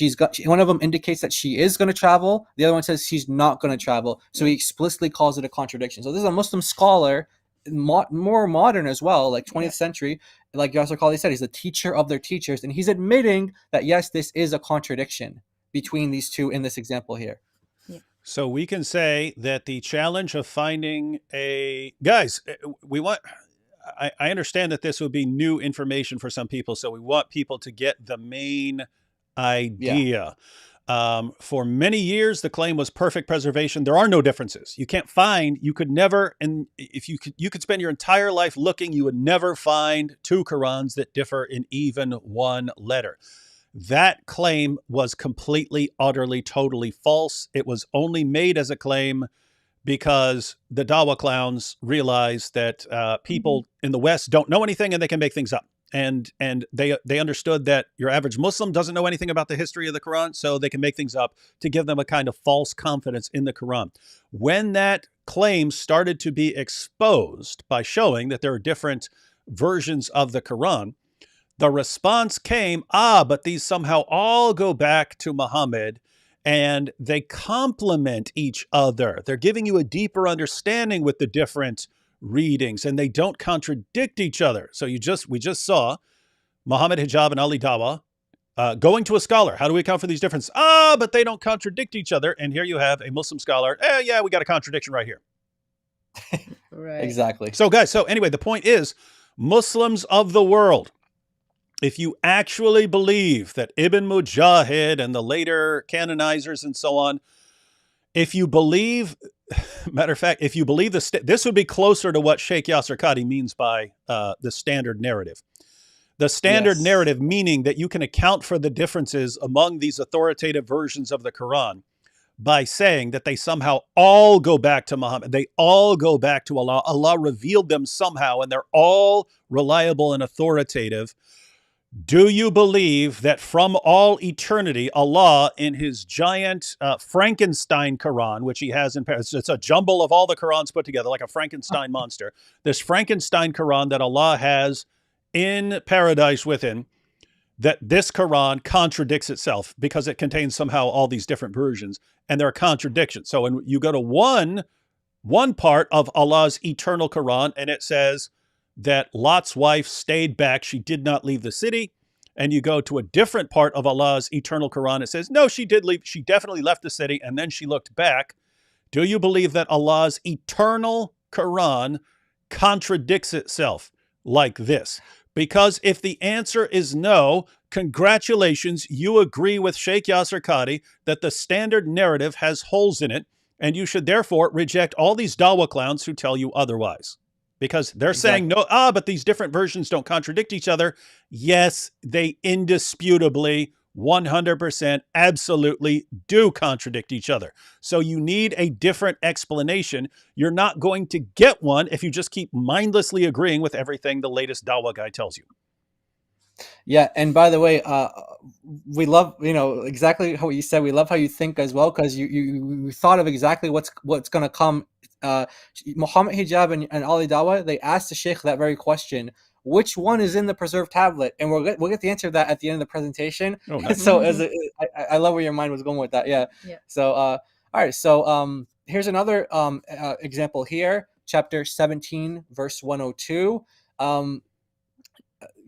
one of them indicates that she is going to travel. The other one says she's not going to travel. So he explicitly calls it a contradiction. So this is a Muslim scholar, more modern as well, like 20th century. Like Yasser Qadi said, he's the teacher of their teachers. And he's admitting that, yes, this is a contradiction between these two in this example here. So we can say that the challenge of finding guys, I understand that this would be new information for some people. So we want people to get the main idea. Yeah. For many years, the claim was perfect preservation. There are no differences. You could never, and if you could spend your entire life looking, you would never find two Qurans that differ in even one letter. That claim was completely, utterly, totally false. It was only made as a claim because the Dawah clowns realized that people in the West don't know anything and they can make things up. And they understood that your average Muslim doesn't know anything about the history of the Quran, so they can make things up to give them a kind of false confidence in the Quran. When that claim started to be exposed by showing that there are different versions of the Quran, the response came, but these somehow all go back to Muhammad and they complement each other. They're giving you a deeper understanding with the different readings and they don't contradict each other. So we just saw Muhammad Hijab and Ali Dawah going to a scholar. How do we account for these differences? But they don't contradict each other. And here you have a Muslim scholar. We got a contradiction right here. Right. Exactly. So guys, anyway, the point is Muslims of the world, if you actually believe that Ibn Mujahid and the later canonizers and so on, if you believe, matter of fact, if you believe this would be closer to what Sheikh Yasser Qadi means by the standard narrative. The standard narrative meaning that you can account for the differences among these authoritative versions of the Quran by saying that they somehow all go back to Muhammad. They all go back to Allah. Allah revealed them somehow and they're all reliable and authoritative. Do you believe that from all eternity, Allah, in his giant Frankenstein Quran, which he has in Paris, it's a jumble of all the Qurans put together, like a Frankenstein monster, this Frankenstein Quran that Allah has in paradise within, that this Quran contradicts itself because it contains somehow all these different versions, and there are contradictions. So when you go to one part of Allah's eternal Quran, and it says that Lot's wife stayed back. She did not leave the city. And you go to a different part of Allah's eternal Quran. It says, no, she did leave. She definitely left the city. And then she looked back. Do you believe that Allah's eternal Quran contradicts itself like this? Because if the answer is no, congratulations, you agree with Sheikh Yasser Qadi that the standard narrative has holes in it. And you should therefore reject all these Dawah clowns who tell you otherwise. because they're Exactly. saying no, but these different versions don't contradict each other. Yes, they indisputably 100% absolutely do contradict each other. So you need a different explanation. You're not going to get one if you just keep mindlessly agreeing with everything the latest Dawah guy tells you. Yeah, and by the way, we love, exactly how you said. We love how you think as well, because you thought of exactly what's going to come. Muhammad Hijab and Ali Dawah, they asked the Sheikh that very question: which one is in the preserved tablet? And we'll get the answer to that at the end of the presentation. Oh, nice. So I love where your mind was going with that. Yeah. So all right. So here's another example here. Chapter 17, verse 102.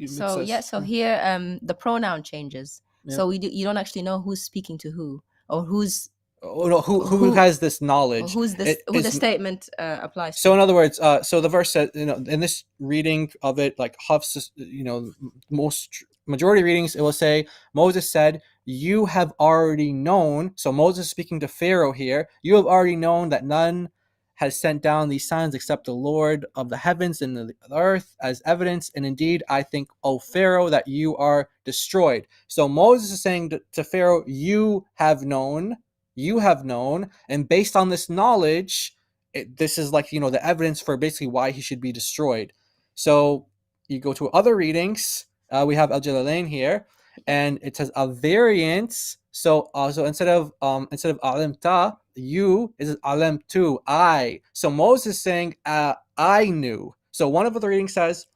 So here the pronoun changes. Yeah. So you don't actually know who's speaking to who, or who's who has this knowledge, who the statement applies to. So in other words, so the verse says, in this reading of it, like Hafs, most majority readings, it will say, Moses said, you have already known. So Moses speaking to Pharaoh here, you have already known that none has sent down these signs except the Lord of the heavens and the earth as evidence. And indeed, I think, O Pharaoh, that you are destroyed. So Moses is saying to Pharaoh, you have known, and based on this knowledge, this is like, the evidence for basically why he should be destroyed. So you go to other readings. We have Al-Jalalain here, and it says a variance. So instead of alimta, you is alimtu, I. So Moses is saying I knew. So one of the readings says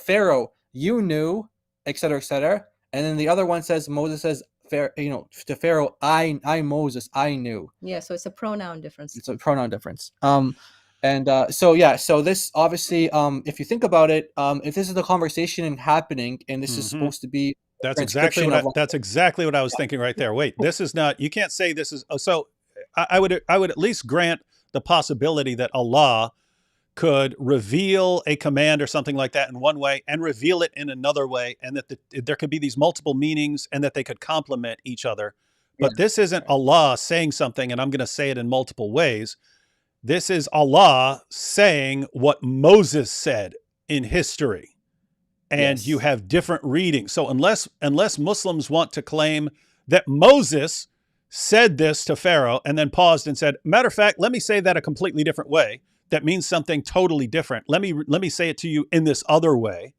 Pharaoh, you knew, etc., etc., and then the other one says Moses says to Pharaoh, I Moses, I knew. Yeah, so it's a pronoun difference. It's a pronoun difference. So this obviously, if you think about it, if this is the conversation happening, and this is supposed to be that's exactly what I was thinking right there. Wait, this is not. You can't say this is. So I would at least grant the possibility that Allah could reveal a command or something like that in one way and reveal it in another way, and that there could be these multiple meanings and that they could complement each other. But this isn't Allah saying something and I'm going to say it in multiple ways. This is Allah saying what Moses said in history. And you have different readings. So unless Muslims want to claim that Moses said this to Pharaoh and then paused and said, matter of fact, let me say that a completely different way. That means something totally different. Let me say it to you in this other way.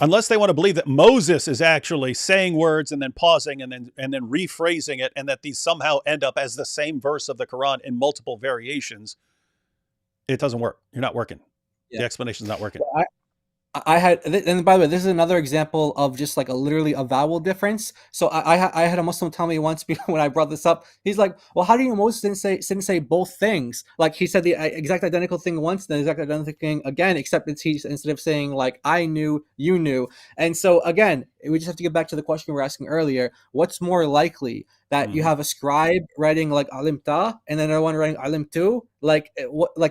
Unless they want to believe that Moses is actually saying words and then pausing and then rephrasing it, and that these somehow end up as the same verse of the Quran in multiple variations, it doesn't work. You're not working. Yeah. The explanation's not working. And by the way, this is another example of just like literally a vowel difference. So I had a Muslim tell me once when I brought this up, he's like, well, how do you know Moses didn't say both things? Like he said the exact identical thing once, the exact identical thing again, except instead of saying like, I knew, you knew. And so again, we just have to get back to the question we were asking earlier. What's more likely, that you have a scribe writing like alimta and then another one writing alimtu, like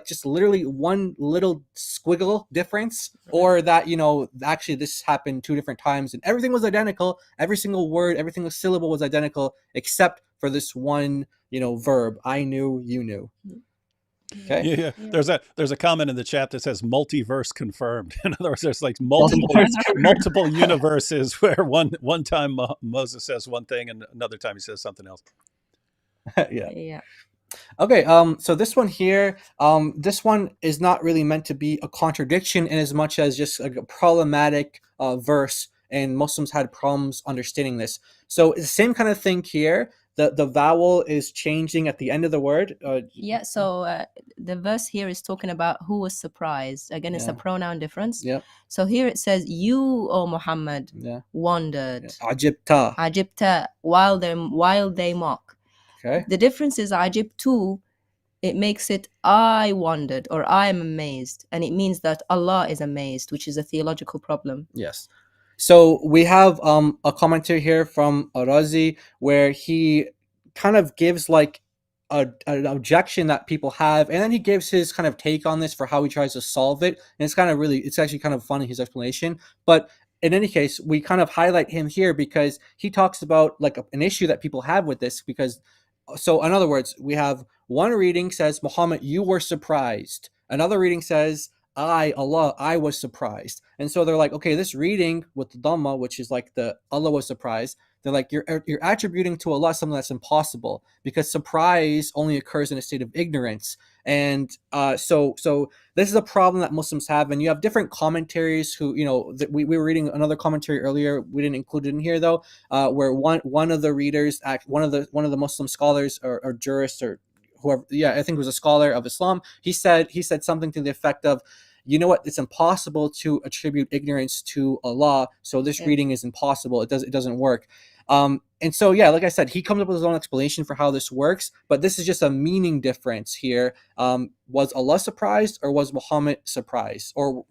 just literally one little squiggle difference, or that actually this happened two different times and everything was identical, every single word, every single syllable was identical except for this one verb, I knew, you knew. Okay. Yeah. There's a comment in the chat that says multiverse confirmed. In other words, there's like multiple universes where one time Moses says one thing and another time he says something else. Yeah. Okay. So this one here, this one is not really meant to be a contradiction in as much as just like a problematic verse, and Muslims had problems understanding this. So it's the same kind of thing here. The vowel is changing at the end of the word. So the verse here is talking about who was surprised. Again, it's a pronoun difference. Yeah. So here it says, you, O Muhammad, wondered. Ajibta, while they mock. Okay. The difference is ajibtu, it makes it I wondered or I am amazed. And it means that Allah is amazed, which is a theological problem. Yes. So we have a commentary here from Razi where he kind of gives like an objection that people have, and then he gives his kind of take on this for how he tries to solve it. And it's actually kind of funny, his explanation. But in any case, we kind of highlight him here because he talks about like an issue that people have with this. So in other words, we have one reading says, Muhammad, you were surprised. Another reading says, Allah, I was surprised. And so they're like, okay, this reading with the Dhamma, which is like the Allah was surprised, they're like, you're attributing to Allah something that's impossible, because surprise only occurs in a state of ignorance. And so this is a problem that Muslims have, and you have different commentaries who, we were reading another commentary earlier, we didn't include it in here though, where one of the readers, one of the Muslim scholars or jurists or whoever, I think it was a scholar of Islam, he said something to the effect of, you know what, it's impossible to attribute ignorance to Allah, so this reading is impossible, it doesn't work. And so, like I said, he comes up with his own explanation for how this works, but this is just a meaning difference here. Was Allah surprised, or was Muhammad surprised? Or,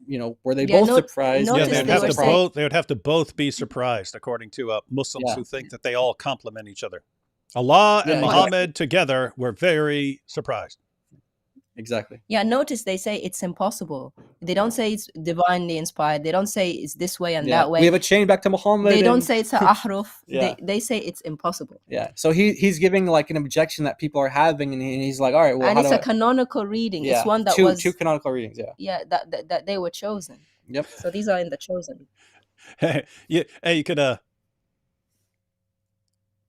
were they both surprised? Yeah, they would have to both be surprised, according to Muslims who think that they all complement each other. Allah and Muhammad together were very surprised. Exactly. Yeah, notice they say it's impossible. They don't say it's divinely inspired. They don't say it's this way and that way. We have a chain back to Muhammad. They don't say it's a ahruf. They say it's impossible. Yeah. So he's giving like an objection that people are having, and he's like, all right, well, and it's a canonical reading. It's one that was two canonical readings. Yeah, that they were chosen. Yep. So these are in the chosen. Hey, you could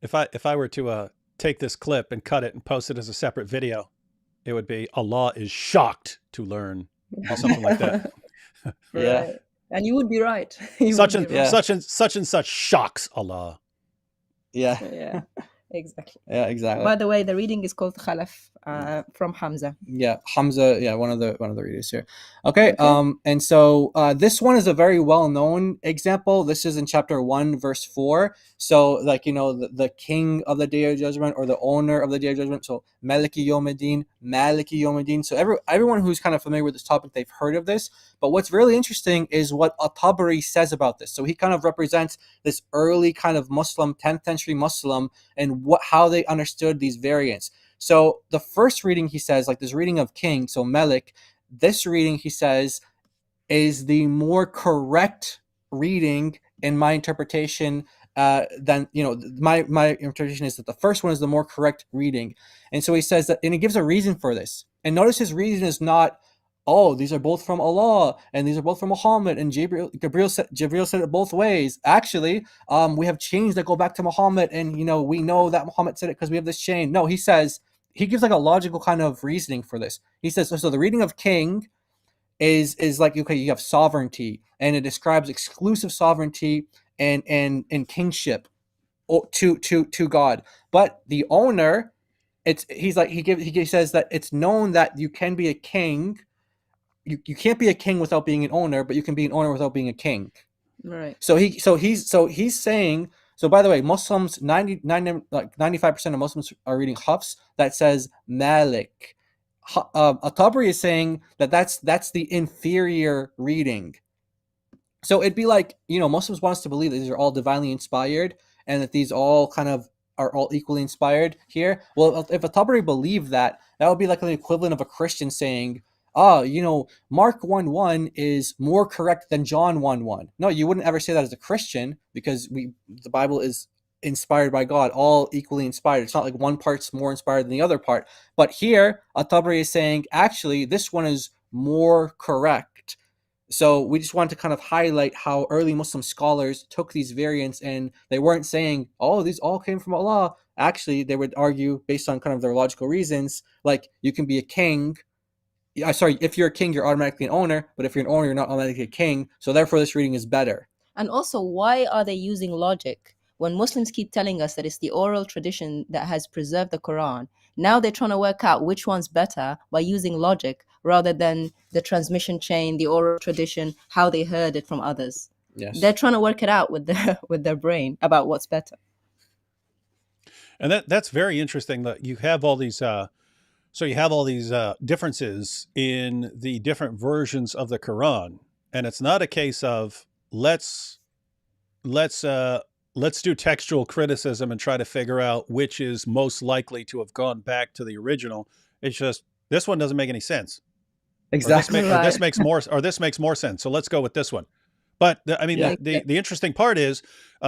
if I were to take this clip and cut it and post it as a separate video, it would be, Allah is shocked to learn, or something like that. Right. And you would be right. Such and such shocks Allah. Yeah. Exactly. Yeah, exactly. By the way, the reading is called Khalaf from Hamza. Yeah, Hamza. Yeah, one of the readers here. Okay. And so this one is a very well known example. This is in chapter 1, verse 4. So, like, the king of the day of judgment, or the owner of the day of judgment. So Maliki Yawmiddin. So everyone who's kind of familiar with this topic, they've heard of this. But what's really interesting is what At-Tabari says about this. So he kind of represents this early kind of Muslim, 10th century Muslim, and how they understood these variants. So the first reading, he says, like this reading of king, so Malik, this reading, he says, is the more correct reading in my interpretation. Then my interpretation is that the first one is the more correct reading. And so he says that, and he gives a reason for this. And notice his reason is not, oh, these are both from Allah and these are both from Muhammad, and Jibril said it both ways. Actually, we have chains that go back to Muhammad, and we know that Muhammad said it because we have this chain. No, he says, he gives like a logical kind of reasoning for this. He says, so the reading of king is like, okay, you have sovereignty, and it describes exclusive sovereignty and kingship to God. But the owner, he says that it's known that you can be a king. You can't be a king without being an owner, but you can be an owner without being a king. Right. So he's saying. So by the way, Muslims, 95% of Muslims are reading Hafs that says Malik. At-Tabari is saying that's the inferior reading. So it'd be like, Muslims want us to believe that these are all divinely inspired, and that these all kind of are all equally inspired here. Well, if At-Tabari believed that would be like the equivalent of a Christian saying, Mark 1:1 is more correct than John 1:1. No, you wouldn't ever say that as a Christian, because the Bible is inspired by God, all equally inspired. It's not like one part's more inspired than the other part. But here, At-Tabari is saying, actually, this one is more correct. So we just want to kind of highlight how early Muslim scholars took these variants, and they weren't saying, oh, these all came from Allah. Actually, they would argue based on kind of their logical reasons, like you can be a king. If you're a king, you're automatically an owner, but if you're an owner, you're not automatically a king. So therefore, this reading is better. And also, why are they using logic when Muslims keep telling us that it's the oral tradition that has preserved the Quran? Now they're trying to work out which one's better by using logic rather than the transmission chain, the oral tradition, how they heard it from others. Yes. They're trying to work it out with their brain about what's better. And that's very interesting that you have all these. So you have all these differences in the different versions of the Quran, and it's not a case of let's do textual criticism and try to figure out which is most likely to have gone back to the original. It's just, this one doesn't make any sense. Exactly. Or this makes more sense. So let's go with this one. But the interesting part is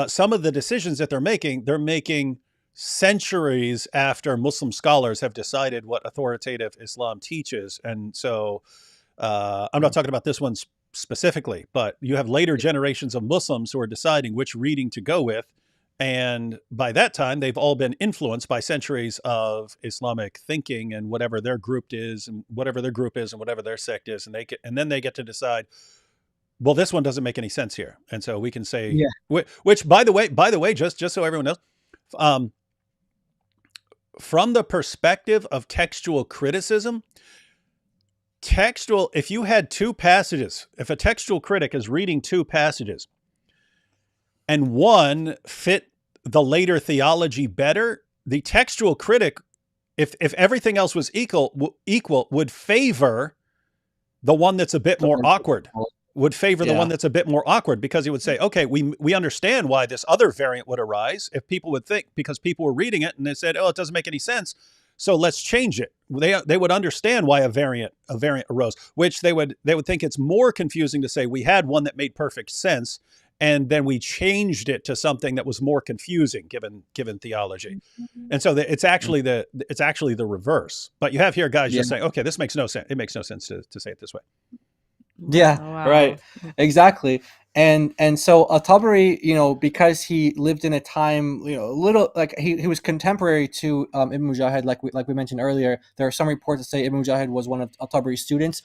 some of the decisions that they're making centuries after Muslim scholars have decided what authoritative Islam teaches. And so I'm not talking about this one specifically, but you have later generations of Muslims who are deciding which reading to go with. And by that time, they've all been influenced by centuries of Islamic thinking and whatever their group is, and whatever their group is, and whatever their sect is, and then they get to decide, well, this one doesn't make any sense here, and so we can say, which by the way, just so everyone knows, from the perspective of textual criticism, if you had two passages, if a textual critic is reading two passages, and one fit the later theology better, the textual critic, if everything else was equal, would favor the one that's a bit more awkward. Would favor the one that's a bit more awkward, because he would say, okay, we understand why this other variant would arise if people would think, because people were reading it and they said, oh, it doesn't make any sense, so let's change it. They would understand why a variant arose, which they would think it's more confusing to say we had one that made perfect sense and then we changed it to something that was more confusing given theology. And so it's actually the reverse. But you have here guys just saying, okay, this makes no sense. It makes no sense to say it this way. Yeah, right. Exactly. And so Al-Tabari, because he lived in a time, a little like he was contemporary to Ibn Mujahid, like we mentioned earlier. There are some reports that say Ibn Mujahid was one of Al-Tabari's students,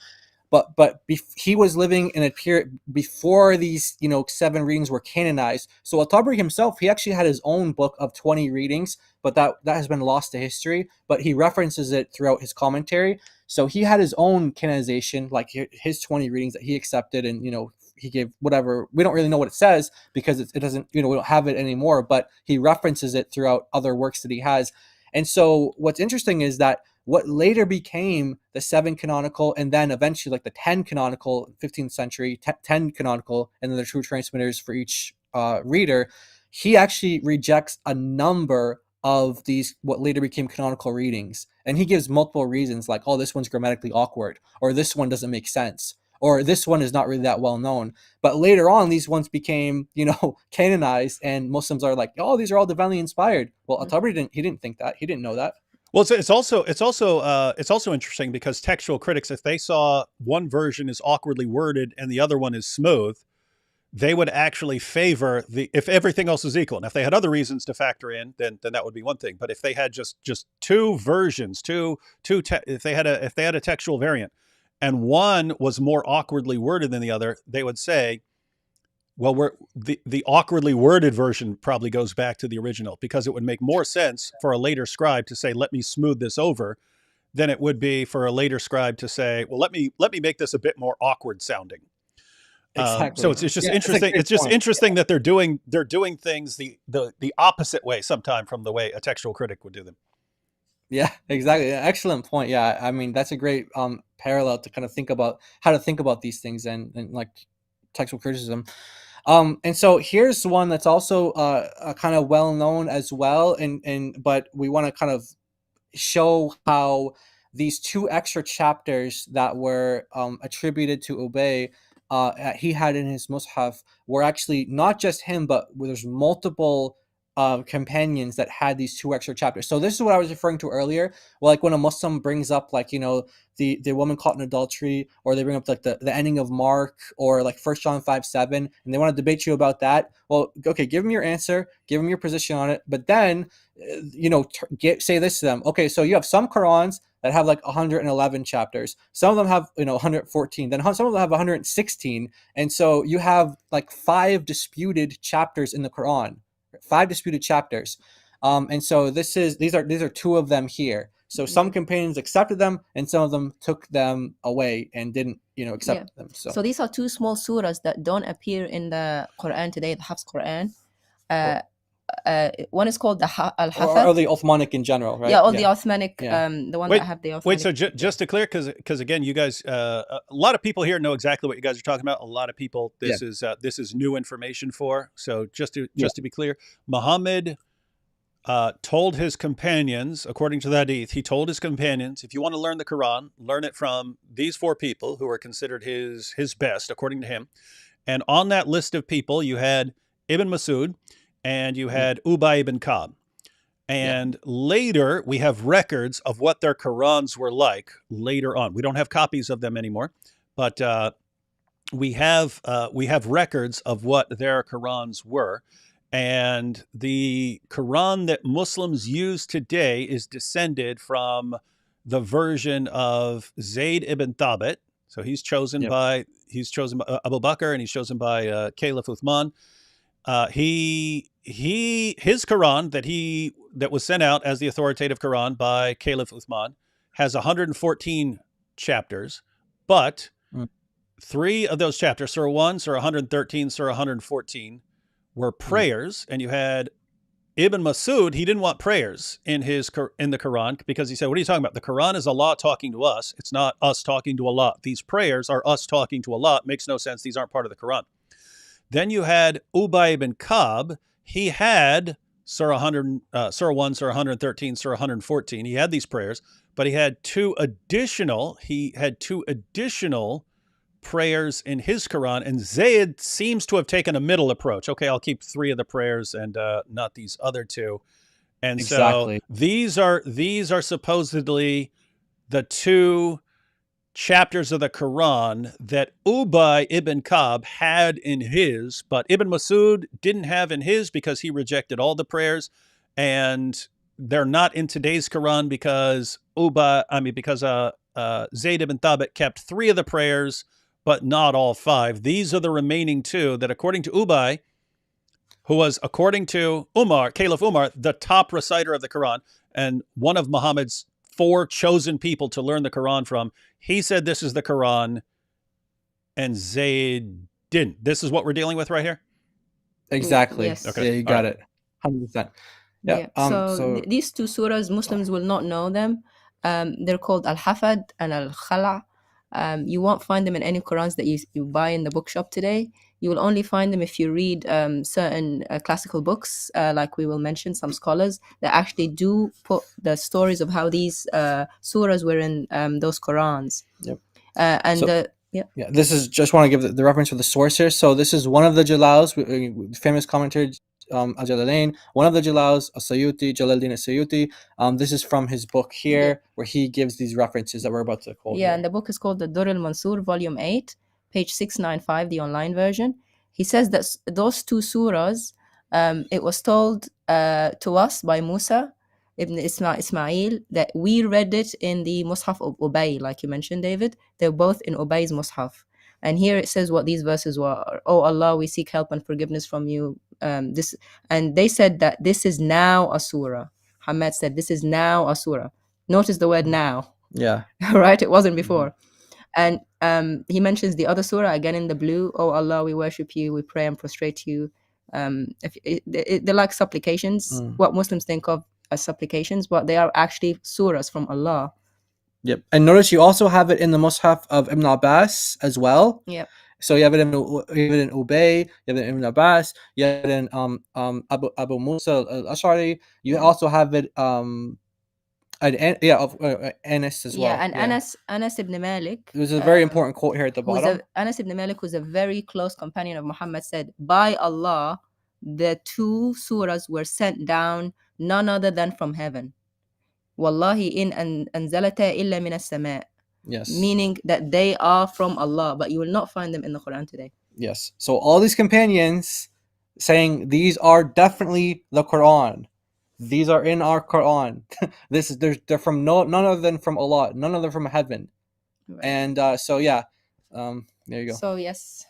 but he was living in a period before these 7 readings were canonized. So Al-Tabari himself, he actually had his own book of 20 readings, but that has been lost to history. But he references it throughout his commentary. So he had his own canonization, like his 20 readings that he accepted, and he gave whatever. We don't really know what it says because it doesn't, we don't have it anymore, but he references it throughout other works that he has. And so what's interesting is that what later became the 7 canonical, and then eventually like the 10 canonical, 15th century, 10 canonical, and then the true transmitters for each reader, he actually rejects a number of these what later became canonical readings. And he gives multiple reasons, like, oh, this one's grammatically awkward, or this one doesn't make sense, or this one is not really that well known. But later on, these ones became, canonized, and Muslims are like, oh, these are all divinely inspired. Well, Al-Tabari didn't think that. He didn't know that. Well, it's also interesting because textual critics, if they saw one version is awkwardly worded and the other one is smooth, they would actually favor if everything else is equal. And if they had other reasons to factor in, then that would be one thing. But if they had just two versions, if they had a textual variant, and one was more awkwardly worded than the other, they would say, well, the awkwardly worded version probably goes back to the original, because it would make more sense for a later scribe to say, let me smooth this over, than it would be for a later scribe to say, well, let me make this a bit more awkward sounding. Exactly. So it's just interesting. It's just interesting that they're doing things the opposite way sometime from the way a textual critic would do them. Yeah, exactly. Excellent point. Yeah, I mean, that's a great parallel to kind of think about how to think about these things and like textual criticism. And so here's one that's also kind of well known as well, but we want to kind of show how these 2 extra chapters that were attributed to Ubay, he had in his Mus'haf, were actually not just him, but there's multiple companions that had these 2 extra chapters. So this is what I was referring to earlier. Well, like when a Muslim brings up, like, the woman caught in adultery, or they bring up like the ending of Mark, or like 1 John 5:7, and they want to debate you about that. Well, okay, give them your answer, give them your position on it, but then say this to them. Okay, so you have some Qurans that have like 111 chapters. Some of them have 114. Then some of them have 116, and so you have like 5 disputed chapters in the Quran. 5 disputed chapters. And so these are 2 of them here. So some companions accepted them, and some of them took them away and didn't, accept them. So these are 2 small surahs that don't appear in the Quran today, the Hafs Quran. One is called the Al-Hafa. Or the Uthmanic in general, right? Yeah, the Uthmanic, the one that have the Uthmanic. Wait, so just to clear, because again, you guys, a lot of people here know exactly what you guys are talking about. A lot of people, this is new information for. So just to be clear, Muhammad told his companions, according to the hadith, he told his companions, if you want to learn the Quran, learn it from these 4 people who are considered his best, according to him. And on that list of people, you had Ibn Masud, and you had Ubay ibn Ka'b. And later, we have records of what their Qurans were like later on. We don't have copies of them anymore, but we have records of what their Qurans were. And the Quran that Muslims use today is descended from the version of Zayd ibn Thabit. So he's chosen by Abu Bakr, and he's chosen by Caliph Uthman. His Quran that was sent out as the authoritative Quran by Caliph Uthman has 114 chapters, but 3 of those chapters, Surah 1, Surah 113, Surah 114, were prayers. And you had Ibn Masud. He didn't want prayers in the Quran, because he said, what are you talking about? The Quran is Allah talking to us. It's not us talking to Allah. These prayers are us talking to Allah. It makes no sense. These aren't part of the Quran. Then you had Ubay ibn Ka'b. He had Surah 1, Surah 113, Surah 114. He had these prayers, but he had two additional prayers in his Quran, and Zayd seems to have taken a middle approach. Okay, I'll keep 3 of the prayers and not these other 2. And so these are supposedly the 2 chapters of the Quran that Ubay ibn Ka'b had in his, but Ibn Masud didn't have in his because he rejected all the prayers, and they're not in today's Quran because Zayd ibn Thabit kept 3 of the prayers, but not all 5. These are the remaining 2 that, according to Ubay, who was, according to Caliph Umar, the top reciter of the Quran and one of Muhammad's 4 chosen people to learn the Quran from, he said this is the Quran, and Zayd didn't. This is what we're dealing with right here? Exactly. Yes. Okay. Yeah, you got it. 100%. Yeah. So these 2 surahs, Muslims will not know them. They're called Al-Hafad and Al-Khala. You won't find them in any Qurans that you buy in the bookshop today. You will only find them if you read certain classical books, like we will mention, some scholars that actually do put the stories of how these surahs were in those Qurans. Yep. This is, just want to give the reference for the source here. So this is one of the Jalals, famous commentator Al-Jalalain, one of the Jalals, As-Sayuti, Jalaluddin As-Sayuti. This is from his book here, where he gives these references that we're about to quote. And the book is called the Durr al-Mansur, Volume 8, page 695, the online version. He says that those 2 surahs, it was told to us by Musa ibn Ismail that we read it in the Mus'haf of Ubay, like you mentioned, David. They're both in Ubay's Mus'haf. And here it says what these verses were. Oh Allah, we seek help and forgiveness from you. And they said that this is now a surah. Hamad said this is now a surah. Notice the word now. Yeah. Right? It wasn't before. And he mentions the other surah again in the blue. Oh Allah, we worship you, we pray and prostrate to you. They're like supplications, what Muslims think of as supplications, but they are actually surahs from Allah. Yep. And notice you also have it in the Mus'haf of Ibn Abbas as well. Yep. So you have it in Ubay, you have it in Ibn Abbas, you have it in Abu Musa al-Ash'ari. You also have it of Anas as well. Yeah, and Anas ibn Malik. There's a very important quote here at the bottom. Anas ibn Malik was a very close companion of Muhammad, said, by Allah, the 2 surahs were sent down none other than from heaven. Wallahi in anzalata illa min as-sama'. Yes. Meaning that they are from Allah, but you will not find them in the Quran today. Yes. So all these companions saying these are definitely the Quran. These are in our Quran. They're from none other than from Allah, none other from heaven. Right. And there you go. So yes,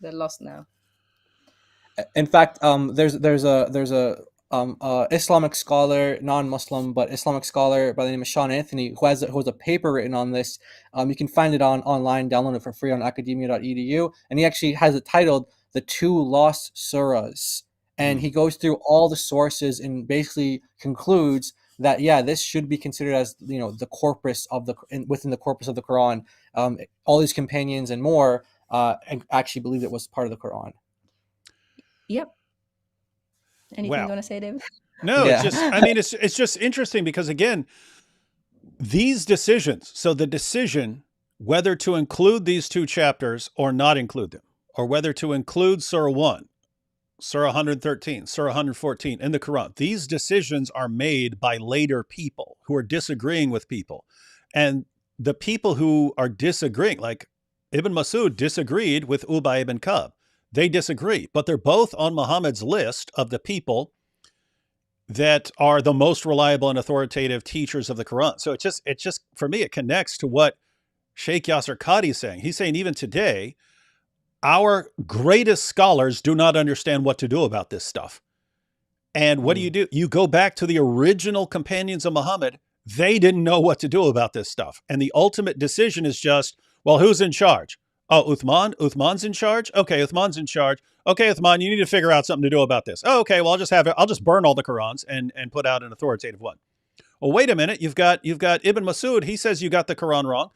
they're lost now. In fact, there's a Islamic scholar, non-Muslim but Islamic scholar by the name of Sean Anthony, who has a paper written on this. You can find it online, download it for free on academia.edu, and he actually has it titled "The 2 Lost Surahs," and he goes through all the sources and basically concludes that this should be considered as the corpus of within the corpus of the Quran. All these companions and more actually believed it was part of the Quran. Yep. Anything you want to say, David? No, it's just interesting because, again, these decisions, so the decision whether to include these 2 chapters or not include them, or whether to include Surah 1, Surah 113, Surah 114 in the Quran, these decisions are made by later people who are disagreeing with people. And the people who are disagreeing, like Ibn Masud disagreed with Ubay ibn Ka'b. They disagree, but they're both on Muhammad's list of the people that are the most reliable and authoritative teachers of the Quran. So it just for me, it connects to what Sheikh Yasser Qadhi is saying. He's saying even today, our greatest scholars do not understand what to do about this stuff. And what do? You go back to the original companions of Muhammad. They didn't know what to do about this stuff. And the ultimate decision is just, well, who's in charge? Oh, Uthman? Uthman's in charge? Okay, Uthman's in charge. Okay, Uthman, you need to figure out something to do about this. Oh, okay, well, I'll just burn all the Qurans and put out an authoritative one. Well, wait a minute. You've got Ibn Masud. He says you got the Quran wrong.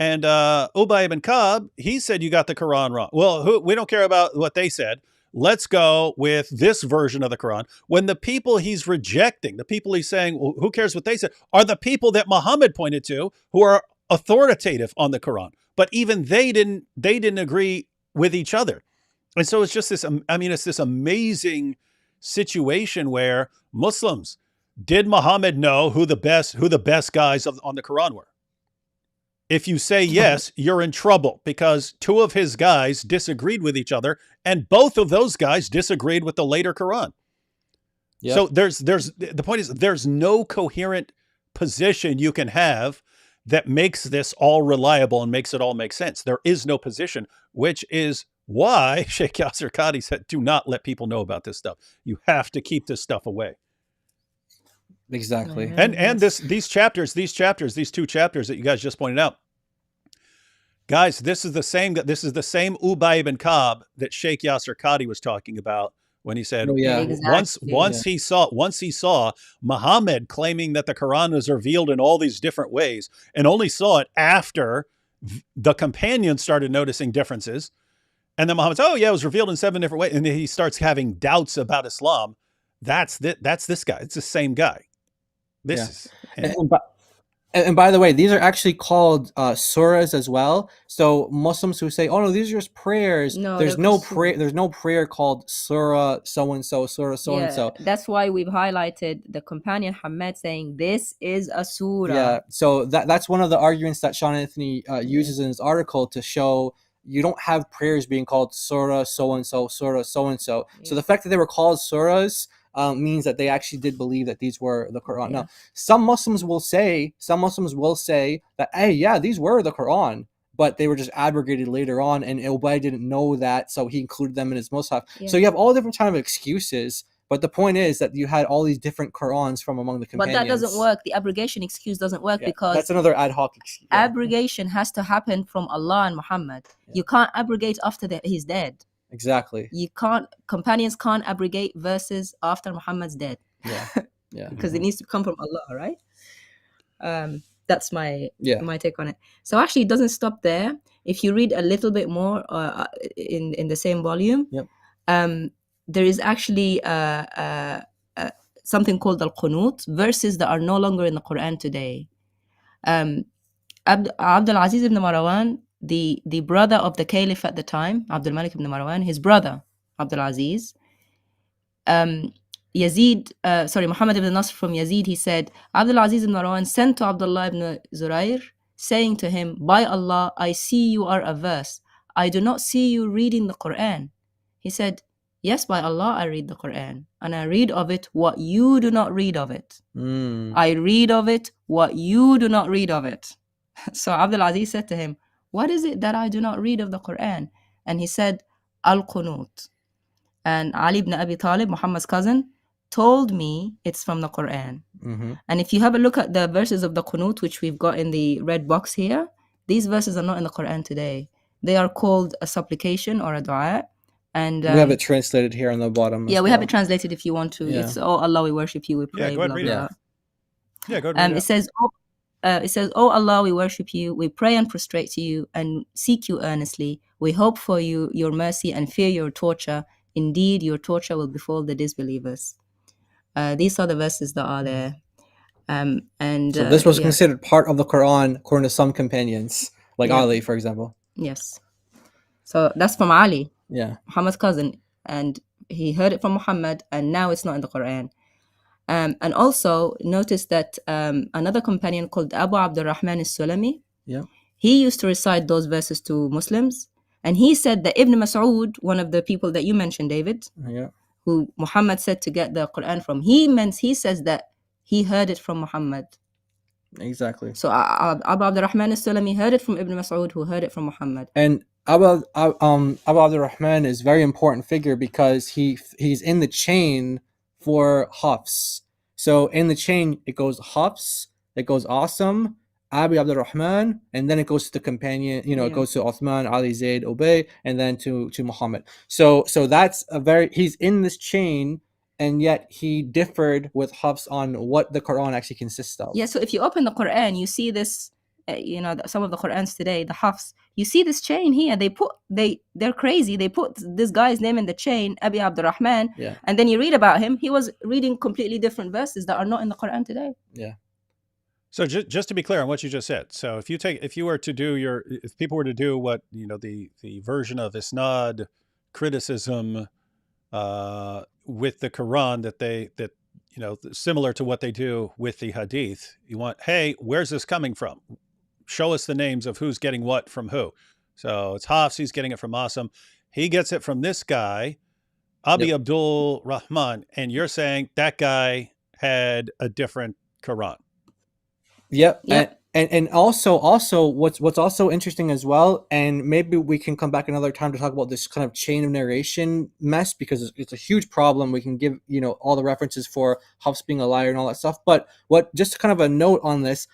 And Ubay ibn Ka'b, he said you got the Quran wrong. Well, we don't care about what they said. Let's go with this version of the Quran. When the people he's rejecting, the people he's saying, well, who cares what they said, are the people that Muhammad pointed to who are authoritative on the Quran. But even they didn't agree with each other. And so it's just this, it's this amazing situation where Muslims, did Muhammad know who the best guys on the Quran were? If you say yes, you're in trouble because two of his guys disagreed with each other, and both of those guys disagreed with the later Quran. Yep. So the point is there's no coherent position you can have that makes this all reliable and makes it all make sense. There is no position, which is why Sheikh Yasser Qadhi said, do not let people know about this stuff. You have to keep this stuff away. Exactly. And these two chapters that you guys just pointed out. Guys, this is the same Ubay ibn Ka'b that Sheikh Yasser Qadhi was talking about when he said, once he saw Muhammad claiming that the Quran was revealed in all these different ways and only saw it after the companions started noticing differences. And then Muhammad said, it was revealed in 7 different ways. And then he starts having doubts about Islam. That's this guy. It's the same guy. And by the way, these are actually called surahs as well. So Muslims who say, "Oh no, these are just prayers," there's no prayer called surah so and so, surah so and so. That's why we've highlighted the companion Hamad saying this is a surah. Yeah. So that's one of the arguments that Sean Anthony uses in his article to show you don't have prayers being called surah so and so, surah so and so. So the fact that they were called surahs means that they actually did believe that these were the Quran. Now, some Muslims will say that, hey, these were the Quran, but they were just abrogated later on, and Ubay didn't know that, so he included them in his Mus'haf. So you have all different kind of excuses, but the point is that you had all these different Qurans from among the companions. But that doesn't work. The abrogation excuse doesn't work because that's another ad hoc excuse. Abrogation has to happen from Allah and Muhammad. You can't abrogate after he's dead. Exactly. Companions can't abrogate verses after Muhammad's dead. Yeah. Because it needs to come from Allah, right? That's my take on it. So actually, it doesn't stop there. If you read a little bit more in the same volume, there is actually something called al-Qunut, verses that are no longer in the Quran today. Abdul Aziz ibn Marwan, the brother of the caliph at the time, Abdul Malik ibn Marwan, his brother Abdul Aziz, Muhammad ibn Nasr from Yazid, he said, Abdul Aziz ibn Marwan sent to Abdullah ibn Zurair, saying to him, by Allah, I see you are averse. I do not see you reading the Quran. He said, yes, by Allah, I read the Quran, and I read of it what you do not read of it. I read of it what you do not read of it. So Abdul Aziz said to him, what is it that I do not read of the Quran? And he said, Al-Qunut. And Ali ibn Abi Talib, Muhammad's cousin, told me it's from the Quran. And if you have a look at the verses of the Qunut, which we've got in the red box here, these verses are not in the Quran today. They are called a supplication or a dua. And we have it translated here on the bottom. We have it translated if you want to. It's, oh Allah, we worship you, we pray. Go ahead, read it. Yeah, go ahead. It says, oh Allah, we worship you, we pray and prostrate to you and seek you earnestly. We hope for you, your mercy, and fear your torture. Indeed, your torture will befall the disbelievers. These are the verses that are there. So this was considered part of the Quran according to some companions, like Ali, for example. Yes. So that's from Ali, Muhammad's cousin, and he heard it from Muhammad, and now it's not in the Quran. And also notice that another companion called Abu Abdurrahman al-Sulami, Yeah. He used to recite those verses to Muslims, and he said that Ibn Mas'ud, one of the people that you mentioned, David, Yeah. who Muhammad said to get the Quran from, he says that he heard it from Muhammad. Exactly. So Abu Abdurrahman as-Sulami heard it from Ibn Mas'ud, who heard it from Muhammad. And Abu Abdurrahman is a very important figure because he's in the chain for Hafs. So in the chain, it goes Hafs, it goes Asim, Abu Abdurrahman, and then it goes to the companion, it goes to Uthman, Ali, Zayd, Ubay, and then to Muhammad. So that's he's in this chain, and yet he differed with Hafs on what the Quran actually consists of. Yeah, so if you open the Quran, you see this, some of the Qurans today, the Hafs, you see this chain here. They're crazy. They put this guy's name in the chain, Abi Abdurrahman, and then you read about him. He was reading completely different verses that are not in the Quran today. Yeah. So just to be clear on what you just said, so if people were to do what the version of Isnad criticism with the Quran that similar to what they do with the Hadith, you want, hey, where's this coming from? Show us the names of who's getting what from who. So it's Hafs, he's getting it from Asim. He gets it from this guy, Abi Abdul Rahman, and you're saying that guy had a different Quran. Yep. And also what's also interesting as well, and maybe we can come back another time to talk about this kind of chain of narration mess, because it's a huge problem. We can give all the references for Hafs being a liar and all that stuff. But just kind of a note on this,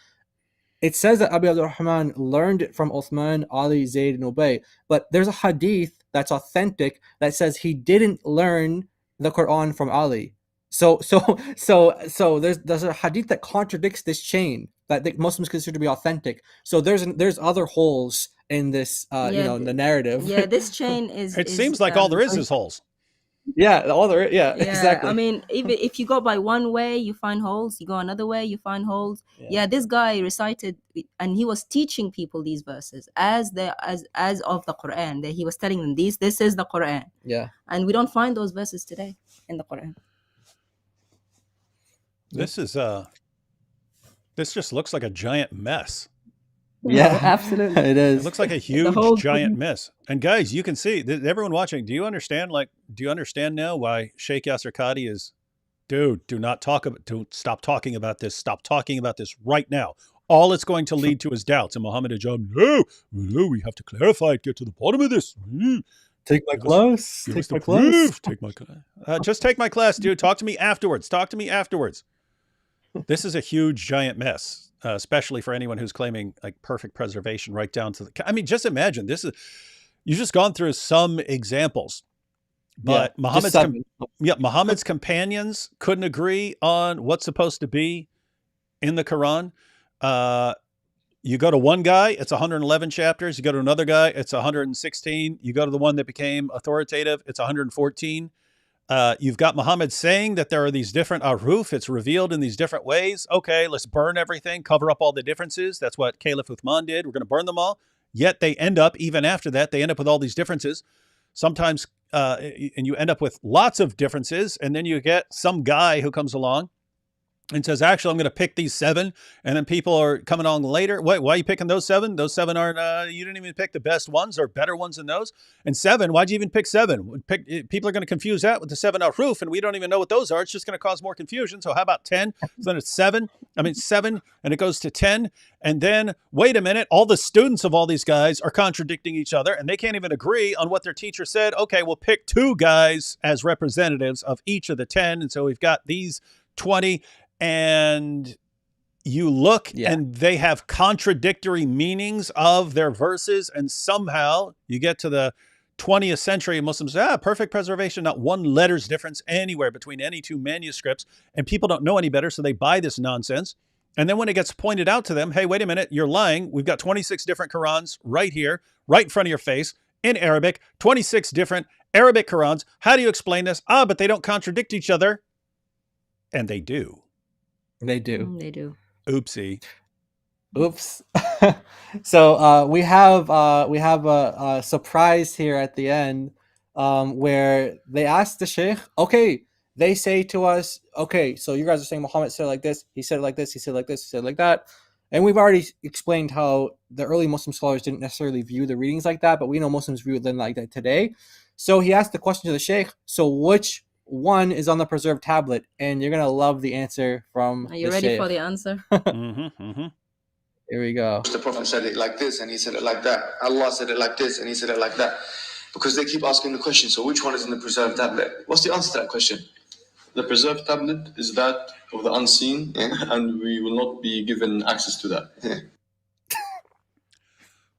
it says that Abu Abdurrahman learned it from Uthman, Ali, Zayd, and Ubay. But there's a hadith that's authentic that says he didn't learn the Quran from Ali. So there's a hadith that contradicts this chain that the Muslims consider to be authentic. So there's other holes in this in the narrative. Yeah, this chain is. It seems like all there is holes. Yeah, exactly. I mean, even if you go by one way, you find holes. You go another way, you find holes. Yeah, this guy recited, and he was teaching people these verses as of the Quran. That he was telling them this is the Quran. Yeah, and we don't find those verses today in the Quran. This just looks like a giant mess. Yeah, absolutely. It is. It looks like a huge giant mess. And guys, you can see, everyone watching, do you understand now why Sheikh Yasser Qadi is, don't stop talking about this. Stop talking about this right now. All it's going to lead to is doubts. And Muhammad Ajam, no, we have to clarify it, get to the bottom of this. Take my class. Just take my class, dude. Talk to me afterwards. This is a huge, giant mess, especially for anyone who's claiming like perfect preservation right down to just imagine you've just gone through some examples, but Muhammad's companions couldn't agree on what's supposed to be in the Quran. You go to one guy, it's 111 chapters. You go to another guy, it's 116. You go to the one that became authoritative, it's 114. You've got Muhammad saying that there are these different aruf. It's revealed in these different ways. Okay, let's burn everything, cover up all the differences. That's what Caliph Uthman did. We're going to burn them all. Yet they end up, even after that, with all these differences. Sometimes, and you end up with lots of differences. And then you get some guy who comes along and says, actually, I'm going to pick these 7. And then people are coming along later. Why are you picking those 7? Those 7 aren't, you didn't even pick the best ones or better ones than those. And 7, why'd you even pick 7? People are going to confuse that with the 7 aruf, and we don't even know what those are. It's just going to cause more confusion. So how about 10? So then it's 7, and it goes to 10. And then, wait a minute, all the students of all these guys are contradicting each other, and they can't even agree on what their teacher said. Okay, we'll pick 2 guys as representatives of each of the 10. And so we've got these 20. And you look and they have contradictory meanings of their verses. And somehow you get to the 20th century and Muslims say, perfect preservation, not one letter's difference anywhere between any 2 manuscripts. And people don't know any better, so they buy this nonsense. And then when it gets pointed out to them, hey, wait a minute, you're lying. We've got 26 different Qurans right here, right in front of your face in Arabic, 26 different Arabic Qurans. How do you explain this? But they don't contradict each other. And they do. They do. They do. Oopsie. Oops. So we have a surprise here at the end, where they ask the Sheikh, okay, they say to us, okay, so you guys are saying Muhammad said it like this, he said it like this, he said it like this, he said it like that. And we've already explained how the early Muslim scholars didn't necessarily view the readings like that, but we know Muslims view them like that today. So he asked the question to the Sheikh, so which one is on the preserved tablet? And you're going to love the answer from Are you the ready Sheikh. for the answer? Here we go. The Prophet said it like this and he said it like that. Allah said it like this and he said it like that. Because they keep asking the question, so which one is in the preserved tablet? What's the answer to that question? The preserved tablet is that of the unseen, and we will not be given access to that.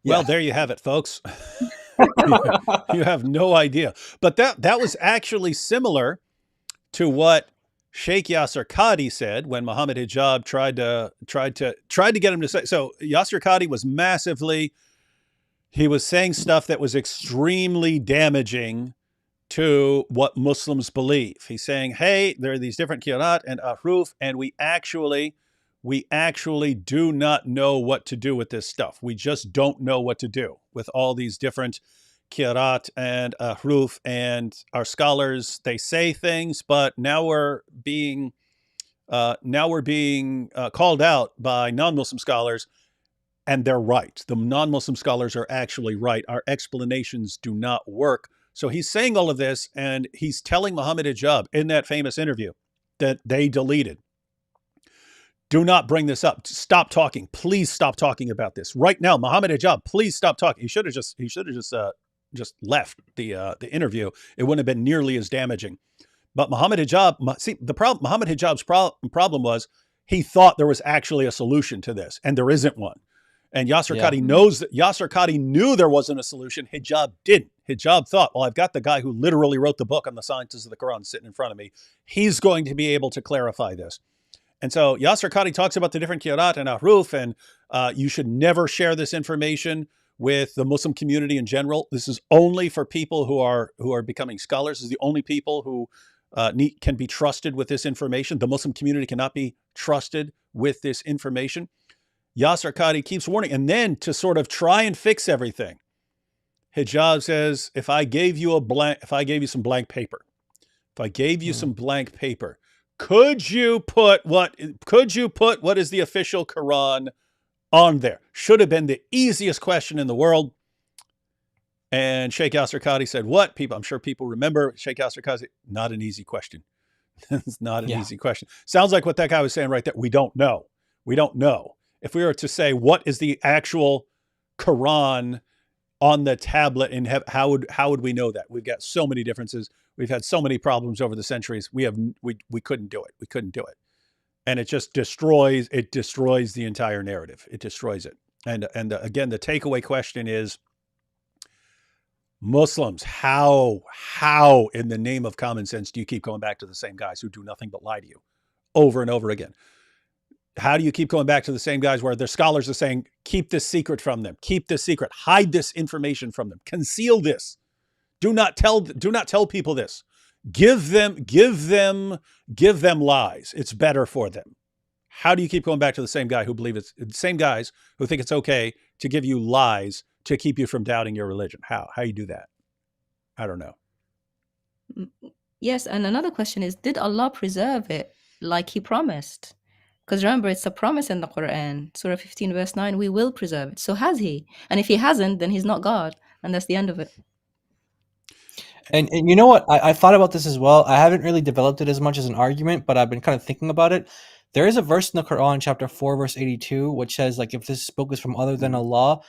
Well, there you have it, folks. You have no idea. But that was actually similar to what Sheikh Yasser Qadi said when Muhammad Hijab tried to get him to say. So Yasser Qadi was he was saying stuff that was extremely damaging to what Muslims believe. He's saying, hey, there are these different qira'at and ahruf, and we actually do not know what to do with this stuff. We just don't know what to do with all these different qira'at and ahruf, and our scholars, they say things, but now we're being called out by non-Muslim scholars, and they're right. The non-Muslim scholars are actually right. Our explanations do not work. So he's saying all of this, and he's telling Muhammad Hijab in that famous interview that they deleted, do not bring this up. Stop talking. Please stop talking about this right now. Muhammad Hijab, please stop talking. He should have just left the interview. It wouldn't have been nearly as damaging. But Muhammad Hijab, see, the problem, Muhammad Hijab's problem was he thought there was actually a solution to this, and there isn't one. And Yasser Qadi knows that Yasser Qadi knew there wasn't a solution. Hijab didn't. Hijab thought, well, I've got the guy who literally wrote the book on the sciences of the Quran sitting in front of me. He's going to be able to clarify this. And so Yasser Qadi talks about the different qira'at and ahruf, and you should never share this information with the Muslim community in general. This is only for people who are becoming scholars. This is the only people who can be trusted with this information. The Muslim community cannot be trusted with this information. Yasser Qadi keeps warning. And then to sort of try and fix everything, Hijab says, if I gave you some blank paper, could you put what is the official Quran on there? Should have been the easiest question in the world. And Sheikh Yasser Qadi said, what? I'm sure people remember Sheikh Yasser Qadi said, not an easy question. It's not an easy question. Sounds like what that guy was saying right there. We don't know. If we were to say, what is the actual Quran on the tablet in heaven, how would we know that? We've got so many differences. We've had so many problems over the centuries. We couldn't do it. And it just destroys the entire narrative. It destroys it. And again, the takeaway question is, Muslims, how in the name of common sense do you keep going back to the same guys who do nothing but lie to you over and over again? How do you keep going back to the same guys where their scholars are saying, keep this secret from them, keep this secret, hide this information from them, conceal this, do not tell people this, give them lies. It's better for them. How do you keep going back to the same guy who the same guys who think it's okay to give you lies to keep you from doubting your religion? How you do that? I don't know. Yes, and another question is, did Allah preserve it like He promised? Because remember, it's a promise in the Quran, Surah 15, verse 9, we will preserve it. So has He? And if He hasn't, then He's not God. And that's the end of it. And you know what? I thought about this as well. I haven't really developed it as much as an argument, but I've been kind of thinking about it. There is a verse in the Quran, chapter 4, verse 82, which says, like, if this book is from other than Allah,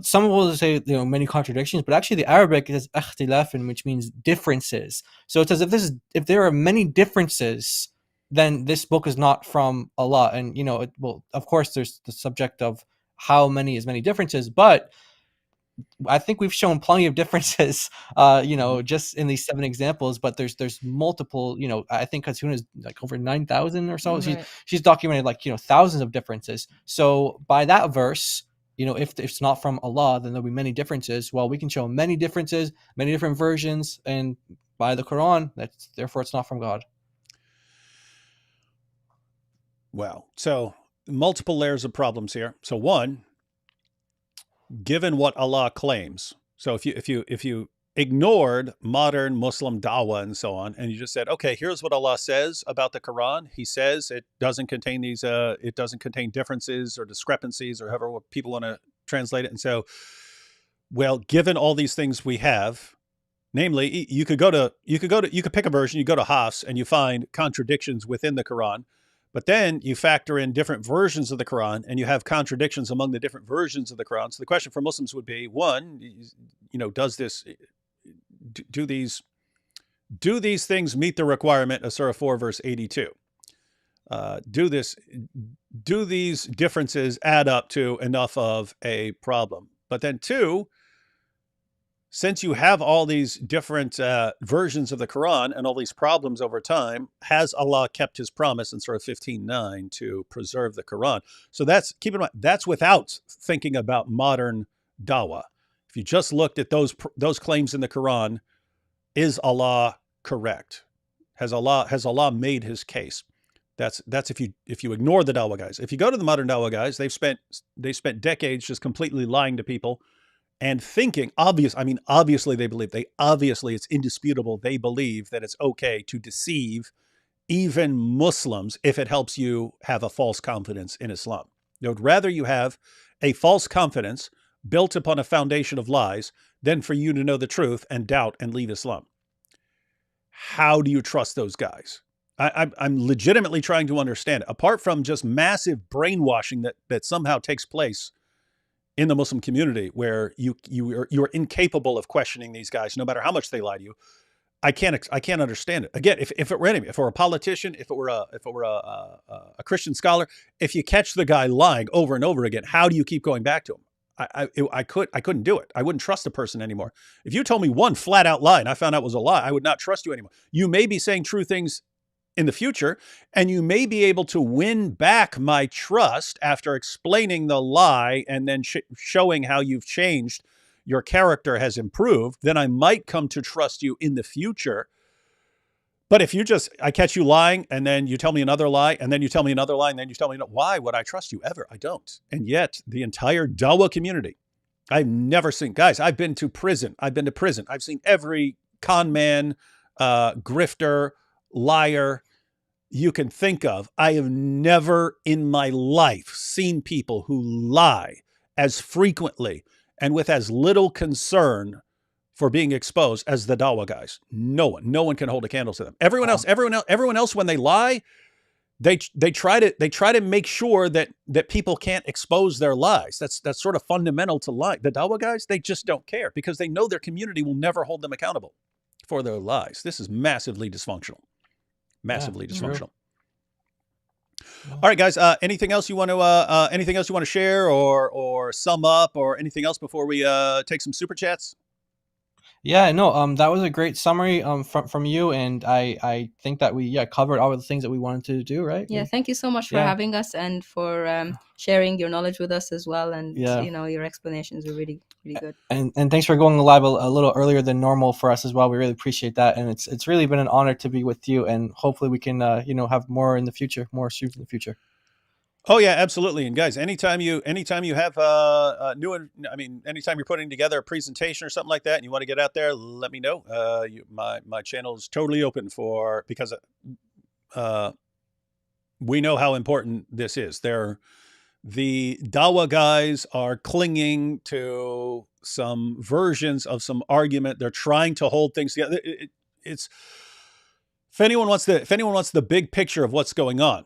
some will say, many contradictions, but actually the Arabic is ikhtilafin, which means differences. So it says if there are many differences, then this book is not from Allah. And, of course, there's the subject of how many is many differences, but I think we've shown plenty of differences, just in these 7 examples, but there's multiple, I think Hasuna is like over 9,000 or so. Right. She's documented thousands of differences. So by that verse, if it's not from Allah, then there'll be many differences. Well, we can show many differences, many different versions, and by the Quran, therefore it's not from God. Well, so multiple layers of problems here. So one, given what Allah claims, so if you ignored modern Muslim dawah and so on, and you just said, okay, here's what Allah says about the Quran. He says it doesn't contain these, it doesn't contain differences or discrepancies or however people want to translate it. And so, well, given all these things we have, namely, you could pick a version, you go to Hafs and you find contradictions within the Quran, but then you factor in different versions of the Quran and you have contradictions among the different versions of the Quran. So the question for Muslims would be, one, does this, do these things meet the requirement of Surah 4, verse 82? Do these differences add up to enough of a problem? But then two, since you have all these different versions of the Quran and all these problems over time, has Allah kept his promise in Surah 15:9 to preserve the Quran? So keep in mind, that's without thinking about modern dawah. If you just looked at those claims in the Quran, is Allah correct? Has Allah made his case? That's if you ignore the dawah guys. If you go to the modern dawah guys, they spent decades just completely lying to people and thinking, obviously it's indisputable, they believe that it's okay to deceive even Muslims if it helps you have a false confidence in Islam. They would rather you have a false confidence built upon a foundation of lies than for you to know the truth and doubt and leave Islam. How do you trust those guys? I'm legitimately trying to understand it. Apart from just massive brainwashing that somehow takes place in the Muslim community, where you're incapable of questioning these guys, no matter how much they lie to you. I can't understand it. Again, if it were a politician, if it were a Christian scholar, if you catch the guy lying over and over again, how do you keep going back to him? I couldn't do it. I wouldn't trust a person anymore. If you told me one flat out lie and I found out it was a lie, I would not trust you anymore. You may be saying true things in the future, and you may be able to win back my trust after explaining the lie and then showing how you've changed, your character has improved, then I might come to trust you in the future. But if I catch you lying and then you tell me another lie and then you tell me another lie and then you tell me, why would I trust you ever? I don't. And yet the entire dawah community, I've never seen, guys, I've been to prison. I've seen every con man, grifter, liar you can think of. I have never in my life seen people who lie as frequently and with as little concern for being exposed as the dawah guys. No one can hold a candle to them. Everyone else, when they lie, they try to make sure that people can't expose their lies. That's sort of fundamental to lie. The dawah guys, they just don't care because they know their community will never hold them accountable for their lies. This is massively dysfunctional. Dysfunctional. All right, guys. Anything else you want to share or sum up or anything else before we take some super chats? Yeah, no, that was a great summary from you, and I think that we covered all of the things that we wanted to do, right? Yeah, thank you so much for having us and for sharing your knowledge with us as well, and your explanations are really good. And thanks for going live a little earlier than normal for us as well. We really appreciate that, and it's really been an honor to be with you, and hopefully we can have more in the future, more streams in the future. Oh yeah, absolutely. And guys, anytime you have anytime you're putting together a presentation or something like that and you want to get out there, let me know. My channel is totally open because we know how important this is. The dawah guys are clinging to some versions of some argument. They're trying to hold things together. If anyone wants the big picture of what's going on,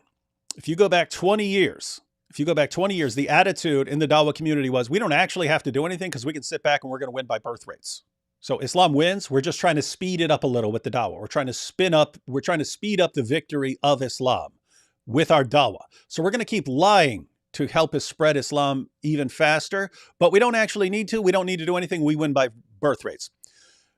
if you go back 20 years, the attitude in the dawah community was, we don't actually have to do anything because we can sit back and we're going to win by birth rates. So Islam wins. We're just trying to speed it up a little with the dawah. We're trying to speed up the victory of Islam with our dawah. So we're going to keep lying to help us spread Islam even faster, but we don't actually need to. We don't need to do anything. We win by birth rates.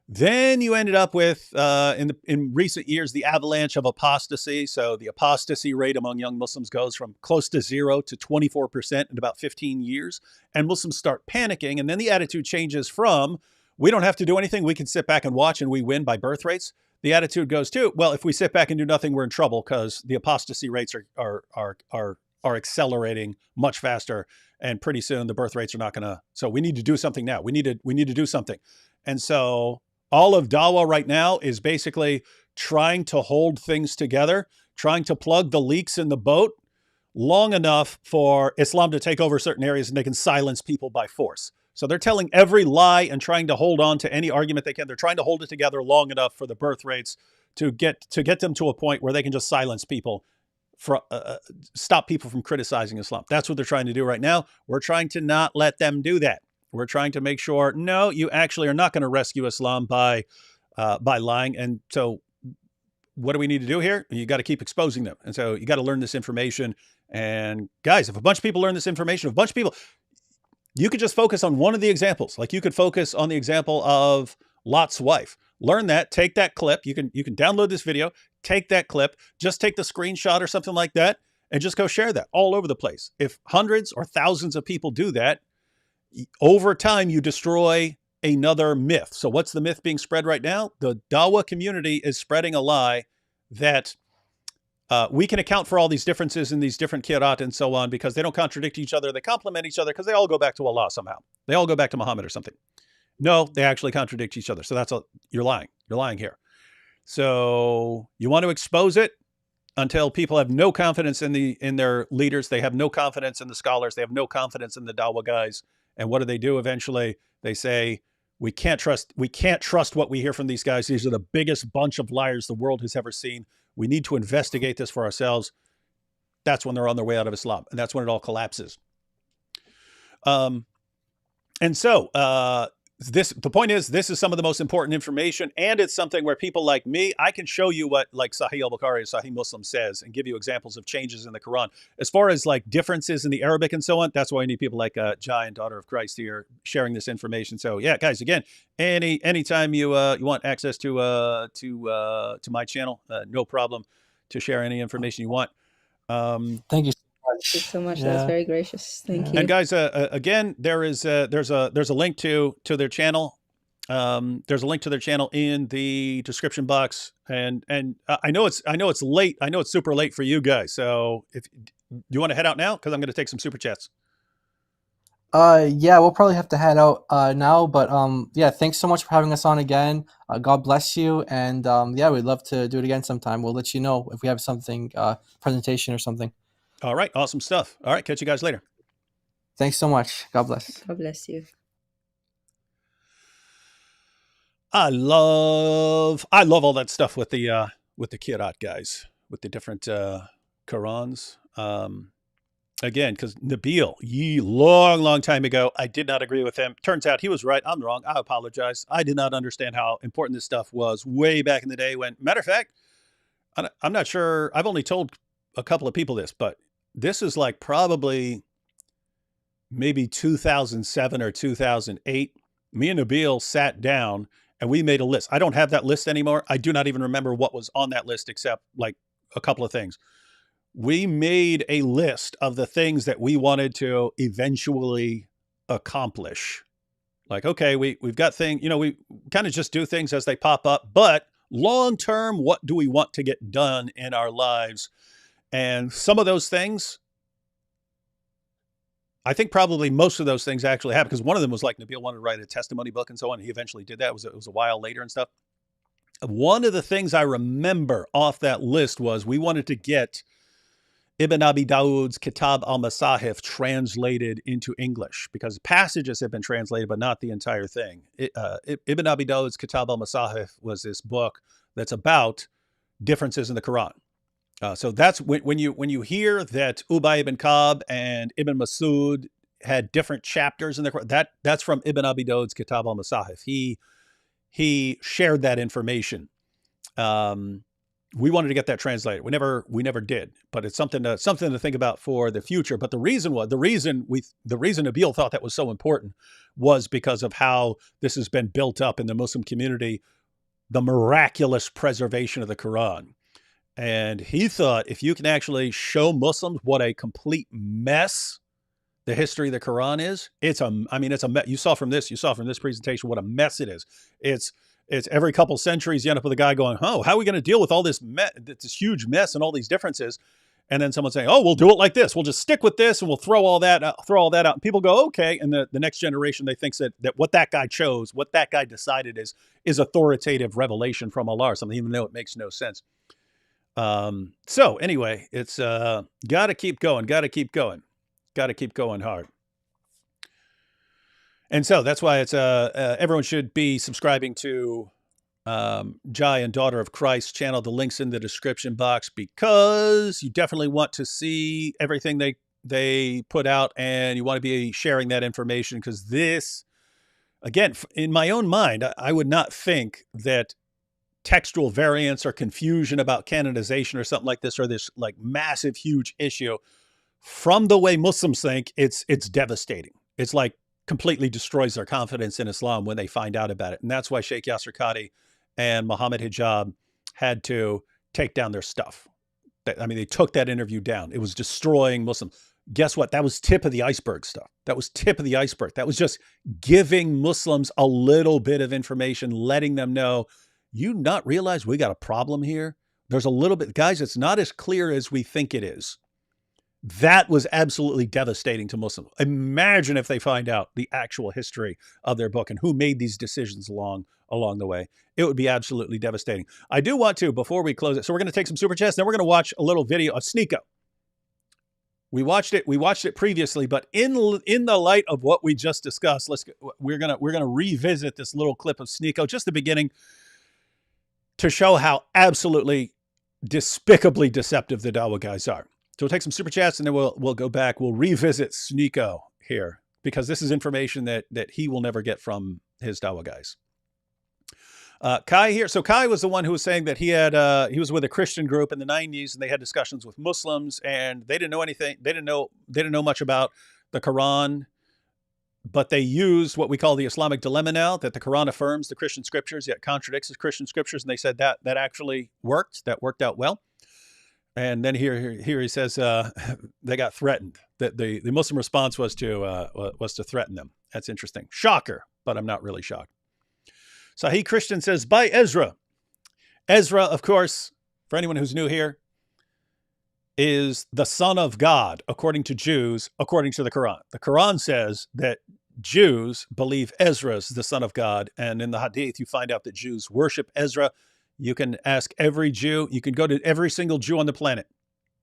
Then you ended up with, in recent years, the avalanche of apostasy. So the apostasy rate among young Muslims goes from close to 0 to 24% in about 15 years. And Muslims start panicking. And then the attitude changes from, we don't have to do anything. We can sit back and watch and we win by birth rates. The attitude goes to, well, if we sit back and do nothing, we're in trouble because the apostasy rates are accelerating much faster. And pretty soon the birth rates are not going to. So we need to do something now. We need to do something. And so All of Dawah right now is basically trying to hold things together, trying to plug the leaks in the boat long enough for Islam to take over certain areas and they can silence people by force. So they're telling every lie and trying to hold on to any argument they can. They're trying to hold it together long enough for the birth rates to get them to a point where they can just silence people, stop people from criticizing Islam. That's what they're trying to do right now. We're trying to not let them do that. We're trying to make sure, no, you actually are not going to rescue Islam by lying. And so what do we need to do here? You got to keep exposing them. And so you got to learn this information. And guys, if a bunch of people learn this information, if a bunch of people, you could just focus on one of the examples. Like you could focus on the example of Lot's wife. Learn that, take that clip. You can download this video, take that clip, just take the screenshot or something like that, and just go share that all over the place. If hundreds or thousands of people do that, over time you destroy another myth. So what's the myth being spread right now? The Dawah community is spreading a lie that we can account for all these differences in these different qira'at and so on because they don't contradict each other. They complement each other because they all go back to Allah somehow. They all go back to Muhammad or something. No, they actually contradict each other. So you're lying. You're lying here. So you want to expose it until people have no confidence in their leaders. They have no confidence in the scholars. They have no confidence in the Dawah guys. And what do? Eventually, they say, we can't trust what we hear from these guys. These are the biggest bunch of liars the world has ever seen. We need to investigate this for ourselves. That's when they're on their way out of Islam. And that's when it all collapses. And so the point is, this is some of the most important information, and it's something where people like me, I can show you what like Sahih al-Bukhari or Sahih Muslim says and give you examples of changes in the Quran. As far as like differences in the Arabic and so on, that's why I need people like Jai and Daughter of Christ here sharing this information. So yeah, guys, again, anytime you want access to my channel, no problem to share any information you want. Thank you. Thank you so much. That's very gracious. Thank you. And guys, again, there's a link to their channel. There's a link to their channel in the description box. And I know it's late. I know it's super late for you guys. So if you want to head out now, because I'm going to take some super chats. Yeah, we'll probably have to head out now. But yeah, thanks so much for having us on again. God bless you. And yeah, we'd love to do it again sometime. We'll let you know if we have something, presentation or something. All right. Awesome stuff. All right. Catch you guys later. Thanks so much. God bless. God bless you. I love all that stuff with the Qira'at guys, with the different Qurans. Again, because Nabil, long time ago, I did not agree with him. Turns out he was right. I'm wrong. I apologize. I did not understand how important this stuff was way back in the day when, matter of fact, I'm not sure. I've only told a couple of people this, but this is like probably maybe 2007 or 2008. Me and Nabil sat down and we made a list. I don't have that list anymore. I do not even remember what was on that list except like a couple of things. We made a list of the things that we wanted to eventually accomplish. Like, okay, we've got things, we kind of just do things as they pop up, but long term, what do we want to get done in our lives? And some of those things, I think probably most of those things actually happened, because one of them was like Nabil wanted to write a testimony book and so on. He eventually did that. It was a while later and stuff. One of the things I remember off that list was we wanted to get Ibn Abi Dawud's Kitab al-Masahif translated into English, because passages have been translated, but not the entire thing. Ibn Abi Dawud's Kitab al-Masahif was this book that's about differences in the Quran. So that's when you hear that Ubay ibn Ka'b and Ibn Masud had different chapters in the Quran, that's from Ibn Abi Dawud's Kitab al-Masahif. He shared that information. We wanted to get that translated. We never did, but it's something to think about for the future. But the reason Nabil thought that was so important was because of how this has been built up in the Muslim community, the miraculous preservation of the Quran. And he thought if you can actually show Muslims what a complete mess the history of the Quran is, it's a mess. You saw from this presentation what a mess it is. It's every couple centuries you end up with a guy going, oh, how are we going to deal with all this huge mess and all these differences? And then someone saying, "Oh, we'll do it like this. We'll just stick with this, and we'll throw all that out." And people go, "Okay." And the next generation, they think that what that guy chose, what that guy decided is authoritative revelation from Allah or something, even though it makes no sense. So anyway, it's got to keep going, got to keep going hard. And so that's why it's everyone should be subscribing to Jai and Daughter of Christ channel. The link's in the description box, because you definitely want to see everything they put out, and you want to be sharing that information, because this, again, in my own mind, I would not think that textual variance or confusion about canonization or something like this, or this like massive, huge issue, from the way Muslims think, it's devastating. It's like completely destroys their confidence in Islam when they find out about it. And that's why Sheikh Yasser Qadhi and Muhammad Hijab had to take down their stuff. I mean, they took that interview down. It was destroying Muslims. Guess what? That was tip of the iceberg stuff. That was tip of the iceberg. That was just giving Muslims a little bit of information, letting them know, you not realize we got a problem here? There's a little bit, guys, it's not as clear as we think it is. That was absolutely devastating to Muslims. Imagine if they find out the actual history of their book and who made these decisions along the way. It would be absolutely devastating. I do want to, before we close it, so we're going to take some super chats, then we're going to watch a little video of Sneeko. We watched it previously, but in the light of what we just discussed, we're gonna revisit this little clip of Sneeko, just the beginning, to show how absolutely despicably deceptive the Dawah guys are. So we'll take some super chats, and then we'll go back. We'll revisit Sneeko here, because this is information that he will never get from his Dawah guys. Kai here. So Kai was the one who was saying that he was with a Christian group in the 90s, and they had discussions with Muslims, and they didn't know anything. They didn't know much about the Quran, but they used what we call the Islamic dilemma now, that the Quran affirms the Christian scriptures, yet contradicts the Christian scriptures. And they said that actually worked. That worked out well. And then here he says they got threatened. That the Muslim response was to threaten them. That's interesting. Shocker, but I'm not really shocked. Sahih Christian says, by Ezra. Ezra, of course, for anyone who's new here, is the son of God, according to Jews, according to the Quran. The Quran says that Jews believe Ezra is the son of God. And in the Hadith, you find out that Jews worship Ezra. You can ask every Jew. You can go to every single Jew on the planet.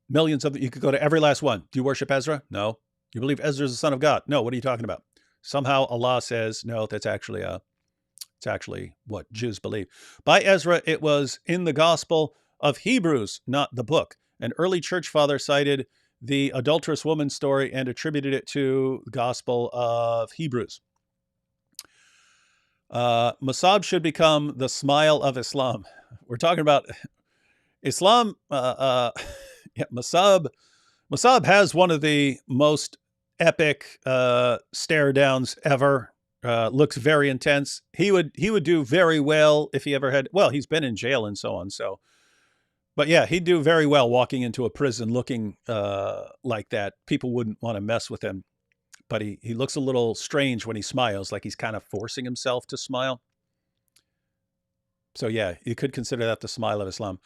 Millions of them. You could go to every last one. Do you worship Ezra? No. You believe Ezra is the son of God? No. What are you talking about? Somehow Allah says, no, that's actually it's actually what Jews believe. By Ezra, it was in the Gospel of Hebrews, not the book. An early church father cited the adulterous woman story and attributed it to the Gospel of Hebrews. Masab should become the smile of Islam. We're talking about Islam. Masab has one of the most epic stare downs ever. Looks very intense. He would do very well if he ever had. Well, he's been in jail and so on. So, but yeah, he'd do very well walking into a prison looking like that. People wouldn't want to mess with him. But he looks a little strange when he smiles, like he's kind of forcing himself to smile. So yeah, you could consider that the smile of Islam.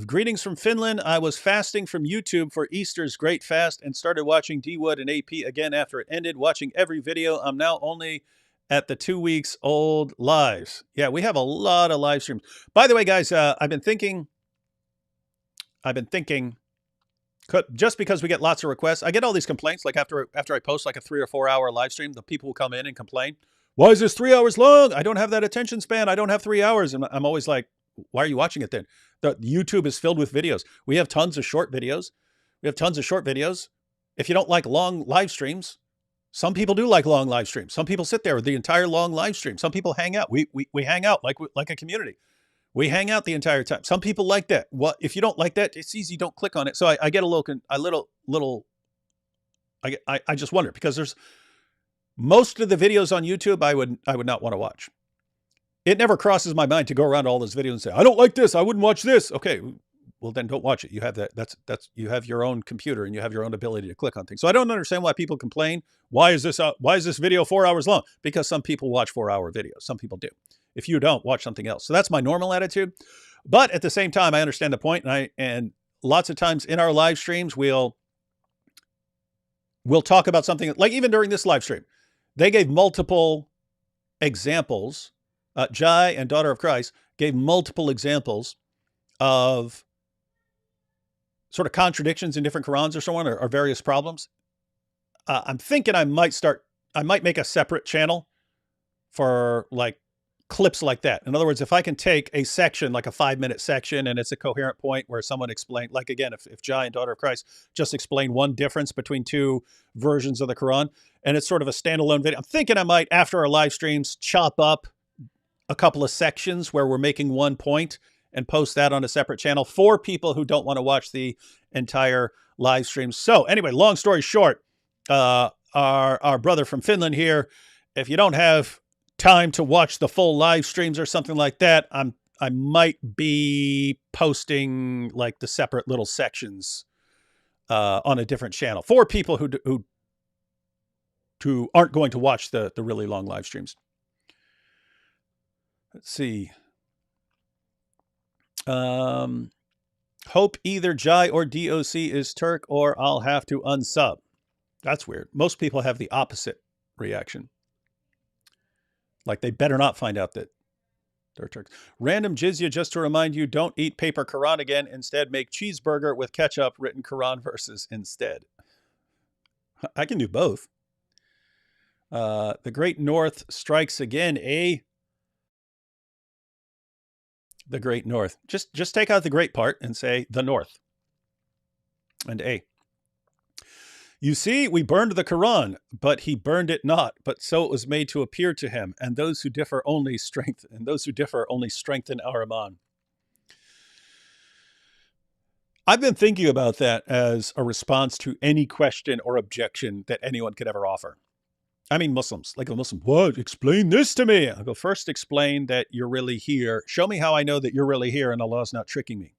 Greetings from Finland. I was fasting from YouTube for Easter's Great Fast and started watching D-Wood and AP again after it ended, watching every video. I'm now only at the 2 weeks old lives. Yeah, we have a lot of live streams. By the way, guys, I've been thinking, just because we get lots of requests, I get all these complaints, like after I post like a 3 or 4 hour live stream, the people will come in and complain. Why is this 3 hours long? I don't have that attention span. I don't have 3 hours. And I'm always like, why are you watching it then? The YouTube is filled with videos. We have tons of short videos. If you don't like long live streams, some people do like long live streams. Some people sit there with the entire long live stream. Some people hang out. We hang out like a community. We hang out the entire time. Some people like that. What if you don't like that? It's easy. Don't click on it. So I get I just wonder, because there's most of the videos on YouTube I would not want to watch. It never crosses my mind to go around all those videos and say, I don't like this. I wouldn't watch this. Okay, well then don't watch it. You have that. That's you have your own computer and you have your own ability to click on things. So I don't understand why people complain. Why is this video 4 hours long? Because some people watch 4 hour videos. Some people do. If you don't, watch something else. So that's my normal attitude. But at the same time, I understand the point, and lots of times in our live streams, we'll talk about something like even during this live stream, they gave multiple examples. Jai and Daughter of Christ gave multiple examples of sort of contradictions in different Qurans or so on, or various problems. I'm thinking I might make a separate channel for like clips like that. In other words, if I can take a section, like a 5-minute section, and it's a coherent point where someone explained, like again, if Jai and Daughter of Christ just explain one difference between two versions of the Quran, and it's sort of a standalone video. I'm thinking I might, after our live streams, chop up a couple of sections where we're making one point and post that on a separate channel for people who don't want to watch the entire live stream. So anyway, long story short, our brother from Finland here, if you don't have time to watch the full live streams or something like that, I might be posting like the separate little sections on a different channel for people who aren't going to watch the really long live streams. Let's see. Hope either Jai or DOC is Turk, or I'll have to unsub. That's weird. Most people have the opposite reaction. Like they better not find out that they're Turks. Random jizya, just to remind you, don't eat paper Quran again. Instead, make cheeseburger with ketchup, written Quran verses instead. I can do both. The Great North strikes again, eh? The Great North. Just take out the great part and say the North. And A. You see, we burned the Quran, but he burned it not. But so it was made to appear to him, and those who differ only strengthen our iman. I've been thinking about that as a response to any question or objection that anyone could ever offer. I mean, Muslims, like a Muslim, what? Explain this to me. I'll go, first explain that you're really here. Show me how I know that you're really here and Allah's not tricking me.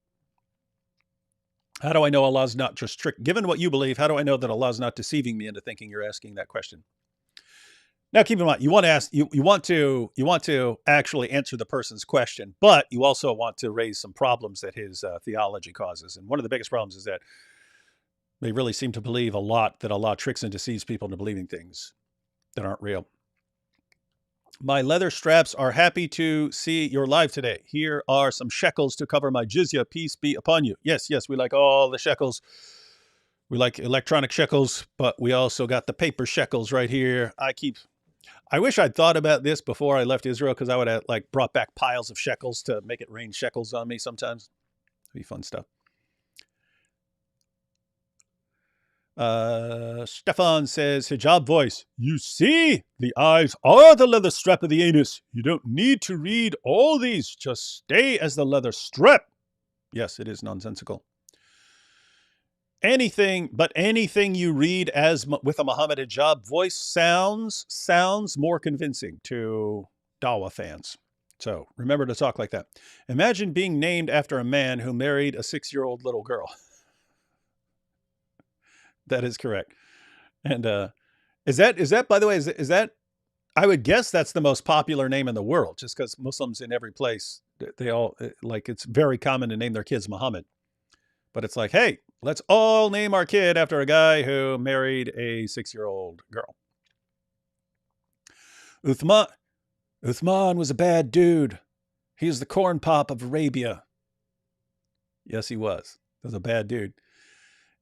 How do I know Allah's not just trick? Given what you believe, how do I know that Allah's not deceiving me into thinking you're asking that question? Now, keep in mind, you want to ask, you want to actually answer the person's question, but you also want to raise some problems that his theology causes. And one of the biggest problems is that they really seem to believe a lot that Allah tricks and deceives people into believing things that aren't real. My leather straps are happy to see you're live today. Here are some shekels to cover my jizya. Peace be upon you. Yes, we like all the shekels. We like electronic shekels, but we also got the paper shekels right here. I wish I'd thought about this before I left Israel, because I would have like brought back piles of shekels to make it rain shekels on me sometimes. It'd be fun stuff. Stefan says, hijab voice, you see, the eyes are the leather strap of the anus. You don't need to read all these. Just stay as the leather strap. Yes, it is nonsensical. Anything you read as with a Muhammad hijab voice sounds more convincing to Dawah fans. So remember to talk like that. Imagine being named after a man who married a 6-year-old little girl. That is correct. And is that, by the way, is that, I would guess that's the most popular name in the world, just because Muslims in every place, they all, like, it's very common to name their kids Muhammad. But it's like, hey, let's all name our kid after a guy who married a 6-year-old girl. Uthman was a bad dude. He was the corn pop of Arabia. Yes, he was. He was a bad dude.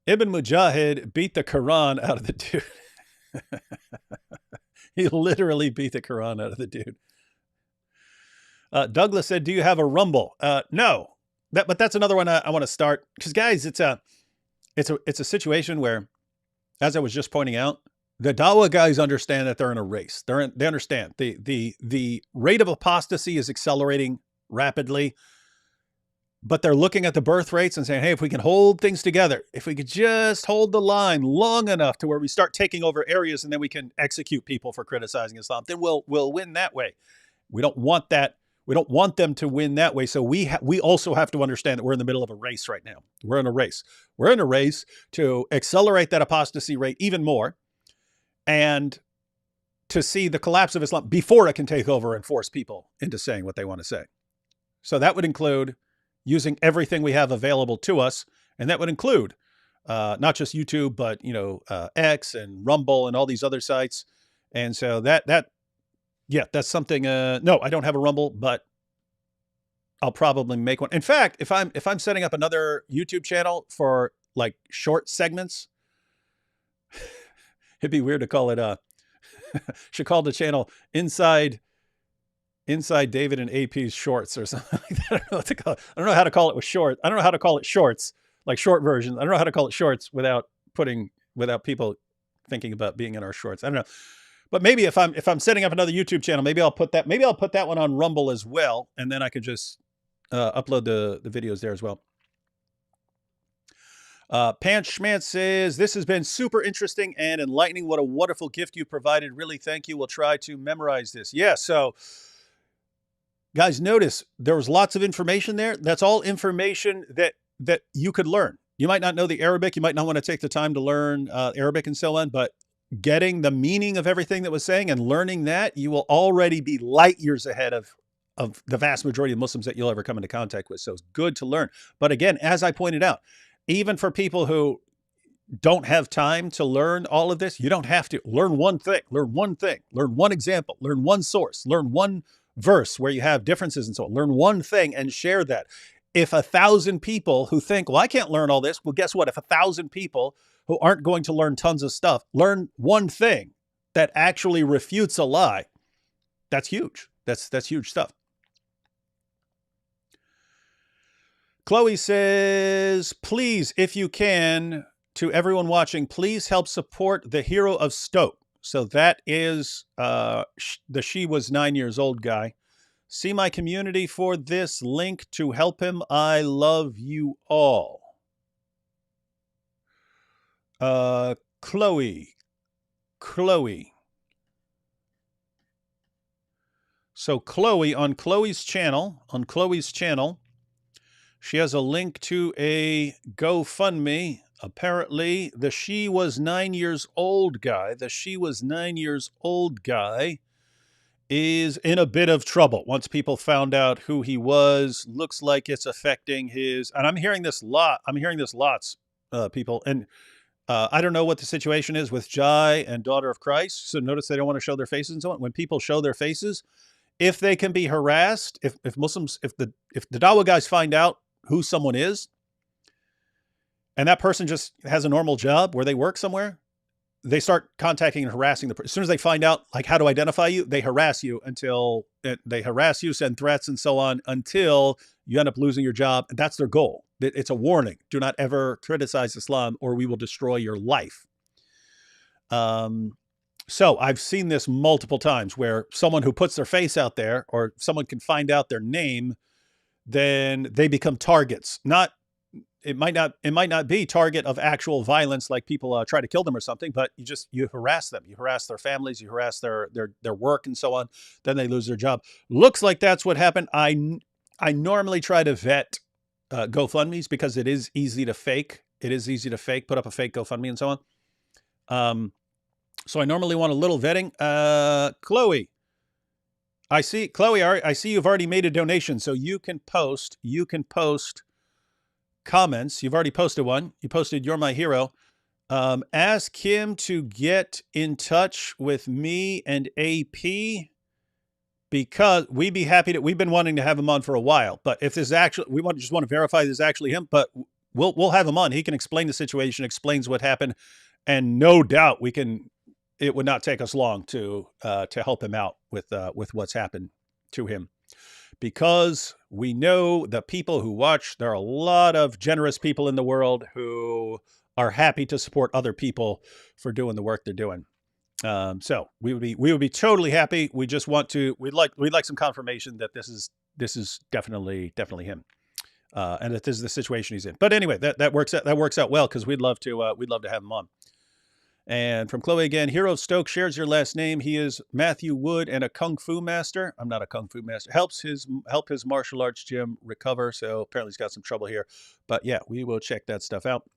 Ibn Mujahid beat the Quran out of the dude. He literally beat the Quran out of the dude. Douglas said, do you have a Rumble? No. But that's another one I want to start. Because, guys, it's a situation where, as I was just pointing out, the Dawah guys understand that they're in a race. They understand. The rate of apostasy is accelerating rapidly. But they're looking at the birth rates and saying, hey, if we can hold things together, if we could just hold the line long enough to where we start taking over areas and then we can execute people for criticizing Islam, then we'll win that way. We don't want that. We don't want them to win that way. So we also have to understand that we're in the middle of a race right now. We're in a race. We're in a race to accelerate that apostasy rate even more and to see the collapse of Islam before it can take over and force people into saying what they want to say. So that would include using everything we have available to us And that would include not just YouTube, but, X and Rumble and all these other sites. And so that's something. No, I don't have a Rumble, but I'll probably make one. In fact, if I'm setting up another YouTube channel for like short segments, it'd be weird to call it should call the channel Inside David and AP's Shorts or something like that. I don't know what to call it. I don't know how to call it with short. I don't know how to call it shorts, like short versions. I don't know how to call it shorts without people thinking about being in our shorts. I don't know. But maybe if I'm setting up another YouTube channel, maybe I'll put that one on Rumble as well, and then I could just upload the videos there as well. Pants Schmantz says, this has been super interesting and enlightening. What a wonderful gift you provided. Really, thank you. We'll try to memorize this. Yeah, so guys, notice there was lots of information there. That's all information that you could learn. You might not know the Arabic. You might not want to take the time to learn Arabic and so on, but getting the meaning of everything that was saying and learning that, you will already be light years ahead of the vast majority of Muslims that you'll ever come into contact with. So it's good to learn. But again, as I pointed out, even for people who don't have time to learn all of this, you don't have to. Learn one thing, learn one example, learn one source, learn one verse where you have differences and so on. Learn one thing and share that. If 1,000 people who think, well, I can't learn all this, well, guess what? If 1,000 people who aren't going to learn tons of stuff learn one thing that actually refutes a lie, that's huge. That's huge stuff. Chloe says, please, if you can, to everyone watching, please help support the hero of Stoke. So that is the She Was 9 Years Old guy. See my community for this link to help him. I love you all. Chloe. So Chloe, on Chloe's channel, she has a link to a GoFundMe. Apparently, the She Was 9 Years Old guy, is in a bit of trouble. Once people found out who he was, looks like it's affecting his, and I'm hearing this lots, people. And I don't know what the situation is with Jai and Daughter of Christ. So notice they don't want to show their faces and so on. When people show their faces, if they can be harassed, if Muslims, if the Dawah guys find out who someone is, and that person just has a normal job where they work somewhere, they start contacting and harassing the person. As soon as they find out like how to identify you, they harass you send threats and so on until you end up losing your job. And that's their goal. It's a warning. Do not ever criticize Islam or we will destroy your life. So I've seen this multiple times where someone who puts their face out there or someone can find out their name, then they become targets. It might not be target of actual violence, like people try to kill them or something, but you harass them, you harass their families, you harass their work and so on. Then they lose their job. Looks like that's what happened. I normally try to vet GoFundMes because it is easy to fake. Put up a fake GoFundMe and so on. So I normally want a little vetting. Chloe, I see you've already made a donation, so you can post comments. You've already posted one. You posted, "You're my hero." Ask him to get in touch with me and AP because we'd be happy to. We've been wanting to have him on for a while, but if this is actually, just want to verify this is actually him. But we'll have him on. He can explain the situation, explains what happened, and no doubt we can. It would not take us long to help him out with what's happened to him, because we know the people who watch. There are a lot of generous people in the world who are happy to support other people for doing the work they're doing. So we would be totally happy. We just want to. We'd like some confirmation that this is definitely him, and that this is the situation he's in. But anyway, that works out well because we'd love to have him on. And from Chloe again, Hero of Stoke shares your last name. He is Matthew Wood and a Kung Fu master. I'm not a Kung Fu master. Help his martial arts gym recover. So apparently he's got some trouble here. But yeah, we will check that stuff out.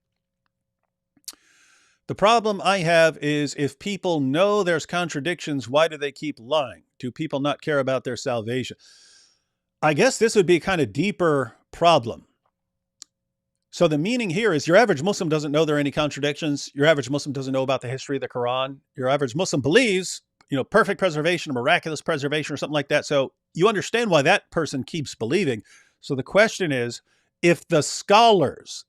The problem I have is if people know there's contradictions, why do they keep lying? Do people not care about their salvation? I guess this would be a kind of deeper problem. So the meaning here is your average Muslim doesn't know there are any contradictions. Your average Muslim doesn't know about the history of the Quran. Your average Muslim believes, perfect preservation, miraculous preservation, or something like that. So you understand why that person keeps believing. So the question is, if the scholars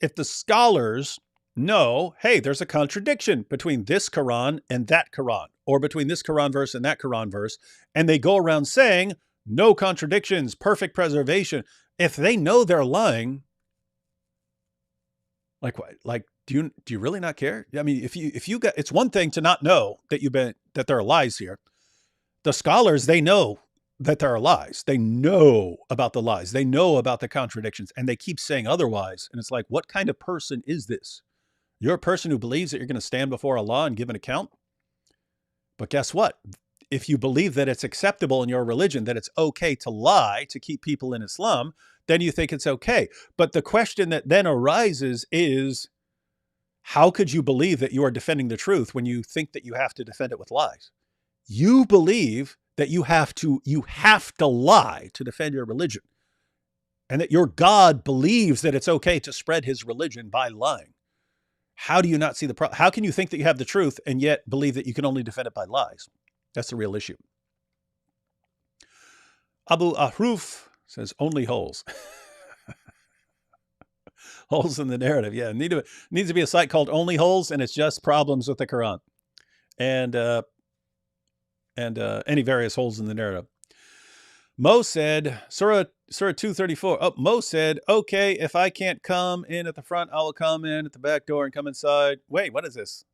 know, hey, there's a contradiction between this Quran and that Quran, or between this Quran verse and that Quran verse, and they go around saying, no contradictions, perfect preservation. If they know they're lying, like what? Like, do you really not care? I mean, if you got, it's one thing to not know that that there are lies here. The scholars, they know that there are lies. They know about the lies. They know about the contradictions, and they keep saying otherwise. And it's like, what kind of person is this? You're a person who believes that you're going to stand before Allah and give an account. But guess what? If you believe that it's acceptable in your religion, that it's okay to lie to keep people in Islam, then you think it's okay. But the question that then arises is, how could you believe that you are defending the truth when you think that you have to defend it with lies? You believe that you have to lie to defend your religion, and that your God believes that it's okay to spread his religion by lying. How do you not see the problem? How can you think that you have the truth and yet believe that you can only defend it by lies? That's the real issue. Abu Ahruf says only holes. Holes in the narrative. Yeah, needs to be a site called Only Holes, and it's just problems with the Quran and any various holes in the narrative. Mo said, Surah 234. Oh, Mo said, okay, if I can't come in at the front, I will come in at the back door and come inside. Wait, what is this?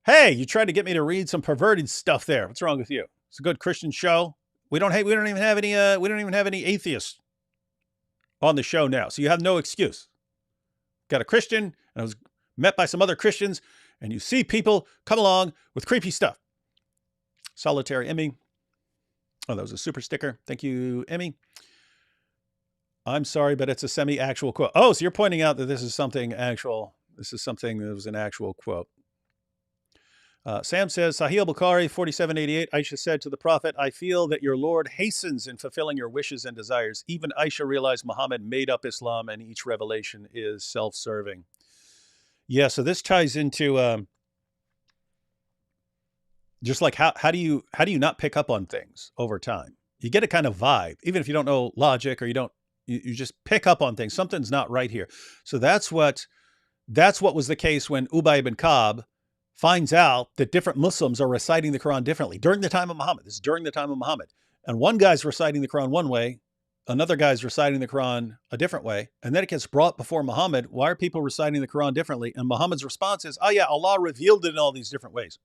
Hey, you tried to get me to read some perverted stuff there. What's wrong with you? It's a good Christian show. We don't even have any atheists on the show now. So you have no excuse. Got a Christian, and I was met by some other Christians, and you see people come along with creepy stuff. Solitary Emmy. Oh, that was a super sticker. Thank you, Emmy. I'm sorry, but it's a semi-actual quote. Oh, so you're pointing out that this is something actual. This is something that was an actual quote. Sam says, Sahih Bukhari 4788, Aisha said to the Prophet, I feel that your Lord hastens in fulfilling your wishes and desires. Even Aisha realized Muhammad made up Islam and each revelation is self-serving. Yeah, so this ties into just like how do you not pick up on things over time? You get a kind of vibe, even if you don't know logic or you just pick up on things. Something's not right here. So that's what was the case when Ubay ibn Ka'b finds out that different Muslims are reciting the Quran differently during the time of Muhammad. This is during the time of Muhammad. And one guy's reciting the Quran one way, another guy's reciting the Quran a different way. And then it gets brought before Muhammad. Why are people reciting the Quran differently? And Muhammad's response is, oh yeah, Allah revealed it in all these different ways.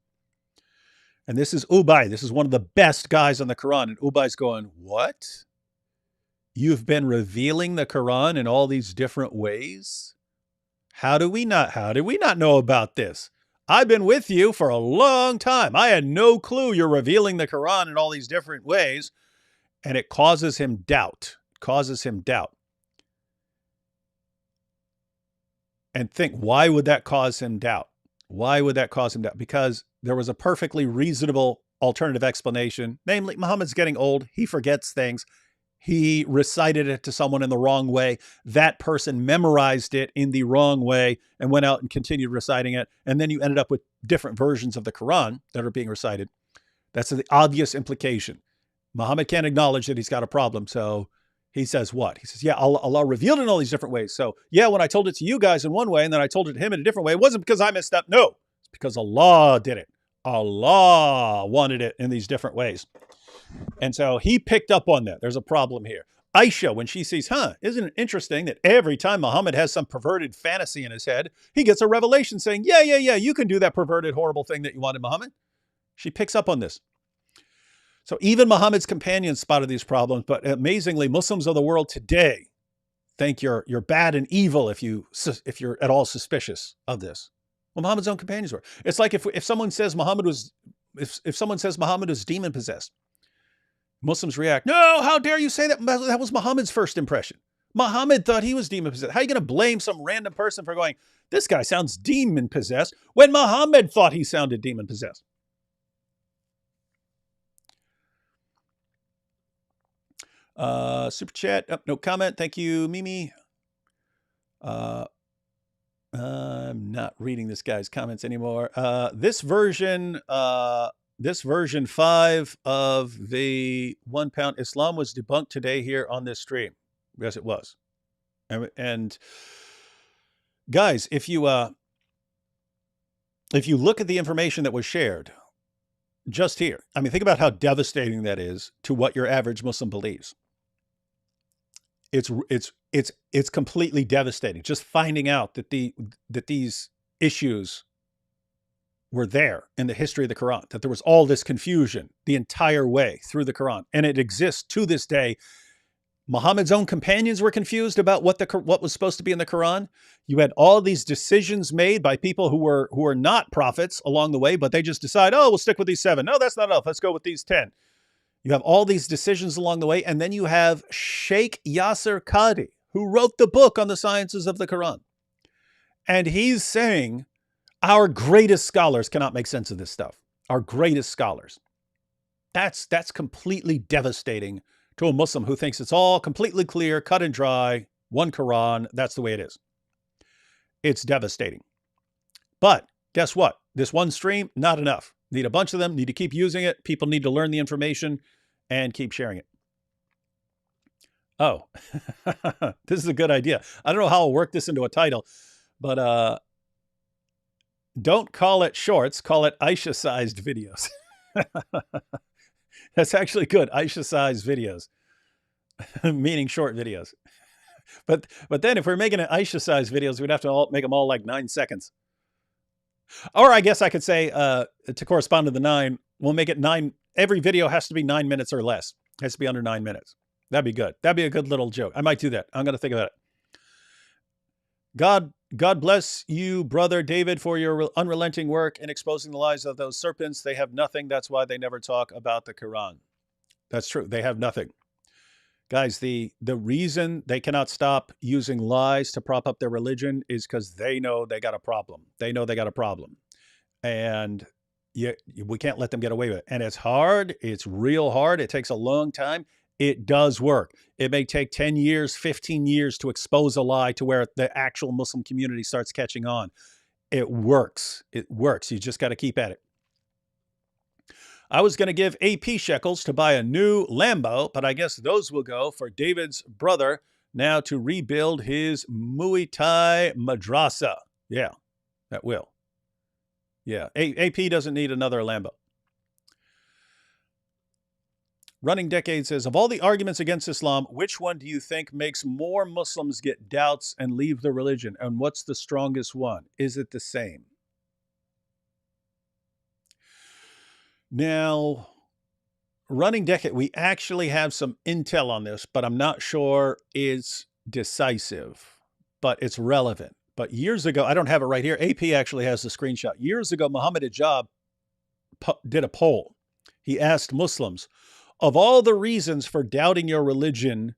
And this is Ubay. This is one of the best guys on the Quran. And Ubay's going, what? You've been revealing the Quran in all these different ways? How do we not know about this? I've been with you for a long time. I had no clue you're revealing the Quran in all these different ways. And it causes him doubt. And think, why would that cause him doubt? Because there was a perfectly reasonable alternative explanation. Namely, Muhammad's getting old. He forgets things. He recited it to someone in the wrong way. That person memorized it in the wrong way and went out and continued reciting it. And then you ended up with different versions of the Quran that are being recited. That's the obvious implication. Muhammad can't acknowledge that he's got a problem. So he says what? He says, yeah, Allah revealed it in all these different ways. So yeah, when I told it to you guys in one way and then I told it to him in a different way, it wasn't because I messed up. No, it's because Allah did it. Allah wanted it in these different ways. And so he picked up on that. There's a problem here. Aisha, when she sees, isn't it interesting that every time Muhammad has some perverted fantasy in his head, he gets a revelation saying, yeah, you can do that perverted, horrible thing that you wanted, Muhammad. She picks up on this. So even Muhammad's companions spotted these problems, but amazingly, Muslims of the world today think you're bad and evil if you're at all suspicious of this. Well, Muhammad's own companions were. It's like if someone says Muhammad was demon possessed, Muslims react, no, how dare you say that? That was Muhammad's first impression. Muhammad thought he was demon possessed. How are you going to blame some random person for going, this guy sounds demon possessed, when Muhammad thought he sounded demon possessed? Super chat. Oh, no comment. Thank you, Mimi. I'm not reading this guy's comments anymore. This version 5 of the 1 pound Islam was debunked today here on this stream. Yes, it was. And guys, if you look at the information that was shared just here, I mean, think about how devastating that is to what your average Muslim believes. It's completely devastating. Just finding out that these issues were there in the history of the Quran, that there was all this confusion the entire way through the Quran, and it exists to this day. Muhammad's own companions were confused about what was supposed to be in the Quran. You had all these decisions made by people who were not prophets along the way, but they just decide, oh, we'll stick with these 7. No, that's not enough. Let's go with these 10. You have all these decisions along the way, and then you have Sheikh Yasser Qadi, who wrote the book on the sciences of the Quran. And he's saying, our greatest scholars cannot make sense of this stuff. Our greatest scholars. That's completely devastating to a Muslim who thinks it's all completely clear, cut and dry, one Quran, that's the way it is. It's devastating. But guess what? This one stream, not enough. Need a bunch of them, need to keep using it. People need to learn the information and keep sharing it. Oh, this is a good idea. I don't know how I'll work this into a title, but don't call it shorts, call it Aisha-sized videos. That's actually good. Aisha-sized videos, meaning short videos. But then if we're making it Aisha-sized videos, we'd have to make them all like 9 seconds. Or I guess I could say, to correspond to the 9, we'll make it 9. Every video has to be 9 minutes or less. It has to be under 9 minutes. That'd be good. That'd be a good little joke. I might do that. I'm going to think about it. God bless you, brother David, for your unrelenting work in exposing the lies of those serpents. They have nothing. That's why they never talk about the Quran. That's true. They have nothing. Guys, the reason they cannot stop using lies to prop up their religion is because they know they got a problem. They know they got a problem. And we can't let them get away with it. And it's hard. It's real hard. It takes a long time. It does work. It may take 10 years, 15 years to expose a lie to where the actual Muslim community starts catching on. It works. It works. You just got to keep at it. I was going to give AP shekels to buy a new Lambo, but I guess those will go for David's brother now to rebuild his Muay Thai madrasa. Yeah, that will. Yeah, AP doesn't need another Lambo. Running Decade says, of all the arguments against Islam, which one do you think makes more Muslims get doubts and leave the religion? And what's the strongest one? Is it the same? Now, Running Decade, we actually have some intel on this, but I'm not sure it's decisive, but it's relevant. But years ago, I don't have it right here. AP actually has the screenshot. Years ago, Muhammad Hijab did a poll. He asked Muslims, of all the reasons for doubting your religion,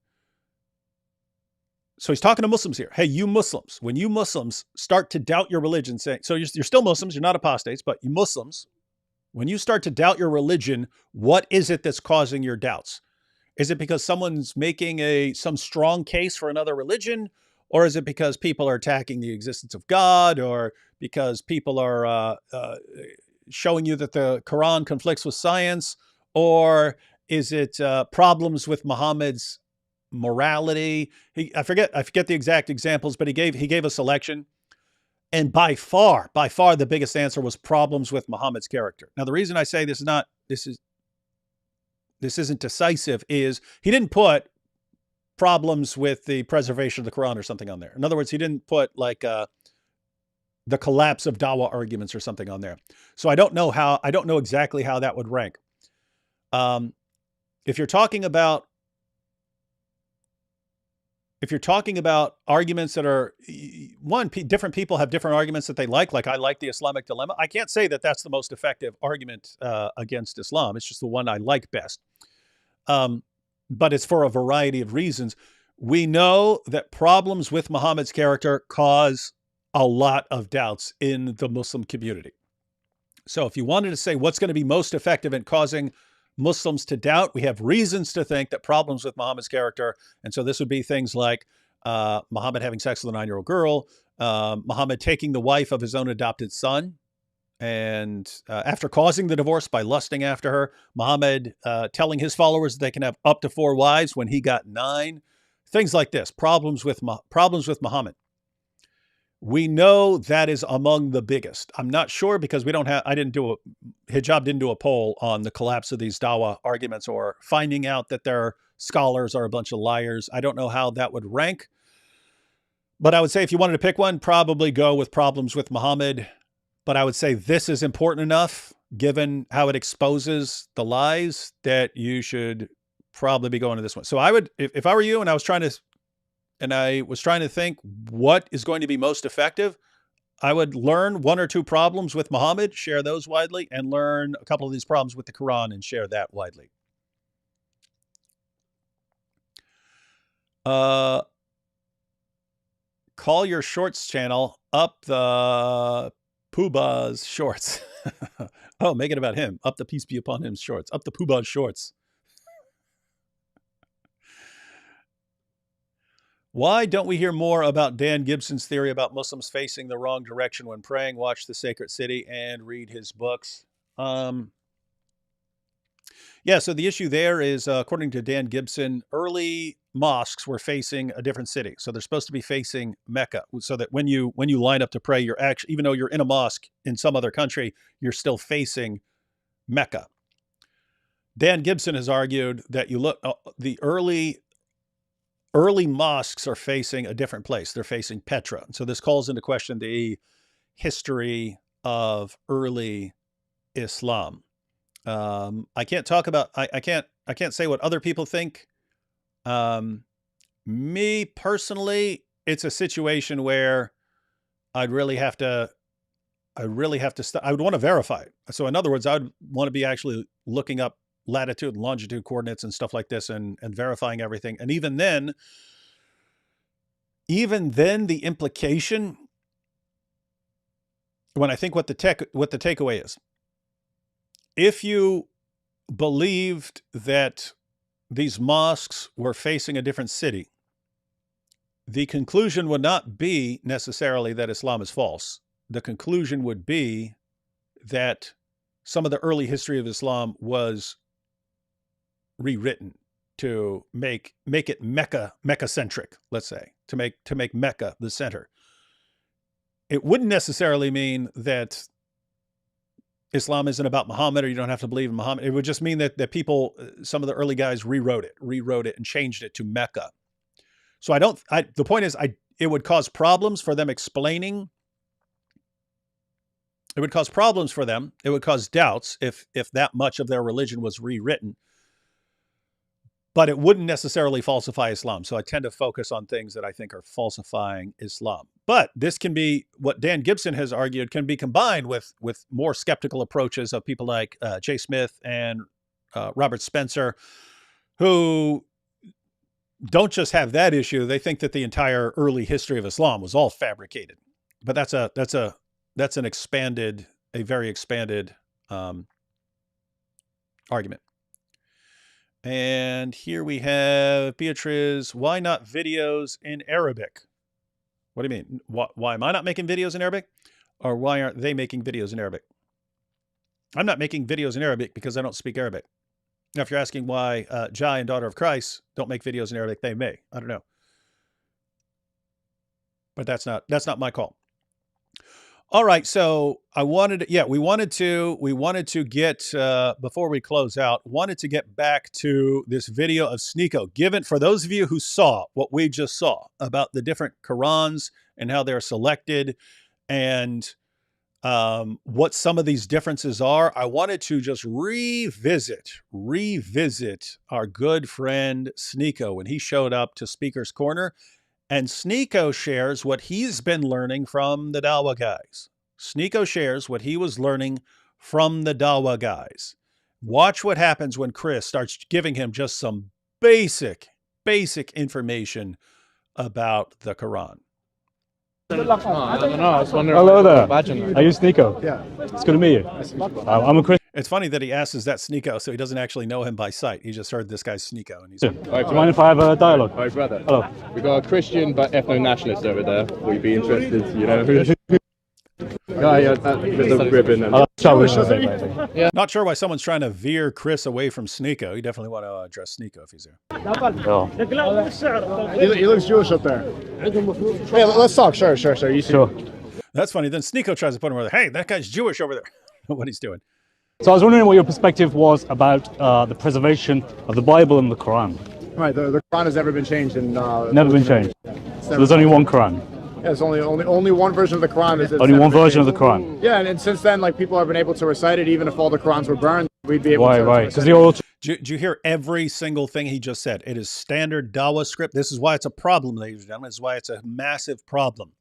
so he's talking to Muslims here. Hey, you Muslims, when you Muslims start to doubt your religion, saying, so you're still Muslims, you're not apostates, but you Muslims, when you start to doubt your religion, what is it that's causing your doubts? Is it because someone's making some strong case for another religion? Or is it because people are attacking the existence of God? Or because people are showing you that the Quran conflicts with science? Or is it problems with Muhammad's morality? I forget the exact examples, but he gave a selection. And by far the biggest answer was problems with Muhammad's character. Now, the reason I say this isn't decisive is he didn't put problems with the preservation of the Quran or something on there. In other words, he didn't put like the collapse of Dawah arguments or something on there. So I don't know exactly how that would rank. If you're talking about arguments that are, different people have different arguments that they like I like the Islamic dilemma. I can't say that that's the most effective argument against Islam. It's just the one I like best. But it's for a variety of reasons. We know that problems with Muhammad's character cause a lot of doubts in the Muslim community. So if you wanted to say what's going to be most effective in causing Muslims to doubt, we have reasons to think that problems with Muhammad's character, and so this would be things like Muhammad having sex with a 9-year-old girl, Muhammad taking the wife of his own adopted son, and after causing the divorce by lusting after her, Muhammad telling his followers they can have up to 4 wives when he got 9. Things like this, problems with Muhammad. We know that is among the biggest. I'm not sure because Hijab didn't do a poll on the collapse of these Dawah arguments or finding out that their scholars are a bunch of liars. I don't know how that would rank. But I would say if you wanted to pick one, probably go with problems with Muhammad. But I would say this is important enough, given how it exposes the lies, that you should probably be going to this one. So I would, if I were you and I was trying to think what is going to be most effective, I would learn 1 or 2 problems with Muhammad, share those widely, and learn a couple of these problems with the Quran and share that widely. Call your shorts channel up the Puba's shorts. Oh, make it about him. Up the peace be upon him shorts. Up the Puba's shorts. Why don't we hear more about Dan Gibson's theory about Muslims facing the wrong direction when praying? Watch The Sacred City and read his books. Yeah, so the issue there is, according to Dan Gibson, early mosques were facing a different city. So they're supposed to be facing Mecca, so that when you line up to pray, you're actually, even though you're in a mosque in some other country, you're still facing Mecca. Dan Gibson has argued that the early mosques are facing a different place. They're facing Petra. So this calls into question the history of early Islam. I can't talk about, I can't say what other people think. Me personally, it's a situation where I would want to verify it. So in other words, I would want to be actually looking up latitude and longitude coordinates and stuff like this and verifying everything. And even then the implication, when I think what the takeaway is, if you believed that these mosques were facing a different city, the conclusion would not be necessarily that Islam is false. The conclusion would be that some of the early history of Islam was rewritten to make it Mecca-centric, let's say, to make Mecca the center. It wouldn't necessarily mean that Islam isn't about Muhammad, or you don't have to believe in Muhammad. It would just mean that people, some of the early guys rewrote it and changed it to Mecca. So the point is, it would cause problems for them explaining. It would cause problems for them. It would cause doubts if that much of their religion was rewritten. But it wouldn't necessarily falsify Islam. So I tend to focus on things that I think are falsifying Islam. But this can be, what Dan Gibson has argued, can be combined with more skeptical approaches of people like Jay Smith and Robert Spencer, who don't just have that issue. They think that the entire early history of Islam was all fabricated. But that's a very expanded argument. And here we have Beatrice. Why not videos in Arabic? What do you mean? Why am I not making videos in Arabic? Or why aren't they making videos in Arabic? I'm not making videos in Arabic because I don't speak Arabic. Now, if you're asking why Jai and Daughter of Christ don't make videos in Arabic, they may. I don't know. But that's not my call. All right, so we wanted to get, before we close out, wanted to get back to this video of Sneeko. Given, for those of you who saw what we just saw about the different Qurans and how they're selected and what some of these differences are, I wanted to just revisit our good friend Sneeko when he showed up to Speaker's Corner. And Sneeko shares what he's been learning from the Dawah guys. Sneeko shares what he was learning from the Dawah guys. Watch what happens when Chris starts giving him just some basic information about the Quran. I don't know. I was wondering. Hello there. Are you Sneeko? Yeah. It's good to meet you. I'm a Christian. It's funny that he asks, is that Sneeko? So he doesn't actually know him by sight. He just heard this guy's Sneeko. And he's All right, do you mind if I have a dialogue? All right, brother. Hello. We got a Christian but ethno-nationalist over there. Will you be interested? You know, guy with the ribbon. And Yeah. not sure why someone's trying to veer Chris away from Sneeko. You definitely want to address Sneeko if he's there. Oh. He looks Jewish up there. Hey, let's talk. Sure. You Sure. That's funny. Then Sneeko tries to put him over there. Hey, that guy's Jewish over there. What he's doing. So I was wondering what your perspective was about the preservation of the Bible and the Quran. Right. The Quran has never been changed. Never been changed. So there's only one Quran. Yeah, there's only one version of the Quran. Only one version of the Quran. Yeah, and since then, like, people have been able to recite it, even if all the Qurans were burned, we'd be able to. Right. Because the oral. Do you hear every single thing he just said? It is standard Dawah script. This is why it's a problem, ladies and gentlemen. This is why it's a massive problem.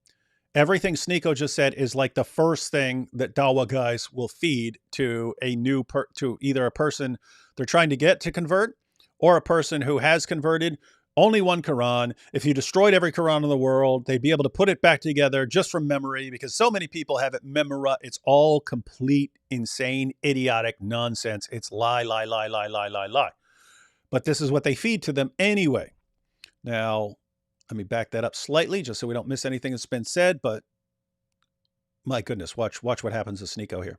Everything Sneeko just said is like the first thing that Dawah guys will feed to to either a person they're trying to get to convert or a person who has converted. Only one Quran. If you destroyed every Quran in the world, they'd be able to put it back together just from memory because so many people have it memorized. It's all complete, insane, idiotic nonsense. It's lie. But this is what they feed to them anyway. Now, let me back that up slightly just so we don't miss anything that's been said. But my goodness, watch what happens to Sneeko here.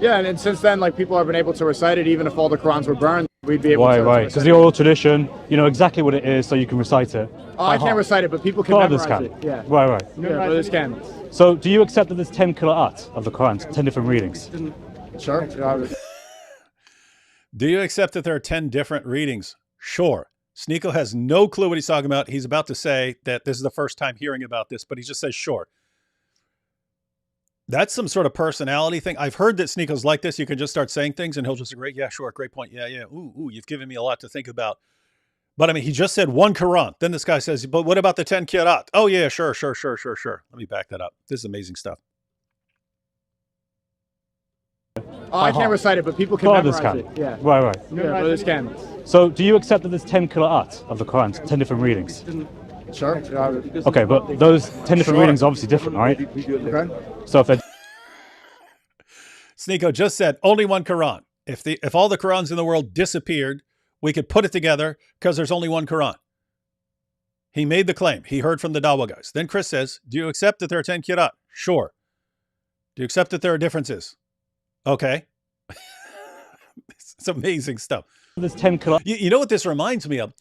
Yeah, and since then, like, people have been able to recite it, even if all the Qurans were burned, we'd be able to. Right. Because the oral tradition, you know exactly what it is, so you can recite it. Oh, I can't recite it, but people can memorize it. Yeah. Right. Yeah, brothers can. So do you accept that there's 10 qira'at of the Quran, 10 different readings? Sure. Do you accept that there are 10 different readings? Sure. Sneeko has no clue what he's talking about. He's about to say that this is the first time hearing about this, but he just says, sure. That's some sort of personality thing. I've heard that Sneeko's like this. You can just start saying things and he'll just agree. Yeah, sure. Great point. Yeah. Ooh, you've given me a lot to think about. But I mean, he just said one Quran. Then this guy says, but what about the 10 Qira'at? Oh yeah, sure. Let me back that up. This is amazing stuff. Oh, I can't recite it, but people can memorize it. Yeah. Right. Yeah, brothers can. So do you accept that there's 10 qira'at of the Quran, 10 different readings? Sure. Okay, but those 10 different readings are obviously different, right? Okay. So if Sneeko just said only one Quran. If all the Qurans in the world disappeared, we could put it together because there's only one Quran. He made the claim. He heard from the Dawah guys. Then Chris says, do you accept that there are 10 Qira'at? Sure. Do you accept that there are differences? Okay. It's amazing stuff. There's 10 qira'at. You know what this reminds me of?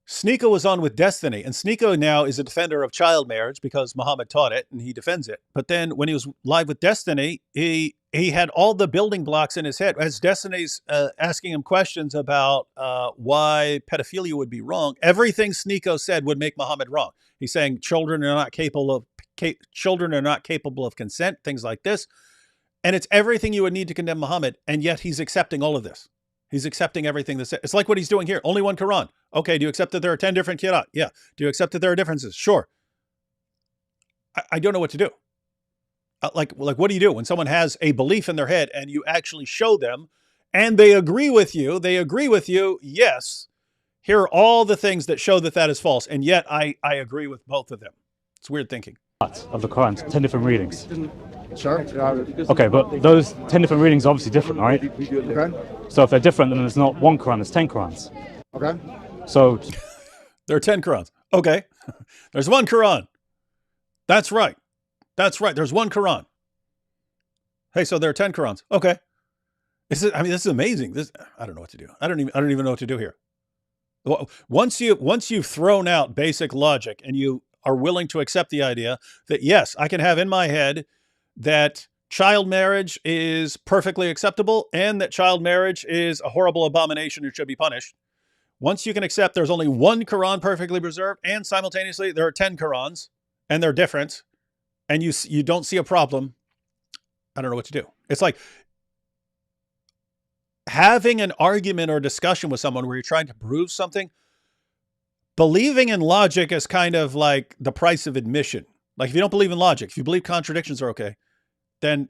Sneeko was on with Destiny, and Sneeko now is a defender of child marriage because Muhammad taught it and he defends it. But then when he was live with Destiny, he had all the building blocks in his head. As Destiny's asking him questions about why pedophilia would be wrong, everything Sneeko said would make Muhammad wrong. He's saying children are not capable of consent, things like this. And it's everything you would need to condemn Muhammad, and yet he's accepting all of this. He's accepting everything that's it's like what he's doing here. Only one Quran. Okay, do you accept that there are 10 different Qira'at? Yeah. Do you accept that there are differences? Sure. I don't know what to do. Like what do you do when someone has a belief in their head and you actually show them and they agree with you? Yes. Here are all the things that show that is false. And yet I agree with both of them. It's weird thinking. Of the Quran, 10 different readings. Sure. Okay, but those 10 different readings are obviously different, right? Okay. So if they're different, then there's not one Quran, there's 10 Qurans. Okay. So there are 10 Qurans. Okay. There's one Quran. That's right. There's one Quran. Hey, so there are 10 Qurans. Okay. This is amazing. I don't know what to do. I don't even know what to do here. Once you've thrown out basic logic and you are willing to accept the idea that, yes, I can have in my head that child marriage is perfectly acceptable and that child marriage is a horrible abomination and should be punished. Once you can accept there's only one Quran perfectly preserved and simultaneously there are 10 Qurans and they're different and you don't see a problem, I don't know what to do. It's like having an argument or discussion with someone where you're trying to prove something. Believing in logic is kind of like the price of admission. Like if you don't believe in logic, if you believe contradictions are okay, then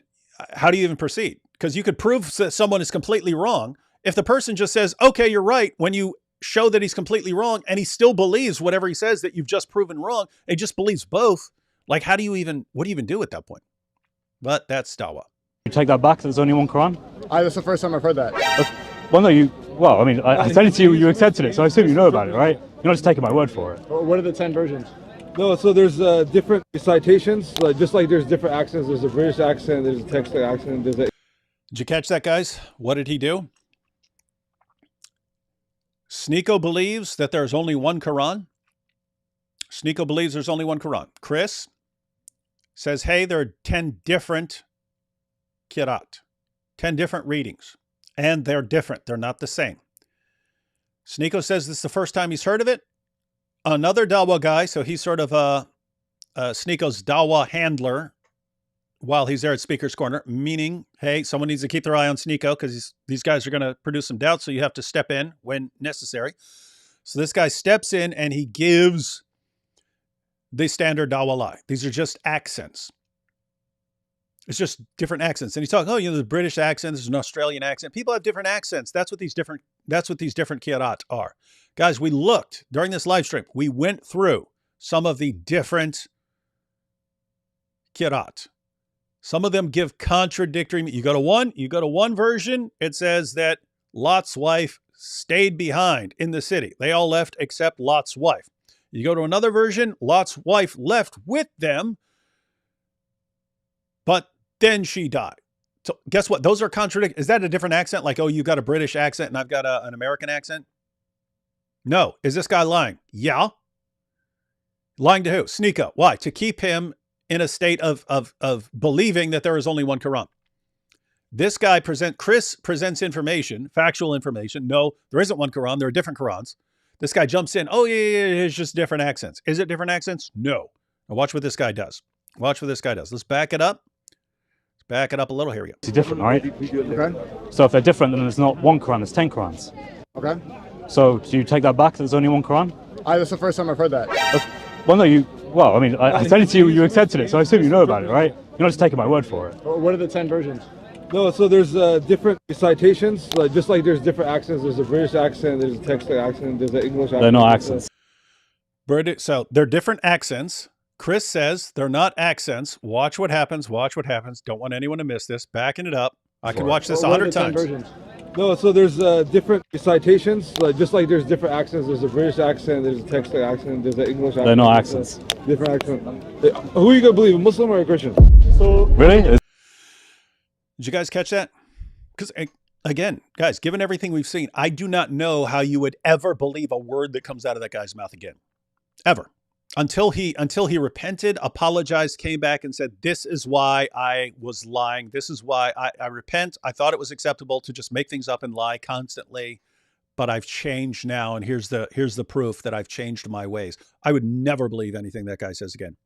how do you even proceed? Because you could prove that someone is completely wrong. If the person just says, okay, you're right, when you show that he's completely wrong and he still believes whatever he says that you've just proven wrong, he just believes both. Like what do you even do at that point? But that's Dawah. You take that back, there's only one Quran? That's the first time I've heard that. Well, no, well, I mean, I said it to you, you accepted it, so I assume you know about it, right? You're not just taking my word for it. What are the 10 versions? No, so there's different citations, just like there's different accents. There's a British accent, there's a Texas accent, there's a... Did you catch that, guys? What did he do? Sneeko believes that there's only one Quran. Sneeko believes there's only one Quran. Chris says, hey, there are 10 different Qira'at, 10 different readings, and they're different. They're not the same. Sneeko says this is the first time he's heard of it. Another Dawah guy, so he's sort of Sneeko's Dawah handler while he's there at Speaker's Corner, meaning, hey, someone needs to keep their eye on Sneeko because these guys are going to produce some doubt, so you have to step in when necessary. So this guy steps in and he gives the standard Dawah lie. These are just accents. It's just different accents. And he's talking, oh, there's a British accent, there's an Australian accent. People have different accents. That's what these different Qira'at are. Guys, we looked during this live stream. We went through some of the different Qira'at. Some of them give contradictory. You go to one version, it says that Lot's wife stayed behind in the city. They all left except Lot's wife. You go to another version, Lot's wife left with them, but then she died. So guess what? Those are contradictory. Is that a different accent? Like, oh, you got a British accent and I've got an American accent? No. Is this guy lying? Yeah. Lying to who? Sneeko. Why? To keep him in a state of believing that there is only one Quran. This guy Chris presents information, factual information. No, there isn't one Quran. There are different Qurans. This guy jumps in. Oh, yeah, it's just different accents. Is it different accents? No. Now watch what this guy does. Watch what this guy does. Let's back it up. Let's back it up a little. Here we go. It's different, right? Okay. So if they're different, then there's not one Quran, there's 10 Qurans. Okay. So do you take that back, there's only one Quran? That's the first time I've heard that. Well, no, well, I mean, I said it to you, you accepted it, so I assume you know about it, right? You're not just taking my word for it. What are the 10 versions? No, so there's different citations, just like there's different accents. There's a British accent, there's a Texas accent, there's an English accent. They're not accents. So they're different accents. Chris says they're not accents. Watch what happens. Watch what happens. Don't want anyone to miss this. Backing it up. I could watch this 100 times. Versions? No, so there's different citations, just like there's different accents. There's a British accent, there's a Texas accent, there's an English accent. They're not accents. Different accent. Who are you going to believe, a Muslim or a Christian? So really? Did you guys catch that? Because again, guys, given everything we've seen, I do not know how you would ever believe a word that comes out of that guy's mouth again. Ever. Until he repented, apologized, came back and said, this is why I was lying. This is why I repent. I thought it was acceptable to just make things up and lie constantly, but I've changed now. And here's the proof that I've changed my ways. I would never believe anything that guy says again.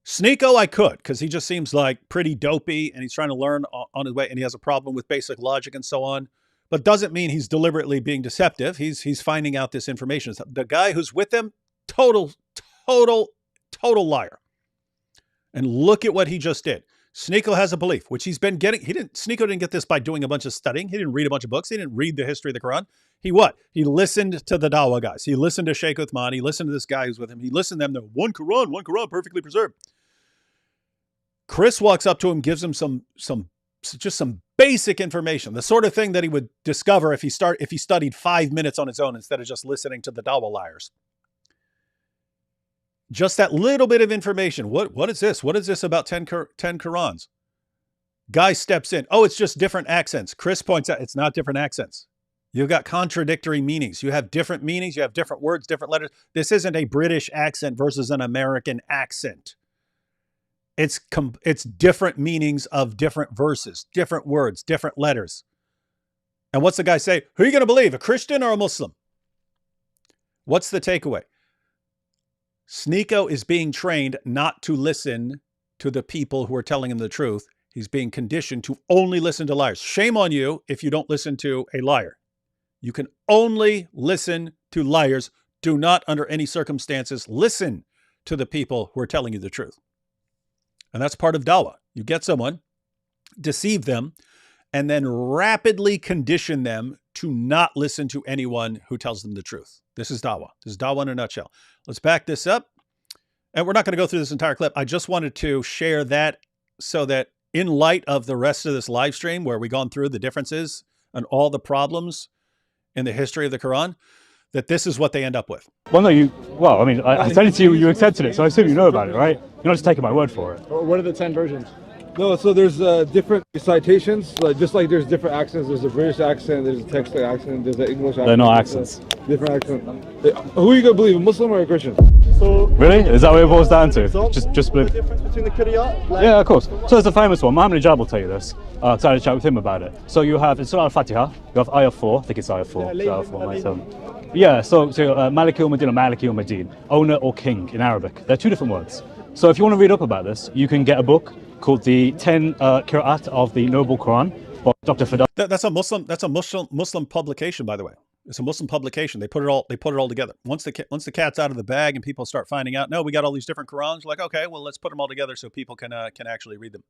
Sneeko, I could, because he just seems like pretty dopey and he's trying to learn on his way and he has a problem with basic logic and so on. But doesn't mean he's deliberately being deceptive. He's finding out this information. The guy who's with him, total liar. And look at what he just did. Sneeko has a belief, which he's been getting. Sneeko didn't get this by doing a bunch of studying. He didn't read a bunch of books. He didn't read the history of the Quran. He listened to the Dawah guys. He listened to Sheikh Uthman. He listened to this guy who's with him. He listened to them. They're one Quran, perfectly preserved. Chris walks up to him, gives him some basic information, the sort of thing that he would discover if he studied 5 minutes on his own instead of just listening to the Dawah liars. Just that little bit of information. What is this? What is this about 10 Qurans? Guy steps in. Oh, it's just different accents. Chris points out it's not different accents. You've got contradictory meanings. You have different meanings. You have different words, different letters. This isn't a British accent versus an American accent. It's different meanings of different verses, different words, different letters. And what's the guy say? Who are you going to believe, a Christian or a Muslim? What's the takeaway? Sneeko is being trained not to listen to the people who are telling him the truth. He's being conditioned to only listen to liars. Shame on you if you don't listen to a liar. You can only listen to liars. Do not, under any circumstances, listen to the people who are telling you the truth. And that's part of Dawah. You get someone, deceive them, and then rapidly condition them to not listen to anyone who tells them the truth. This is Dawah. This is Dawah in a nutshell. Let's back this up. And we're not going to go through this entire clip. I just wanted to share that so that in light of the rest of this live stream where we've gone through the differences and all the problems in the history of the Quran, that this is what they end up with. Well, no, I sent it to you, you accepted it, so I assume you know about it, right? You're not just taking my word for it. What are the 10 versions? No, so there's different citations, just like there's different accents. There's a British accent, there's a Texas accent, there's an English accent. They're not accents. Different accent. Who are you gonna believe, a Muslim or a Christian? So really? Is that what it boils down to? Just believe. The difference between the Qur'an? Yeah, of course. So there's a famous one. Muhammad Hijab will tell you this. I had a chat with him about it. So you have in Surah Al-Fatiha, you have Ayah 4. I think it's Ayah 4. Ayah 4 yeah. So Maliki al-Madin or Maliki al-Madin, owner or king in Arabic. They're two different words. So if you want to read up about this, you can get a book called the 10 Qira'at of the Noble Quran by Dr. Fadal. That's a Muslim publication, by the way. It's a Muslim publication. They put it all together. Once the cat's out of the bag and people start finding out, no, we got all these different Qurans. Like, okay, well, let's put them all together so people can actually read them.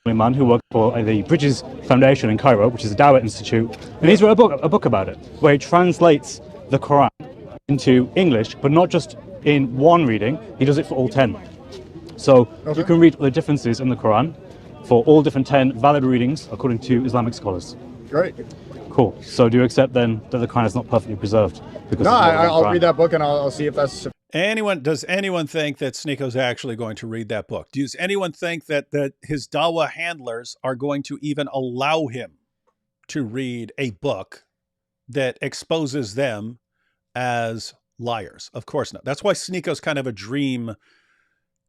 A man who worked for the Bridges Foundation in Cairo, which is a Dawah institute, and he's wrote a book about it where he translates the Quran into English, but not just in one reading. He does it for all 10. So you can read the differences in the Quran for all different 10 valid readings according to Islamic scholars. Great. Cool. So do you accept then that the Quran is not perfectly preserved? No, I'll read that book and I'll see if that's... Does anyone think that Sneako's actually going to read that book? Does anyone think that his Dawah handlers are going to even allow him to read a book that exposes them as liars? Of course not. That's why Sneako's kind of a dream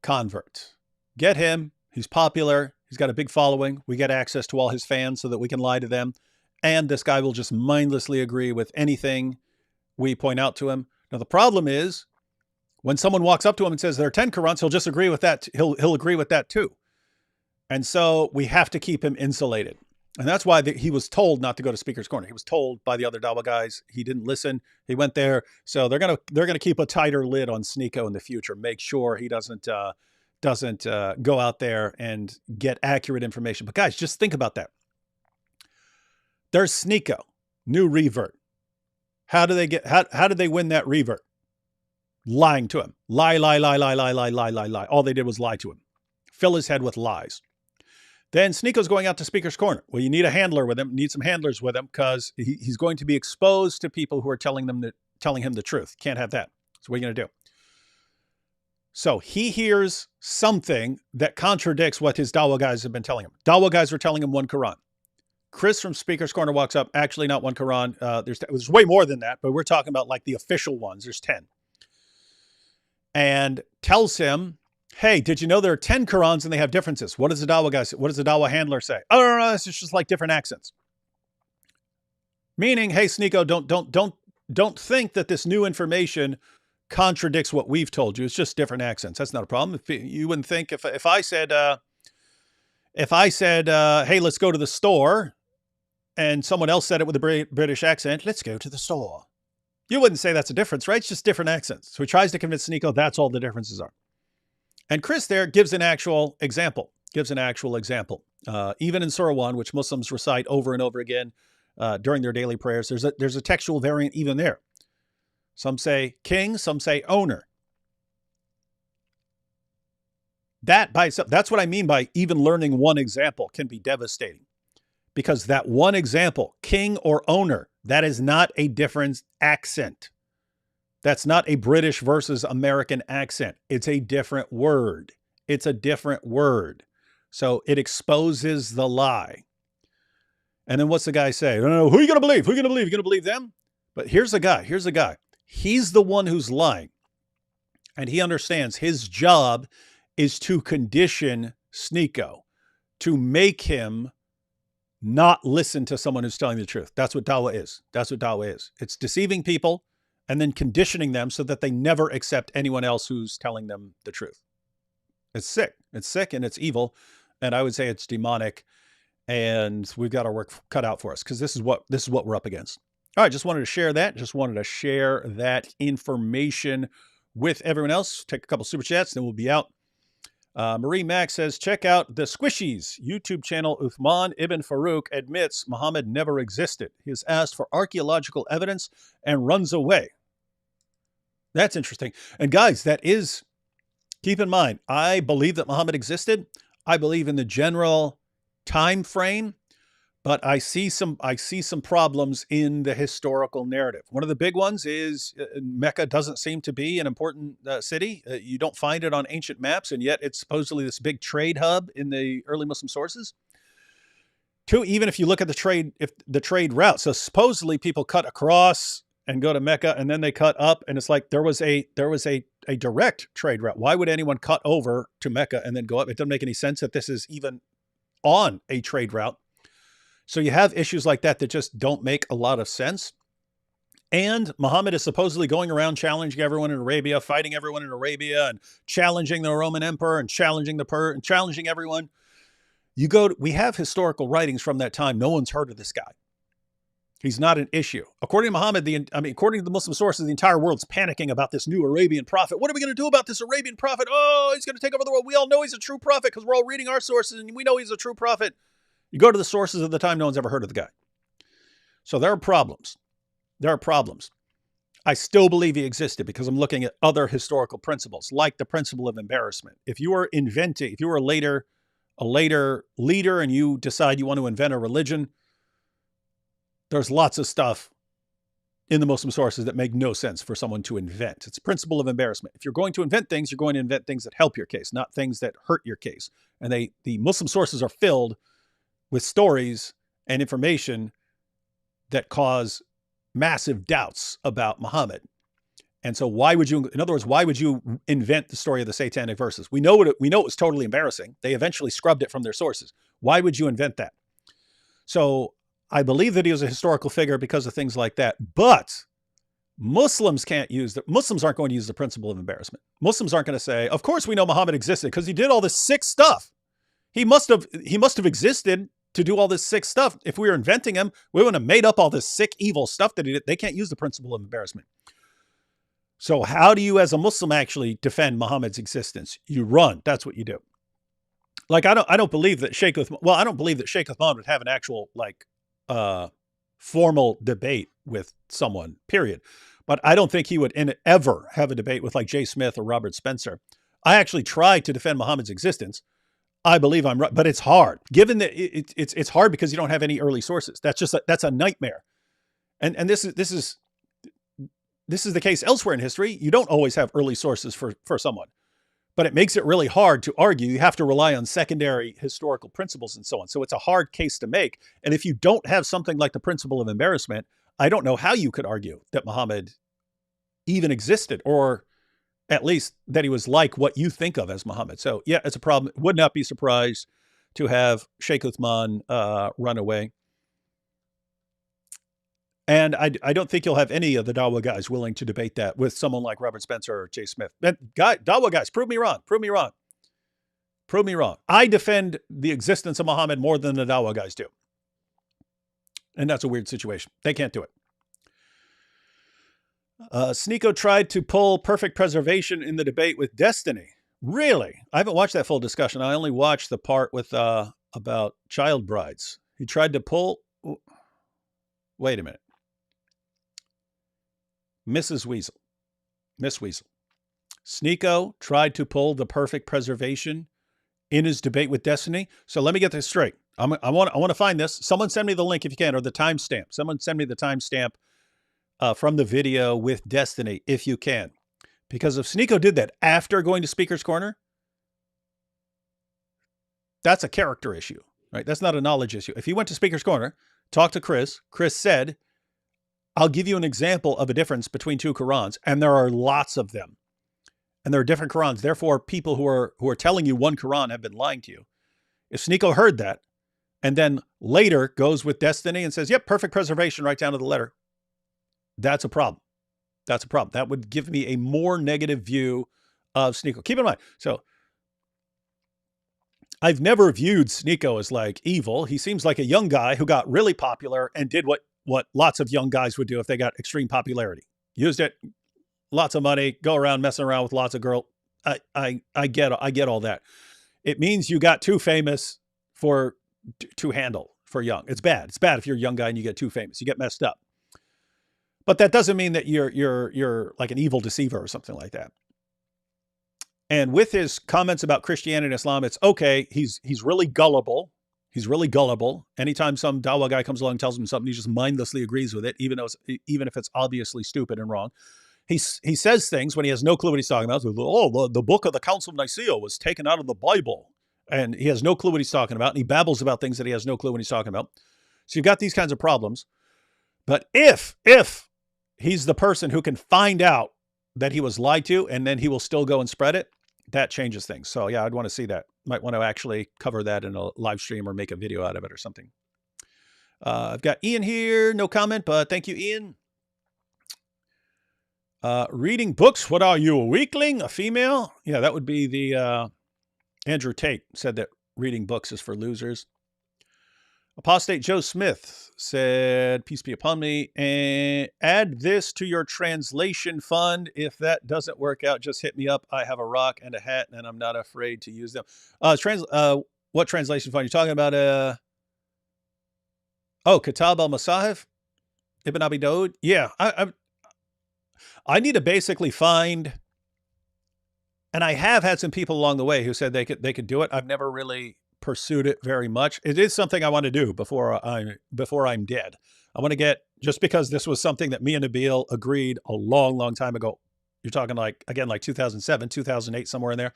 convert. Get him. He's popular. He's got a big following. We get access to all his fans so that we can lie to them. And this guy will just mindlessly agree with anything we point out to him. Now, the problem is when someone walks up to him and says there are 10 Qurans, he'll just agree with that. He'll agree with that too. And so we have to keep him insulated. And that's why he was told not to go to Speaker's Corner. He was told by the other Dawah guys. He didn't listen. He went there. So they're gonna keep a tighter lid on Sneako in the future. Make sure he doesn't go out there and get accurate information. But guys, just think about that. There's Sneako, new revert. How did they win that revert? Lying to him. Lie. All they did was lie to him. Fill his head with lies. Then Sneako's going out to Speaker's Corner. Well, you need a handler with him. Need some handlers with him because he's going to be exposed to people who are telling him the truth. Can't have that. So what are you going to do? So he hears something that contradicts what his Dawah guys have been telling him. Dawah guys were telling him one Quran. Chris from Speaker's Corner walks up. Actually, not one Quran. There's way more than that, but we're talking about like the official ones. There's 10. And tells him, hey, did you know there are 10 Qurans and they have differences? What does the Dawah guy say? What does the Dawah handler say? Oh, no, it's just like different accents. Meaning, hey, Sneako, don't think that this new information contradicts what we've told you. It's just different accents. That's not a problem. You wouldn't think if I said, hey, let's go to the store, and someone else said it with a British accent, let's go to the store. You wouldn't say that's a difference, right? It's just different accents. So he tries to convince Sneako that's all the differences are. And Chris there gives an actual example. Even in Surah 1, which Muslims recite over and over again during their daily prayers, there's a textual variant even there. Some say king, some say owner. That by itself, that's what I mean by even learning one example can be devastating. Because that one example, king or owner, that is not a different accent. That's not a British versus American accent. It's a different word. So it exposes the lie. And then what's the guy say? No, who are you going to believe? You're going to believe them? But here's the guy. He's the one who's lying. And he understands his job is to condition Sneako, to make him not listen to someone who's telling the truth. That's what Dawah is. It's deceiving people and then conditioning them so that they never accept anyone else who's telling them the truth. It's sick. And it's evil. And I would say it's demonic. And we've got our work cut out for us because this is what we're up against. All right, just wanted to share that. Just wanted to share that information with everyone else. Take a couple super chats, then we'll be out. Marie Mack says, check out the Squishies YouTube channel. Uthman ibn Farouk admits Muhammad never existed. He is asked for archaeological evidence and runs away. That's interesting. And guys, keep in mind, I believe that Muhammad existed. I believe in the general time frame, but I see some problems in the historical narrative. One of the big ones is Mecca doesn't seem to be an important city. You don't find it on ancient maps, and yet it's supposedly this big trade hub in the early Muslim sources. Two, even if you look at the trade route, so supposedly people cut across and go to Mecca, and then they cut up, and it's like there was a direct trade route. Why would anyone cut over to Mecca and then go up? It doesn't make any sense that this is even on a trade route. So you have issues like that just don't make a lot of sense. And Muhammad is supposedly going around challenging everyone in Arabia, fighting everyone in Arabia, and challenging the Roman emperor and challenging and challenging everyone. We have historical writings from that time. No one's heard of this guy. He's not an issue. According to Muhammad, according to the Muslim sources, the entire world's panicking about this new Arabian prophet. What are we going to do about this Arabian prophet? Oh, he's going to take over the world. We all know he's a true prophet because we're all reading our sources and we know he's a true prophet. You go to the sources of the time, no one's ever heard of the guy. So there are problems. There are problems. I still believe he existed because I'm looking at other historical principles, like the principle of embarrassment. If you were a later leader and you decide you want to invent a religion, there's lots of stuff in the Muslim sources that make no sense for someone to invent. It's a principle of embarrassment. If you're going to invent things, you're going to invent things that help your case, not things that hurt your case. And the Muslim sources are filled with stories and information that cause massive doubts about Muhammad. And so why would you invent the story of the satanic verses? We know it was totally embarrassing. They eventually scrubbed it from their sources. Why would you invent that? So I believe that he was a historical figure because of things like that. But Muslims aren't going to use the principle of embarrassment. Muslims aren't going to say, of course we know Muhammad existed because he did all this sick stuff. He must have existed to do all this sick stuff. If we were inventing him, we would have made up all this sick, evil stuff that he did. They can't use the principle of embarrassment. So how do you, as a Muslim, actually defend Muhammad's existence? You run. That's what you do. Like, I don't believe that Sheikh Uthman would have an actual, formal debate with someone, period. But I don't think he would ever have a debate with, like, Jay Smith or Robert Spencer. I actually tried to defend Muhammad's existence. I believe I'm right, but it's hard. Given that it's hard because you don't have any early sources. That's a nightmare. And this is the case elsewhere in history. You don't always have early sources for someone, but it makes it really hard to argue. You have to rely on secondary historical principles and so on. So it's a hard case to make. And if you don't have something like the principle of embarrassment, I don't know how you could argue that Muhammad even existed, or at least that he was like what you think of as Muhammad. So yeah, it's a problem. Would not be surprised to have Sheikh Uthman run away. And I don't think you'll have any of the Dawah guys willing to debate that with someone like Robert Spencer or Jay Smith. Dawah guys, prove me wrong. Prove me wrong. Prove me wrong. I defend the existence of Muhammad more than the Dawah guys do. And that's a weird situation. They can't do it. Sneeko tried to pull perfect preservation in the debate with Destiny. Really? I haven't watched that full discussion. I only watched the part with about child brides. He tried to pull... Wait a minute. Miss Weasel. Sneeko tried to pull the perfect preservation in his debate with Destiny. So let me get this straight. I want to find this. Someone send me the link if you can, or the timestamp. Someone send me the timestamp from the video with Destiny if you can. Because if Sneeko did that after going to Speaker's Corner, that's a character issue, right? That's not a knowledge issue. If he went to Speaker's Corner, talked to Chris said, I'll give you an example of a difference between two Qurans, and there are lots of them. And there are different Qurans. Therefore, people who are telling you one Quran have been lying to you. If Sneeko heard that, and then later goes with Destiny and says, yep, perfect preservation right down to the letter, that's a problem. That's a problem. That would give me a more negative view of Sneeko. Keep in mind, so I've never viewed Sneeko as like evil. He seems like a young guy who got really popular and did what lots of young guys would do if they got extreme popularity. Used it, lots of money, go around messing around with lots of girls. I get all that. It means you got too famous to handle for young. It's bad. It's bad if you're a young guy and you get too famous. You get messed up. But that doesn't mean that you're like an evil deceiver or something like that. And with his comments about Christianity and Islam, it's okay. He's really gullible. He's really gullible. Anytime some Dawah guy comes along and tells him something, he just mindlessly agrees with it, even if it's obviously stupid and wrong. He says things when he has no clue what he's talking about. So, oh, the book of the Council of Nicaea was taken out of the Bible. And he has no clue what he's talking about. And he babbles about things that he has no clue what he's talking about. So you've got these kinds of problems. But if he's the person who can find out that he was lied to, and then he will still go and spread it, that changes things. So yeah, I'd want to see that. Might want to actually cover that in a live stream or make a video out of it or something. I've got Ian here. No comment, but thank you, Ian. Reading books. What are you, a weakling? A female? Yeah, that would be the Andrew Tate said that reading books is for losers. Apostate Joe Smith said, peace be upon me, and add this to your translation fund. If that doesn't work out, just hit me up. I have a rock and a hat, and I'm not afraid to use them. What translation fund are you talking about? Kitab al-Masahif? Ibn Abi Daud? Yeah, I need to basically find, and I have had some people along the way who said they could do it. I've never really pursued it very much. It is something I want to do before I'm dead. I want to get, just because this was something that me and Nabil agreed a long time ago. You're talking like 2007, 2008, somewhere in there.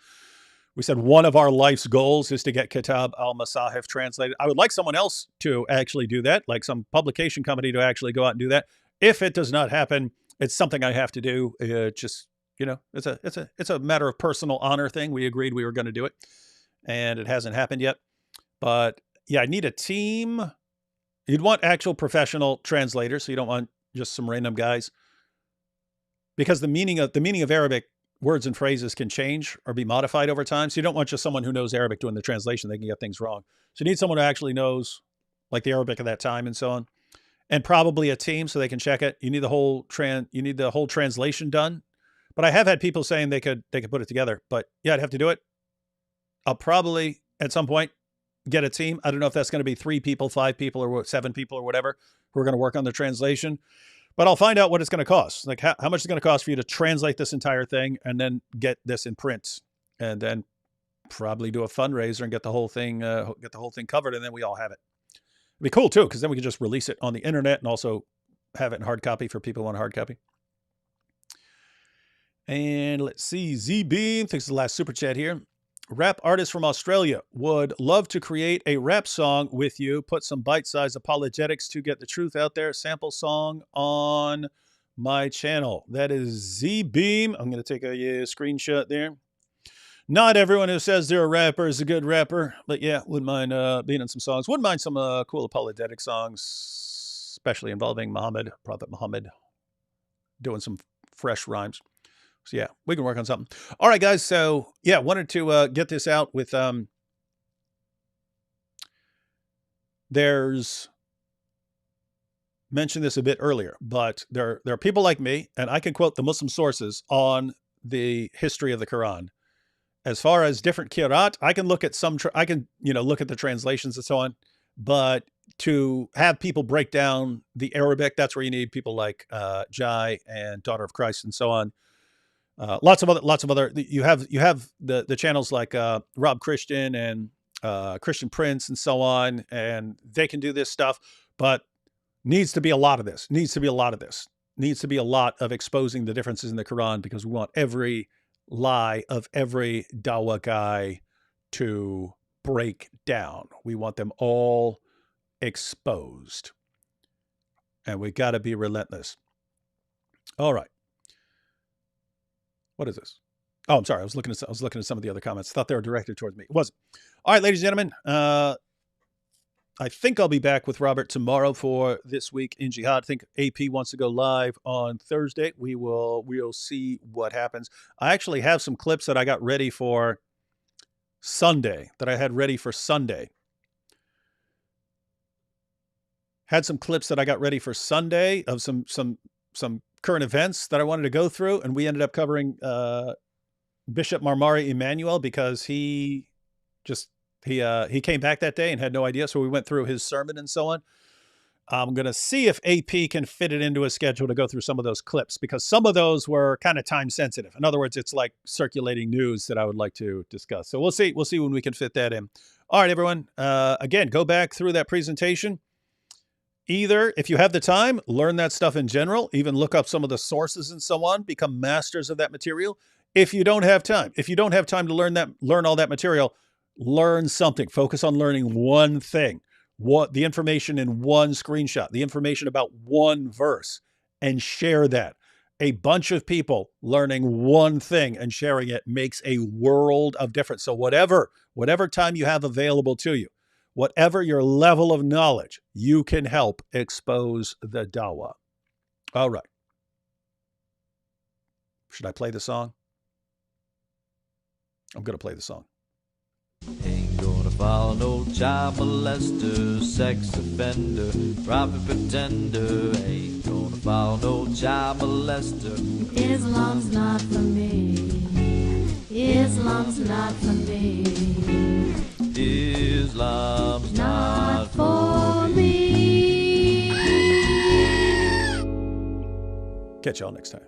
We said one of our life's goals is to get Kitab al-Masahif translated. I would like someone else to actually do that, like some publication company to actually go out and do that. If it does not happen, it's something I have to do. Just, it's a matter of personal honor thing. We agreed we were going to do it, and it hasn't happened yet. But yeah, I need a team. You'd want actual professional translators, so you don't want just some random guys, because the meaning of Arabic words and phrases can change or be modified over time. So you don't want just someone who knows Arabic doing the translation. They can get things wrong. So you need someone who actually knows like the Arabic of that time and so on, and probably a team so they can check it. You need the whole translation done. But I have had people saying they could put it together. But yeah, I'd have to do it. I'll probably at some point get a team. I don't know if that's going to be 3 people, 5 people, or 7 people or whatever who are going to work on the translation. But I'll find out what it's going to cost. Like how much it's going to cost for you to translate this entire thing and then get this in print, and then probably do a fundraiser and get the whole thing covered, and then we all have it. It'd be cool too, because then we can just release it on the internet and also have it in hard copy for people who want a hard copy. And let's see, Z-Beam, thanks for the last super chat here. Rap artist from Australia would love to create a rap song with you. Put some bite-sized apologetics to get the truth out there. Sample song on my channel. That is Z-Beam. I'm going to take a screenshot there. Not everyone who says they're a rapper is a good rapper, but yeah, wouldn't mind being in some songs. Wouldn't mind some cool apologetic songs, especially involving Prophet Muhammad, doing some fresh rhymes. So yeah, we can work on something. All right, guys. So yeah, wanted to get this out with, there's, mentioned this a bit earlier, but there are people like me, and I can quote the Muslim sources on the history of the Quran. As far as different qira'at, I can look at look at the translations and so on, but to have people break down the Arabic, that's where you need people like Jai and Daughter of Christ and so on. Lots of other. You have the channels like Rob Christian and Christian Prince and so on, and they can do this stuff. But needs to be a lot of this. Needs to be a lot of exposing the differences in the Quran, because we want every lie of every Dawah guy to break down. We want them all exposed, and we got to be relentless. All right. What is this? Oh, I'm sorry. I was looking at some of the other comments. I thought they were directed towards me. It wasn't. All right, ladies and gentlemen. I think I'll be back with Robert tomorrow for This Week in Jihad. I think AP wants to go live on Thursday. We'll see what happens. I actually have some clips that I got ready for Sunday. Had some clips that I got ready for Sunday of some current events that I wanted to go through, and we ended up covering Bishop Marmari Emmanuel, because he came back that day and had no idea, so we went through his sermon and so on. I'm going to see if AP can fit it into a schedule to go through some of those clips, because some of those were kind of time sensitive. In other words, it's like circulating news that I would like to discuss. So we'll see when we can fit that in. All right, everyone. Again, go back through that presentation. Either, if you have the time, learn that stuff in general, even look up some of the sources and so on, become masters of that material. If you don't have time to learn all that material, learn something. Focus on learning one thing. What the information in one screenshot, the information about one verse, and share that. A bunch of people learning one thing and sharing it makes a world of difference. So whatever time you have available to you, whatever your level of knowledge, you can help expose the Dawah. All right. Should I play the song? I'm going to play the song. Ain't gonna follow no child molester, sex offender, private pretender. Ain't gonna follow no child molester. Islam's not for me. Islam's not for me. Islam's not for me. Catch y'all next time.